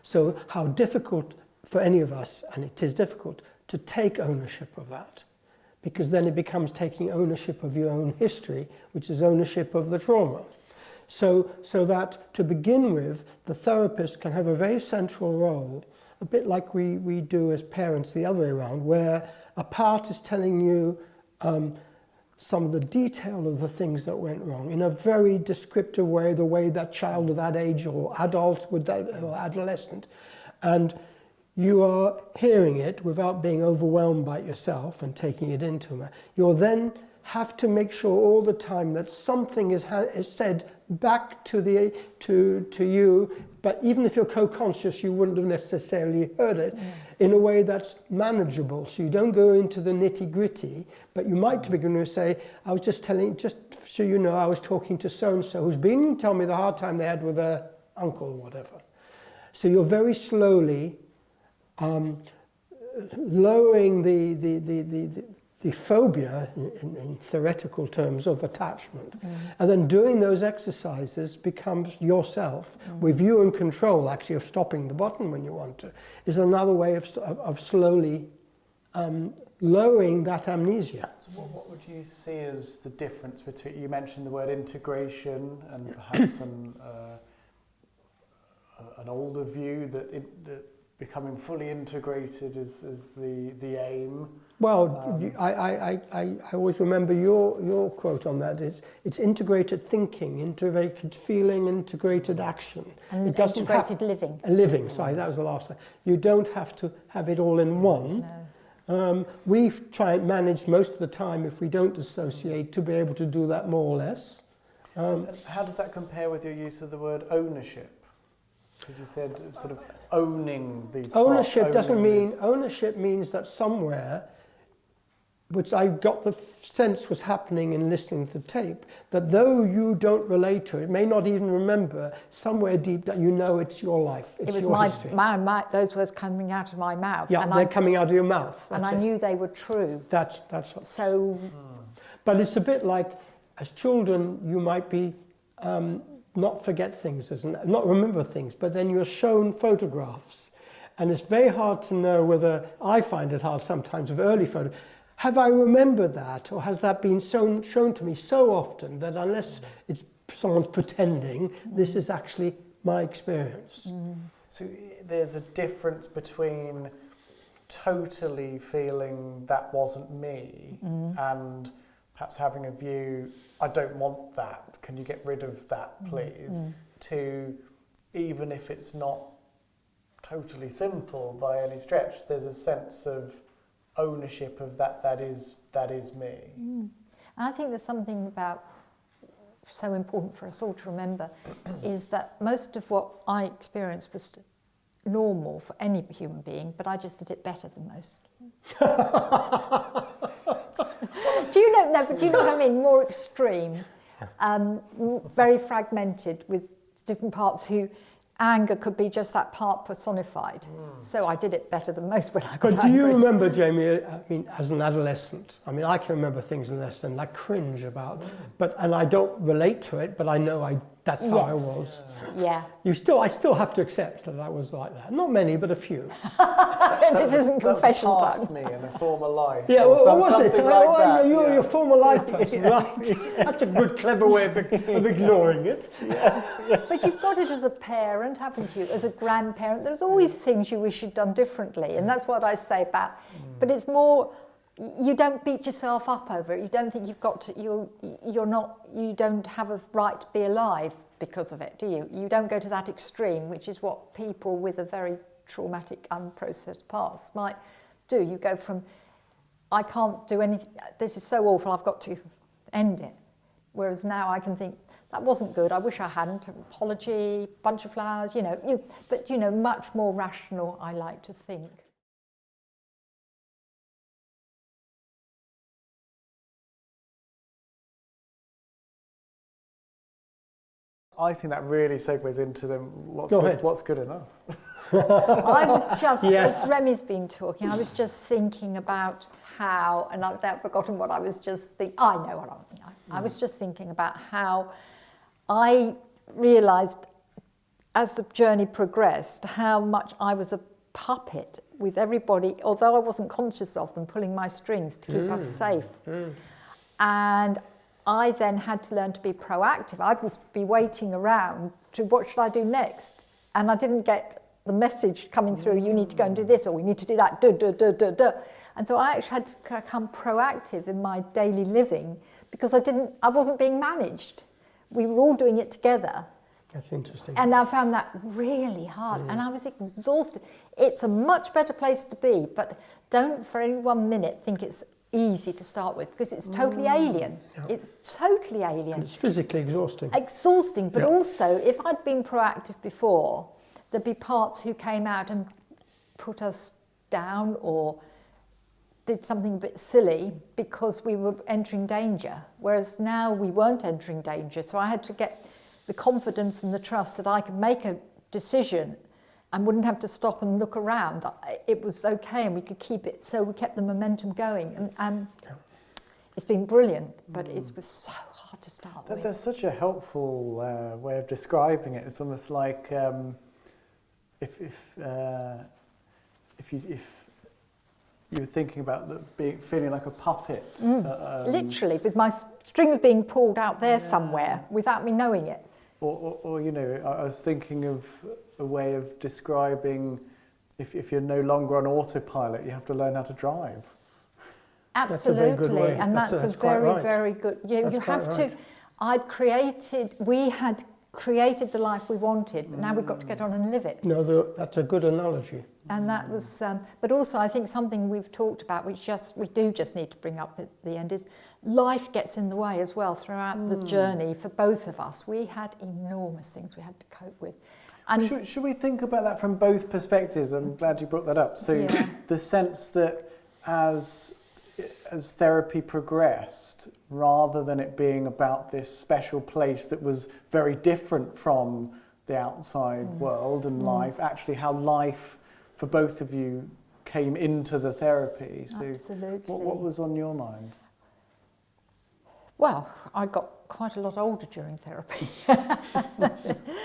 Speaker 2: So how difficult for any of us, and it is difficult, to take ownership of that, because then it becomes taking ownership of your own history, which is ownership of the trauma. So that, to begin with, the therapist can have a very central role, a bit like we do as parents the other way around, where a part is telling you some of the detail of the things that went wrong in a very descriptive way, the way that child of that age or adult or adolescent, and you are hearing it without being overwhelmed by it yourself and taking it into it. You'll then have to make sure all the time that something is said back to you, but even if you're co-conscious, you wouldn't have necessarily heard it in a way that's manageable. So you don't go into the nitty-gritty, but you might begin to say, I was just so you know, I was talking to so-and-so who's been telling me the hard time they had with their uncle or whatever. So you're very slowly lowering the phobia in theoretical terms of attachment, and then doing those exercises becomes yourself with you in control, actually, of stopping the button when you want to, is another way of slowly lowering that amnesia.
Speaker 3: So what would you see as the difference between, you mentioned the word integration and perhaps an older view that becoming fully integrated is the aim?
Speaker 2: Well, I always remember your quote on that. It's integrated thinking, integrated feeling, integrated action.
Speaker 1: And
Speaker 2: it doesn't
Speaker 1: integrated living.
Speaker 2: Living, sorry, that was the last one. You don't have to have it all in one. No. We try and manage most of the time, if we don't dissociate, to be able to do that more or less.
Speaker 3: How does that compare with your use of the word ownership? Because you said sort of owning these
Speaker 2: ownership doesn't mean, ownership means that somewhere, which I got the sense was happening in listening to the tape, that though you don't relate to it, may not even remember, somewhere deep that you know it's your life, it's your history.
Speaker 1: Those words coming out of my mouth.
Speaker 2: Yeah, they're coming out of your mouth.
Speaker 1: And I knew they were true.
Speaker 2: That's what.
Speaker 1: So.
Speaker 2: But it's a bit like, as children, you might be not forget things, not remember things, but then you're shown photographs. And it's very hard to know whether, I find it hard sometimes with early photos, have I remembered that, or has that been shown to me so often that unless it's someone's pretending. This is actually my experience.
Speaker 3: So there's a difference between totally feeling that wasn't me and perhaps having a view, I don't want that, can you get rid of that please, to even if it's not totally simple by any stretch, there's a sense of ownership of that is me.
Speaker 1: I think there's something about so important for us all to remember is that most of what I experienced was normal for any human being, but I just did it better than most. Do you know? No, but do you know what I mean? More extreme, very fragmented, with different parts who. Anger could be just that part personified. So I did it better than most when I got
Speaker 2: But do you remember, Jamie, I mean, as an adolescent, I mean, I can remember things as an adolescent I cringe about, and I don't relate to it, but I know that's how I was.
Speaker 1: Yeah.
Speaker 2: I still have to accept that I was like that. Not many, but a few.
Speaker 1: This isn't confession
Speaker 3: past
Speaker 1: time.
Speaker 3: me in a former life.
Speaker 2: Yeah, what was it?
Speaker 3: Like that,
Speaker 2: You're your former life person, right? That's a good, clever way of ignoring it.
Speaker 1: But you've got it as a parent, haven't you? As a grandparent, there's always things you wish you'd done differently, and that's what I say about. But it's more, you don't beat yourself up over it. You don't think you've got to. You don't have a right to be alive because of it, do you? You don't go to that extreme, which is what people with a very traumatic, unprocessed past might do. You go from, I can't do anything. This is so awful. I've got to end it. Whereas now I can think, that wasn't good, I wish I hadn't, apology, bunch of flowers, but much more rational, I like to think.
Speaker 3: I think that really segues into what's good enough.
Speaker 1: I was just, as Remy's been talking, I was just thinking about how, and I've forgotten what I was just thinking, I know what I'm thinking. I was just thinking about how I realised as the journey progressed how much I was a puppet with everybody, although I wasn't conscious of them, pulling my strings to keep us safe. And I then had to learn to be proactive. I would be waiting around to what should I do next? And I didn't get the message coming through, you need to go and do this, or we need to do that, And so I actually had to become proactive in my daily living because I wasn't being managed. We were all doing it together.
Speaker 2: That's interesting.
Speaker 1: And I found that really hard, and I was exhausted. It's a much better place to be, but don't for any 1 minute think it's easy to start with, because it's totally alien. Yeah. It's totally alien.
Speaker 2: And it's physically exhausting.
Speaker 1: Exhausting, but also, if I'd been proactive before, there'd be parts who came out and put us down or did something a bit silly because we were entering danger, whereas now we weren't entering danger. So I had to get the confidence and the trust that I could make a decision and wouldn't have to stop and look around. It was okay, and we could keep it, so we kept the momentum going. And it's been brilliant, but it was so hard to start with.
Speaker 3: That's such a helpful way of describing it. It's almost like if you were thinking about feeling like a puppet.
Speaker 1: Literally, with my strings being pulled out there somewhere without me knowing it.
Speaker 3: Or I was thinking of a way of describing if you're no longer on autopilot, you have to learn how to drive.
Speaker 1: Absolutely, and that's a very,
Speaker 2: right.
Speaker 1: very good. You have to. We had created the life we wanted, but now we've got to get on and live it.
Speaker 2: No, that's a good analogy.
Speaker 1: And that was, but also I think something we've talked about, which we do just need to bring up at the end, is life gets in the way as well throughout the journey for both of us. We had enormous things we had to cope with. And
Speaker 3: should we think about that from both perspectives? I'm glad you brought that up. So the sense that as therapy progressed, rather than it being about this special place that was very different from the outside world and life, actually how life for both of you came into the therapy. So
Speaker 1: absolutely.
Speaker 3: What was on your mind?
Speaker 1: Well, I got quite a lot older during therapy.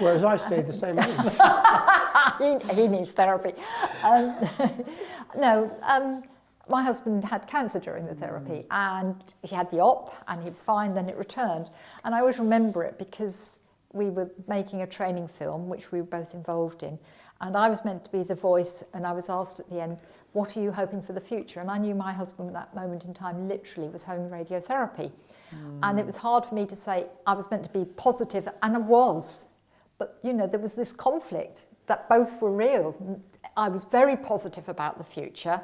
Speaker 2: Whereas I stayed the same age.
Speaker 1: He needs therapy. my husband had cancer during the therapy, and he had the op, and he was fine, then it returned. And I always remember it because we were making a training film, which we were both involved in, and I was meant to be the voice, and I was asked at the end, what are you hoping for the future? And I knew my husband at that moment in time literally was having radiotherapy. And it was hard for me to say I was meant to be positive, and I was. But, you know, there was this conflict that both were real. I was very positive about the future,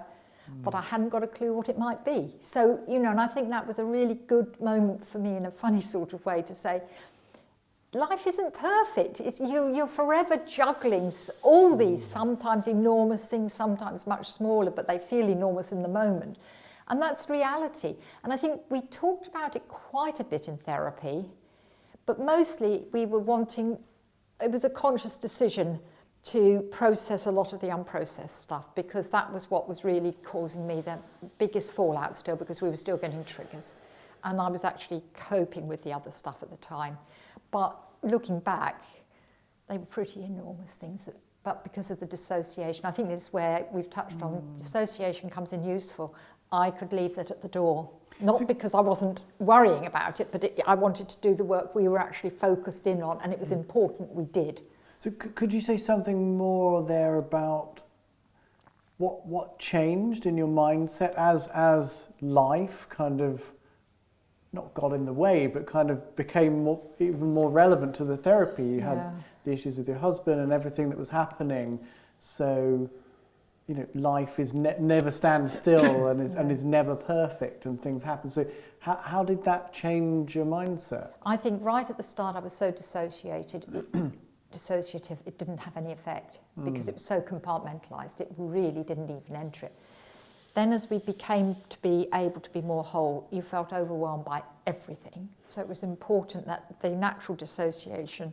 Speaker 1: but I hadn't got a clue what it might be. So, you know, and I think that was a really good moment for me in a funny sort of way to say, life isn't perfect. You're forever juggling all these sometimes enormous things, sometimes much smaller, but they feel enormous in the moment. And that's reality. And I think we talked about it quite a bit in therapy, but mostly we were wanting, it was a conscious decision to process a lot of the unprocessed stuff, because that was what was really causing me the biggest fallout still, because we were still getting triggers. And I was actually coping with the other stuff at the time. But looking back, they were pretty enormous things. But because of the dissociation, I think this is where we've touched on, dissociation comes in useful. I could leave that at the door. Not because I wasn't worrying about it, but I wanted to do the work we were actually focused in on, and it was important we did.
Speaker 3: So could you say something more there about what changed in your mindset as life kind of not got in the way, but kind of became even more relevant to the therapy? You had the issues with your husband and everything that was happening. So, you know, life is never stands still and is never perfect, and things happen. So how did that change your mindset?
Speaker 1: I think right at the start I was so dissociated. Dissociative, it didn't have any effect because it was so compartmentalised. It really didn't even enter it. Then as we became to be able to be more whole, you felt overwhelmed by everything. So it was important that the natural dissociation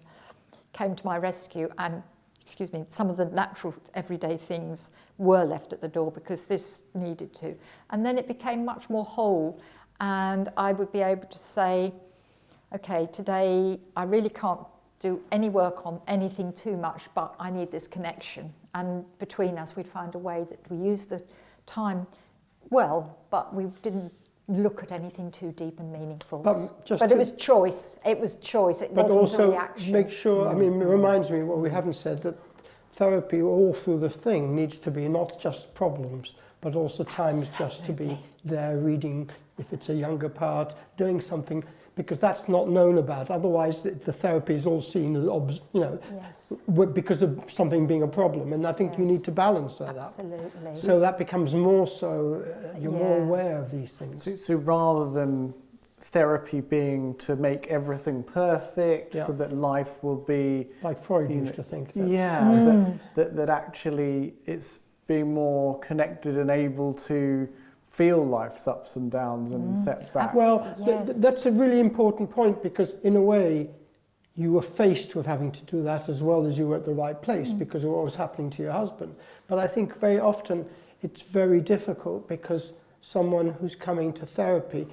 Speaker 1: came to my rescue, and, some of the natural everyday things were left at the door because this needed to. And then it became much more whole, and I would be able to say, okay, today I really can't do any work on anything too much, but I need this connection. And between us, we'd find a way that we used the time well, but we didn't look at anything too deep and meaningful. But it was choice. It was choice. It wasn't
Speaker 2: also
Speaker 1: a reaction.
Speaker 2: Make sure, I mean, it reminds me what we haven't said, that therapy all through the thing needs to be not just problems, but also times just to be there reading, if it's a younger part, doing something, because that's not known about. Otherwise, the therapy is all seen as, because of something being a problem. And I think you need to balance that up.
Speaker 1: Absolutely.
Speaker 2: So that becomes more so, you're more aware of these things.
Speaker 3: So rather than therapy being to make everything perfect, so that life will be...
Speaker 2: Like Freud used to think that.
Speaker 3: Yeah, that actually it's being more connected and able to feel life's ups and downs and setbacks.
Speaker 2: Well, that's a really important point, because in a way you were faced with having to do that as well as you were at the right place because of what was happening to your husband. But I think very often it's very difficult, because someone who's coming to therapy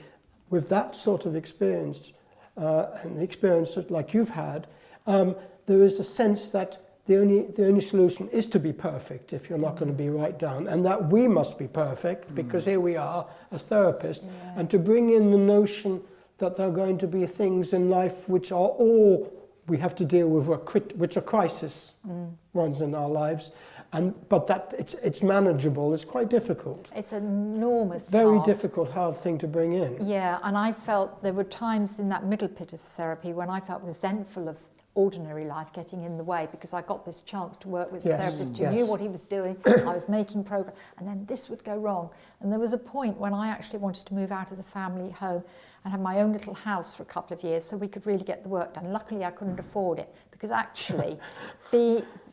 Speaker 2: with that sort of experience and the experience that, like you've had, there is a sense that the only solution is to be perfect if you're not going to be right down, and that we must be perfect because here we are as therapists, and to bring in the notion that there are going to be things in life which are all we have to deal with, which are crisis ones in our lives, but that it's manageable. It's quite difficult.
Speaker 1: It's an enormous
Speaker 2: very
Speaker 1: task.
Speaker 2: difficult, hard thing to bring in.
Speaker 1: Yeah, and I felt there were times in that middle bit of therapy when I felt resentful of ordinary life getting in the way, because I got this chance to work with a therapist who knew what he was doing. I was making progress, and then this would go wrong. And there was a point when I actually wanted to move out of the family home and have my own little house for a couple of years so we could really get the work done. Luckily, I couldn't afford it, because actually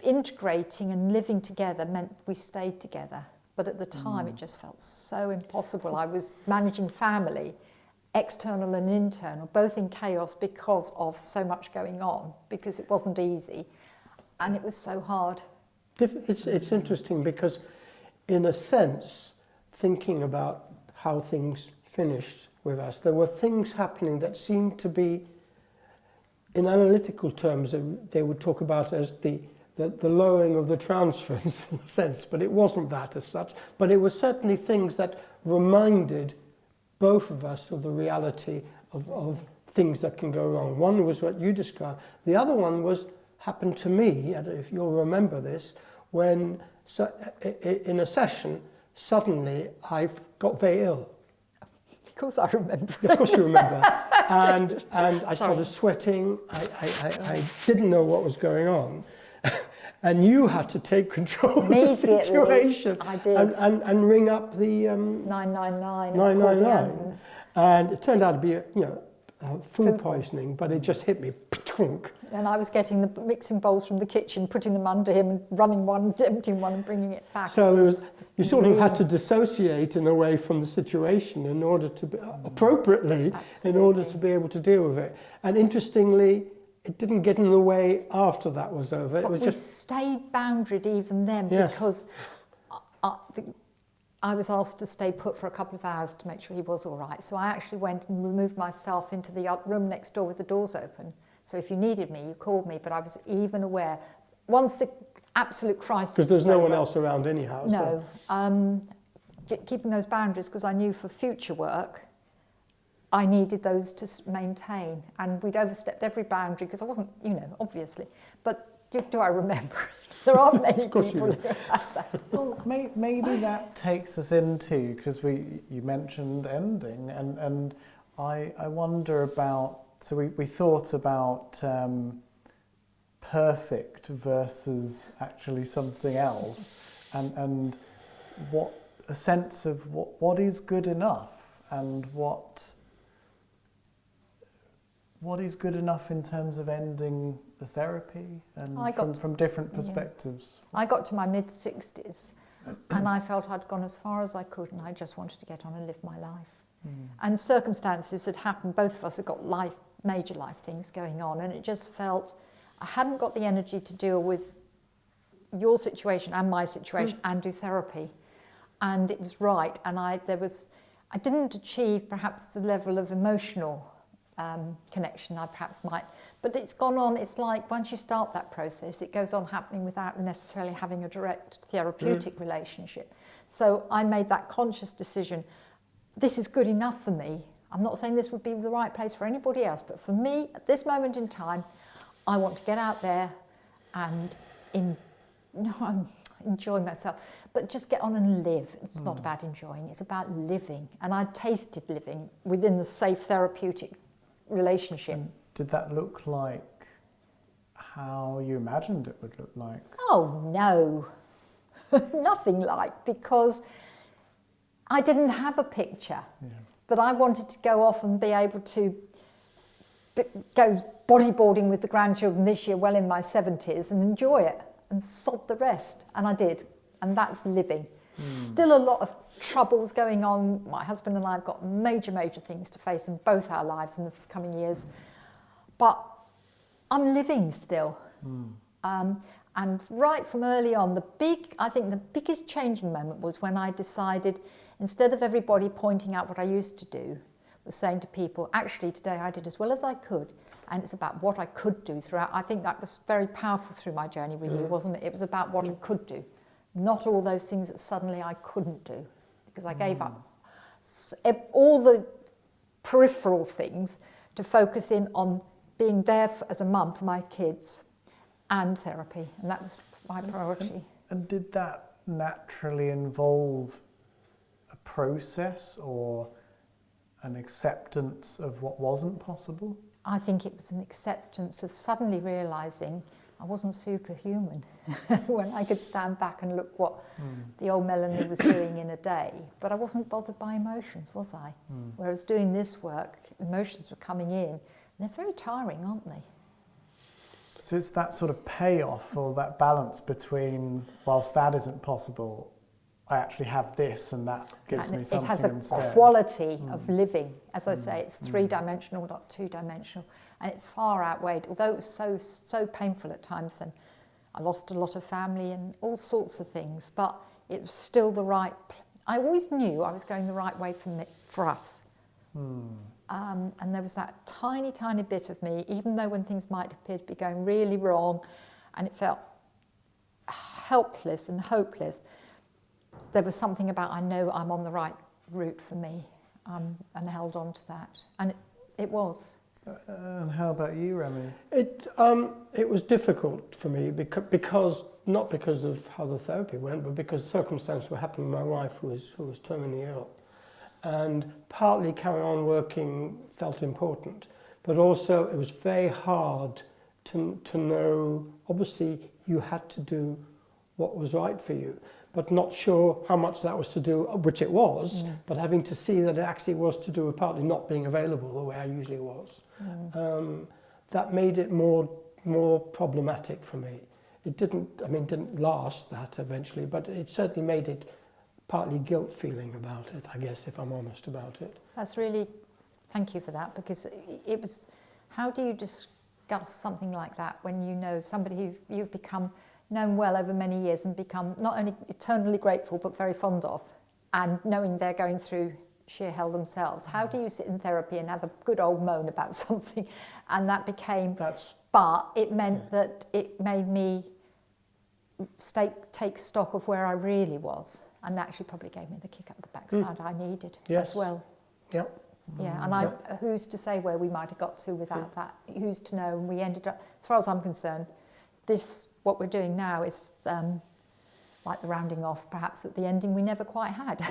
Speaker 1: integrating and living together meant we stayed together. But at the time, it just felt so impossible. I was managing family, external and internal, both in chaos because of so much going on, because it wasn't easy, and it was so hard.
Speaker 2: It's interesting, because in a sense, thinking about how things finished with us, there were things happening that seemed to be, in analytical terms, they would talk about as the lowering of the transference in a sense, but it wasn't that as such. But it was certainly things that reminded both of us of the reality of things that can go wrong. One was what you described. The other one happened to me, I don't know if you'll remember this, when in a session, suddenly I got very ill.
Speaker 1: Of course I remember.
Speaker 2: Of course you remember. And I started sweating. I didn't know what was going on. And you had to take control of the situation.
Speaker 1: I did.
Speaker 2: And ring up the
Speaker 1: 999.
Speaker 2: And it turned out to be food poisoning, but it just hit me.
Speaker 1: And I was getting the mixing bowls from the kitchen, putting them under him, and running one, emptying one, and bringing it back.
Speaker 2: So you sort of had to dissociate in a way from the situation in order to be, appropriately, in order to be able to deal with it. And interestingly, it didn't get in the way after that was over.
Speaker 1: But
Speaker 2: it was
Speaker 1: we stayed boundaried even then, because I was asked to stay put for a couple of hours to make sure he was all right. So I actually went and removed myself into the room next door with the doors open. So if you needed me, you called me, but I was even aware. Once the absolute crisis
Speaker 2: because there's no one else around anyhow.
Speaker 1: No. Keeping those boundaries, because I knew for future work, I needed those to maintain. And we'd overstepped every boundary, because I wasn't, obviously. But do I remember it? There aren't many people who have that.
Speaker 3: Well, maybe that takes us into, because you mentioned ending, and I wonder about, so we thought about perfect versus actually something else, and what a sense of what is good enough, and what is good enough in terms of ending the therapy, and from different perspectives.
Speaker 1: I got to my mid-60s and I felt I'd gone as far as I could, and I just wanted to get on and live my life. And circumstances had happened, both of us had got major life things going on, and it just felt I hadn't got the energy to deal with your situation and my situation and do therapy. And it was right, and I didn't achieve perhaps the level of emotional connection I perhaps might, but it's gone on. It's like once you start that process, it goes on happening without necessarily having a direct therapeutic relationship. So I made that conscious decision. This is good enough for me. I'm not saying this would be the right place for anybody else, but for me, at this moment in time, I want to get out there and enjoy myself, but just get on and live. It's not about enjoying, it's about living. And I tasted living within the safe therapeutic relationship.
Speaker 3: And did that look like how you imagined it would look like?
Speaker 1: Oh no, nothing like, because I didn't have a picture, but I wanted to go off and be able to go bodyboarding with the grandchildren this year, well in my 70s, and enjoy it and sod the rest, and I did, and that's living. Still a lot of troubles going on. My husband and I have got major things to face in both our lives in the coming years, but I'm living still. And right from early on, I think the biggest changing moment was when I decided, instead of everybody pointing out what I used to do, was saying to people, actually today I did as well as I could, and it's about what I could do throughout. I think that was very powerful through my journey with you, wasn't it? It was about what I could do, not all those things that suddenly I couldn't do, because I gave up all the peripheral things to focus in on being there as a mum for my kids and therapy, and that was my priority.
Speaker 3: And did that naturally involve a process or an acceptance of what wasn't possible?
Speaker 1: I think it was an acceptance of suddenly realising I wasn't superhuman when I could stand back and look what the old Melanie was doing in a day. But I wasn't bothered by emotions, was I? Whereas doing this work, emotions were coming in, and they're very tiring, aren't they?
Speaker 3: So it's that sort of payoff, or that balance between, whilst that isn't possible, I actually have this, and that gives me something instead.
Speaker 1: It has a quality of living. As I say, it's three-dimensional, not two-dimensional, and it far outweighed, although it was so painful at times, and I lost a lot of family and all sorts of things, but it was still the right. I always knew I was going the right way for us. And there was that tiny bit of me, even though when things might appear to be going really wrong, and it felt helpless and hopeless, there was something about, I know I'm on the right route for me, and held on to that. And it was.
Speaker 3: And how about you, Remy?
Speaker 2: It was difficult for me because not because of how the therapy went, but because circumstances were happening. My wife who was terminally ill, and partly carrying on working felt important, but also it was very hard to know. Obviously, you had to do what was right for you, but not sure how much that was to do, which it was, but having to see that it actually was to do with partly not being available the way I usually was. That made it more problematic for me. It didn't last that eventually, but it certainly made it partly guilt feeling about it, I guess, if I'm honest about it.
Speaker 1: That's really, thank you for that, because it was, how do you discuss something like that when you know somebody you've become known well over many years and become not only eternally grateful but very fond of, and knowing they're going through sheer hell themselves? How do you sit in therapy and have a good old moan about something? And that became, but it meant that it made me take stock of where I really was, and actually probably gave me the kick up the backside I needed as well.
Speaker 2: Yep.
Speaker 1: Yeah, and who's to say where we might have got to without that? Who's to know? And we ended up, as far as I'm concerned, what we're doing now is like the rounding off, perhaps at the ending we never quite had.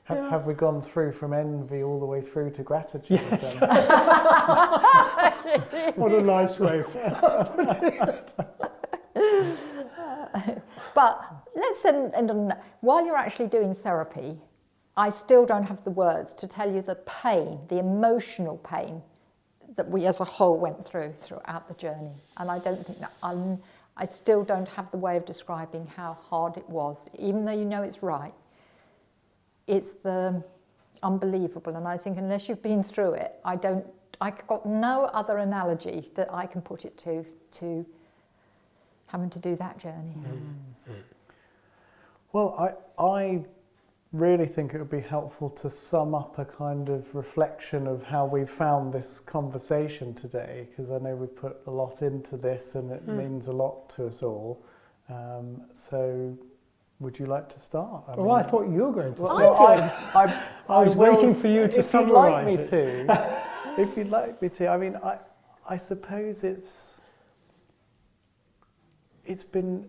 Speaker 3: Have we gone through from envy all the way through to gratitude?
Speaker 2: Yes. What a nice way of putting it.
Speaker 1: But let's end on that. While you're actually doing therapy, I still don't have the words to tell you the pain, the emotional pain that we as a whole went throughout the journey. And I don't think that I still don't have the way of describing how hard it was, even though you know it's right. It's the unbelievable, and I think unless you've been through it, I've got no other analogy that I can put it to having to do that journey.
Speaker 3: Well, I really think it would be helpful to sum up a kind of reflection of how we found this conversation today, because I know we've put a lot into this and it means a lot to us all. So would you like to start?
Speaker 2: I thought you were going to start.
Speaker 1: I did.
Speaker 2: I was waiting for you to summarise
Speaker 3: it. If you'd like me to. I mean, I suppose it's been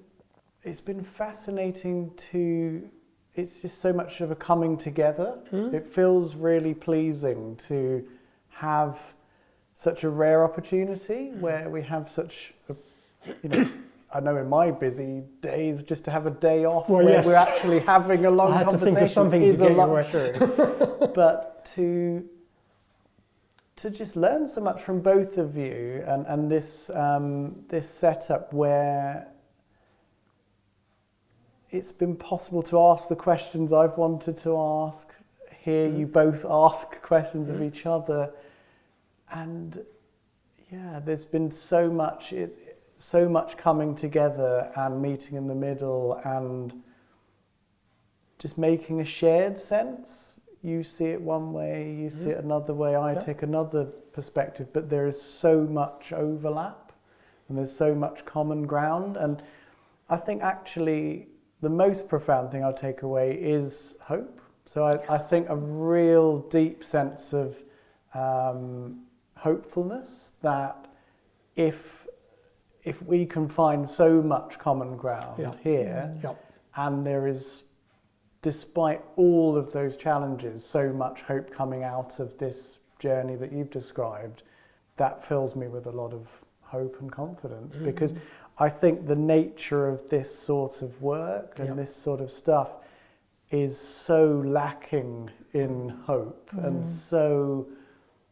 Speaker 3: fascinating to. It's just so much of a coming together. It feels really pleasing to have such a rare opportunity where we have such a, I know in my busy days, just to have a day off where we're actually having a long conversation
Speaker 2: to think of something
Speaker 3: is
Speaker 2: to
Speaker 3: a
Speaker 2: get
Speaker 3: luxury. But to just learn so much from both of you and this setup where it's been possible to ask the questions I've wanted to ask, hear you both ask questions of each other, and there's been so much coming together and meeting in the middle and just making a shared sense. You see it one way, you see it another way, I take another perspective, but there is so much overlap and there's so much common ground, and I think actually the most profound thing I'll take away is hope. So I think a real deep sense of hopefulness that if we can find so much common ground here, and there is, despite all of those challenges, so much hope coming out of this journey that you've described, that fills me with a lot of hope and confidence, because I think the nature of this sort of work and this sort of stuff is so lacking in hope and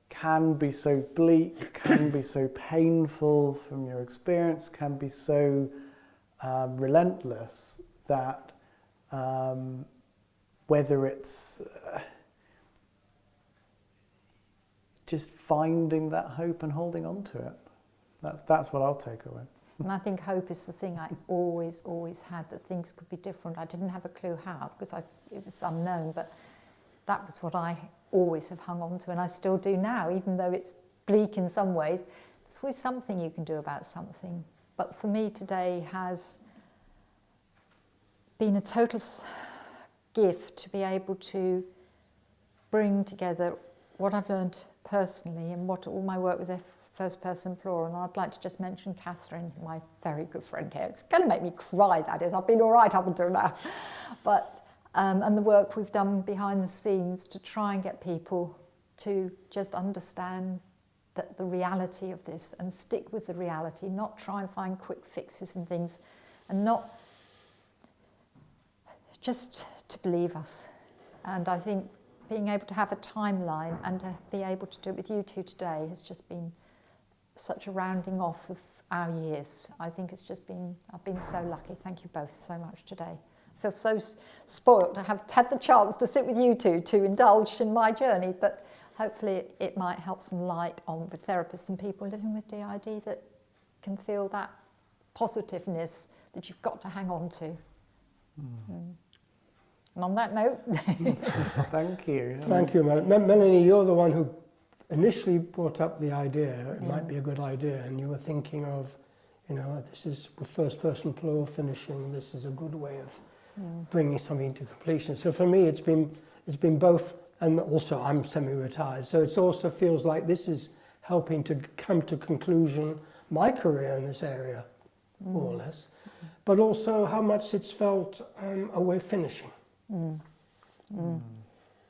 Speaker 3: can be so bleak, can be so painful from your experience, can be so relentless that whether it's just finding that hope and holding on to it, that's what I'll take away.
Speaker 1: And I think hope is the thing I always had, that things could be different. I didn't have a clue how, because it was unknown, but that was what I always have hung on to, and I still do now, even though it's bleak in some ways. There's always something you can do about something. But for me today has been a total gift to be able to bring together what I've learned personally and what all my work with the first person plural. And I'd like to just mention Catherine, my very good friend here. It's going to make me cry, that is. I've been all right up until now. But, and the work we've done behind the scenes to try and get people to just understand that the reality of this and stick with the reality, not try and find quick fixes and things, and not just to believe us. And I think being able to have a timeline and to be able to do it with you two today has just been such a rounding off of our years. I think it's just been, I've been so lucky. Thank you both so much today. I feel so spoilt to have had the chance to sit with you two to indulge in my journey, but hopefully it might help some light on with therapists and people living with DID that can feel that positiveness that you've got to hang on to. And on that note...
Speaker 3: Thank you.
Speaker 2: Thank you, Melanie. You're the one who initially brought up the idea, it might be a good idea, and you were thinking of, you know, this is with first person plural finishing, this is a good way of bringing something to completion. So for me, it's been both, and also I'm semi-retired, so it also feels like this is helping to come to conclusion my career in this area, more or less, but also how much it's felt a way of finishing.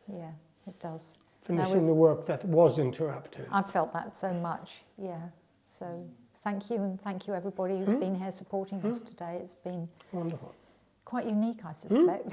Speaker 1: Yeah, it does.
Speaker 2: Finishing the work that was interrupted.
Speaker 1: I've felt that so much, yeah. So thank you, and thank you everybody who's been here supporting us today. It's been
Speaker 2: wonderful.
Speaker 1: Quite unique, I suspect.